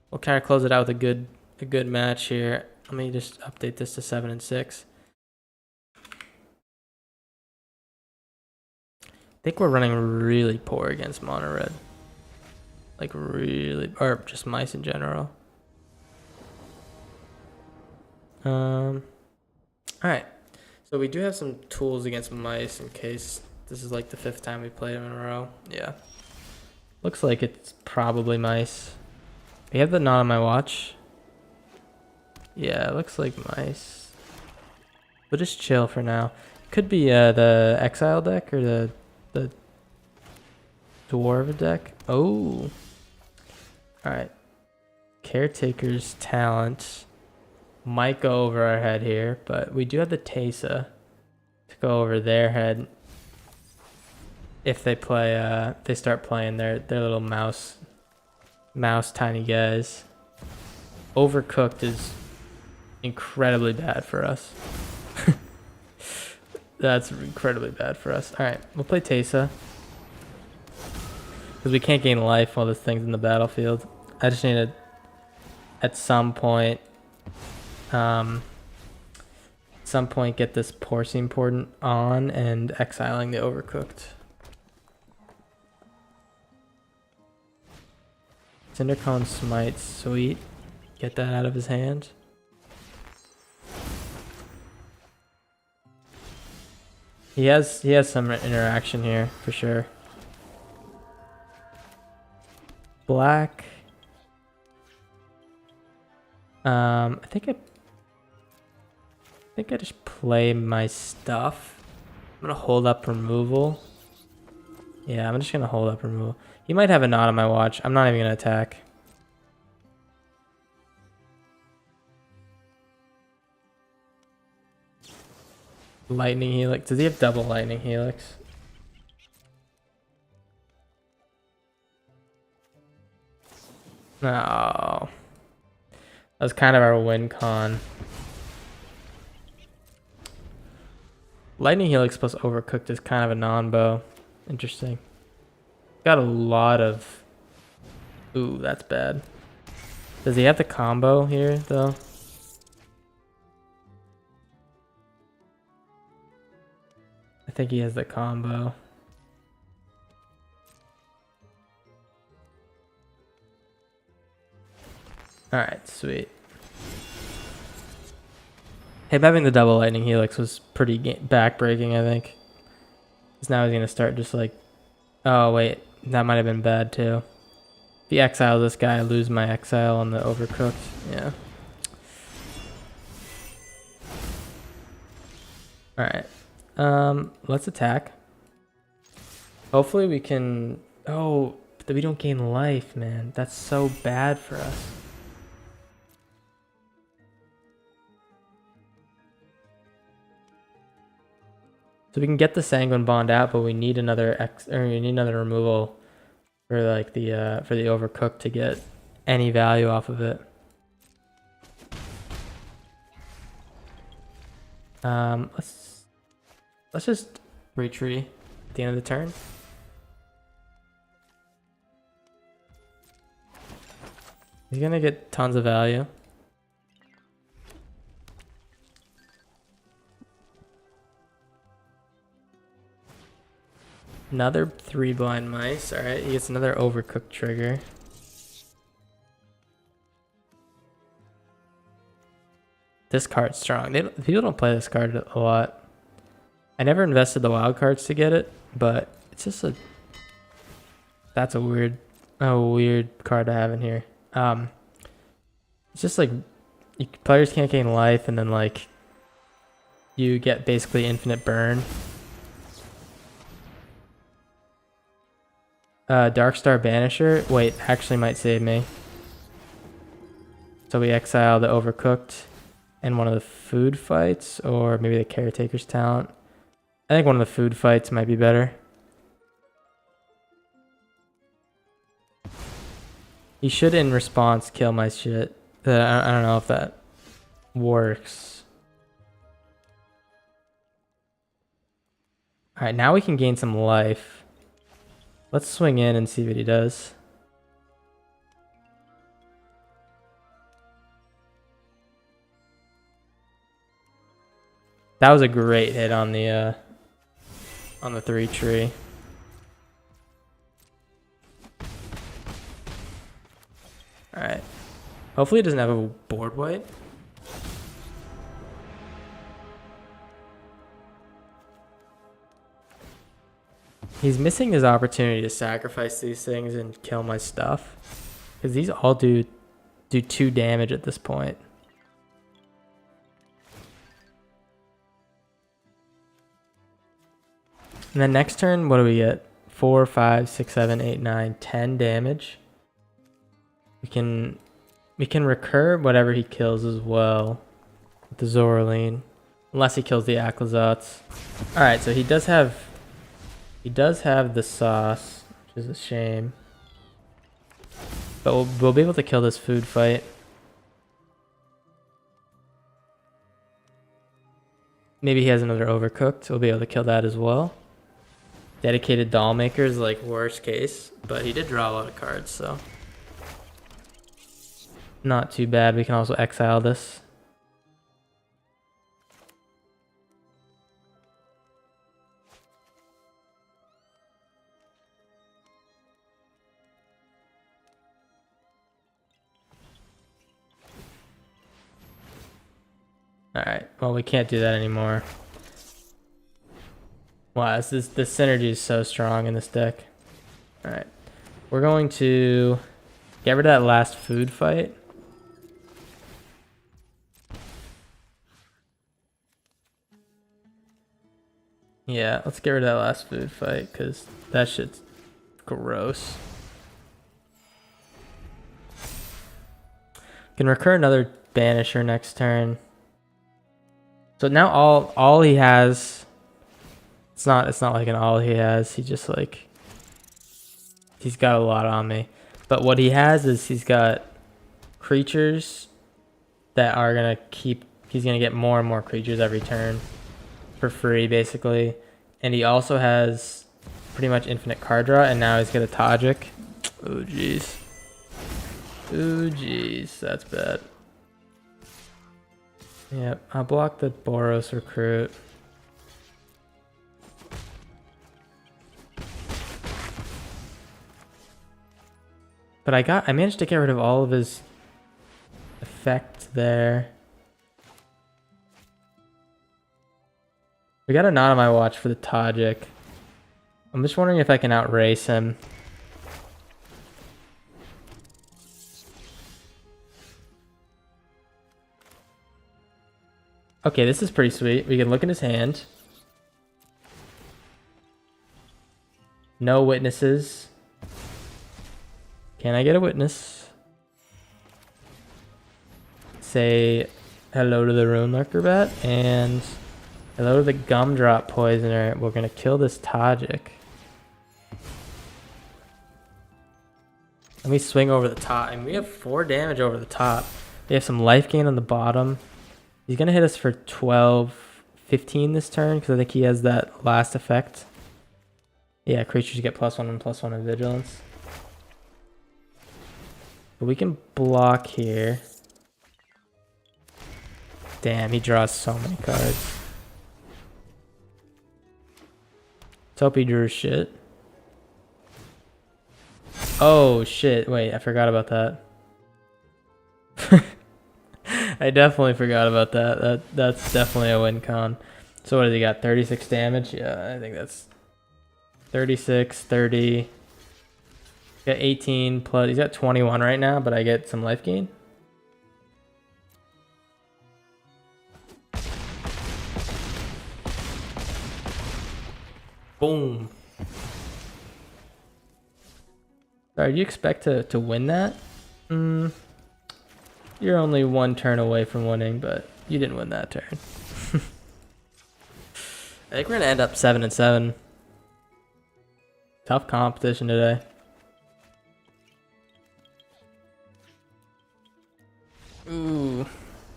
we'll kind of close it out with a good match here. Let me just update this to 7 and 6. I think we're running really poor against mono red. Like really, or just mice in general. Alright. So we do have some tools against mice in case this is like the 5th time we played them in a row. Yeah. Looks like it's probably mice. We have the Not on My Watch. Yeah, it looks like mice. We'll just chill for now. Could be the Exile deck or the Dwarven deck. Oh. Alright. Caretaker's Talent might go over our head here, but we do have the Tesa to go over their head if they play they start playing their little mouse tiny guys. Overcooked is incredibly bad for us. That's incredibly bad for us. Alright, we'll play Tesa. Because we can't gain life while this thing's in the battlefield. I just need to, at some point, get this Porcine Portent on and exiling the Overcooked. Cindercone Smite, sweet. Get that out of his hand. He has some interaction here for sure. Black. I think I just play my stuff. I'm gonna hold up removal. Yeah, I'm just gonna hold up removal. He might have a Knot on my watch. I'm not even gonna attack. Lightning Helix. Does he have double Lightning Helix? No. That was kind of our win con. Lightning Helix plus Overcooked is kind of a non-bow. Interesting. Got a lot of... Ooh, that's bad. Does he have the combo here, though? I think he has the combo. Alright, sweet. Him having the double lightning helix was pretty backbreaking, I think. Because now he's going to start just like... Oh, wait. That might have been bad, too. If he exiles this guy, I lose my exile on the overcooked. Yeah. Alright. Let's attack. Hopefully we can... Oh, but we don't gain life, man. That's so bad for us. So we can get the Sanguine Bond out, but we need another we need another removal for like the overcooked to get any value off of it. Let's just retreat at the end of the turn. He's gonna get tons of value. Another 3 blind mice. Alright, he gets another overcooked trigger. This card's strong. People don't play this card a lot. I never invested the wild cards to get it, but it's just a... That's a weird card to have in here. It's just like players can't gain life, and then like you get basically infinite burn. Darkstar Banisher. Wait, actually might save me. So we exile the Overcooked and one of the food fights, or maybe the Caretaker's Talent. I think one of the food fights might be better. He should, in response, kill my shit. I don't know if that works. Alright, now we can gain some life. Let's swing in and see what he does. That was a great hit on the 3 tree. Alright. Hopefully it doesn't have a board wipe. He's missing his opportunity to sacrifice these things and kill my stuff. Because these all do 2 damage at this point. And then next turn, what do we get? 4, 5, 6, 7, 8, 9, 10 damage. We can recur whatever he kills as well with the Zoraline, unless he kills the Aclazotz. All right, so he does have the sauce, which is a shame. But we'll be able to kill this food fight. Maybe he has another Overcooked. We'll be able to kill that as well. Dedicated Dollmaker is like worst case, but he did draw a lot of cards, so not too bad. We can also exile this. Alright, well, we can't do that anymore. Wow, this synergy is so strong in this deck. Alright, we're going to get rid of that last food fight. Yeah, let's get rid of that last food fight, because that shit's gross. Can recur another Banisher next turn. So now all he has, it's not like an all he has. He just like, he's got a lot on me. But what he has is he's got creatures that are gonna he's gonna get more and more creatures every turn for free basically. And he also has pretty much infinite card draw, and now he's got a Tajik. Oh jeez. Oh jeez, that's bad. Yep, I'll block the Boros recruit. But I managed to get rid of all of his effect there. We got a Not on My Watch for the Tajik. I'm just wondering if I can outrace him. Okay, this is pretty sweet. We can look in his hand. No witnesses. Can I get a witness? Say hello to the Rune Lurker Bat and hello to the Gumdrop Poisoner. We're gonna kill this Tajik. Let me swing over the top. And we have 4 damage over the top. We have some life gain on the bottom. He's gonna hit us for 12, 15 this turn because I think he has that last effect. Yeah, creatures get +1 and +1 in vigilance. But we can block here. Damn, he draws so many cards. Let's hope he drew shit. Oh shit, wait, I forgot about that. I definitely forgot about that. That's definitely a win con. So what has he got? 36 damage? Yeah, I think that's 36, 30. Got 18 plus. He's got 21 right now, but I get some life gain. Boom. Sorry, do you expect to win that? You're only 1 turn away from winning, but you didn't win that turn. I think we're gonna end up 7-7. Tough competition today. Ooh.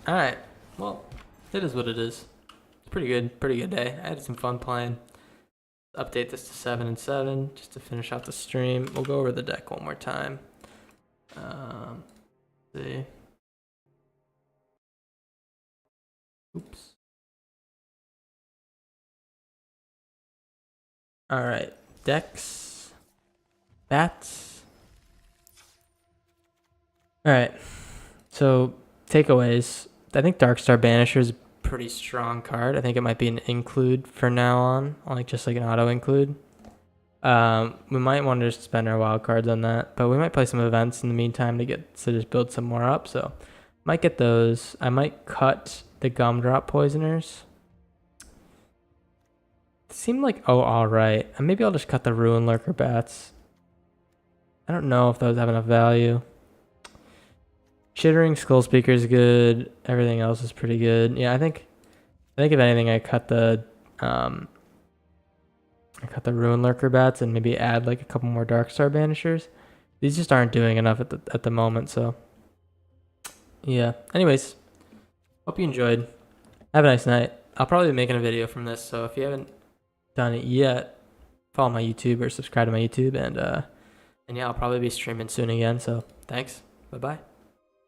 Alright. Well, it is what it is. It's pretty good day. I had some fun playing. Update this to 7-7 just to finish out the stream. We'll go over the deck one more time. Let's see. Oops. Alright. Decks. Bats. Alright. So, takeaways. I think Darkstar Banisher is a pretty strong card. I think it might be an include for now on. Like just like an auto include. We might want to just spend our wild cards on that. But we might play some events in the meantime to just build some more up. So, might get those. I might cut the Gumdrop Poisoners. Seemed like alright. And maybe I'll just cut the Ruin Lurker Bats. I don't know if those have enough value. Chittering Skull Speaker is good. Everything else is pretty good. Yeah, I think if anything, I cut the Ruin Lurker Bats and maybe add like a couple more Darkstar Banishers. These just aren't doing enough at the moment. So yeah. Anyways, hope you enjoyed. Have a nice night. I'll probably be making a video from this. So if you haven't done it yet, follow my YouTube or subscribe to my YouTube, and yeah, I'll probably be streaming soon again. So thanks. Bye bye.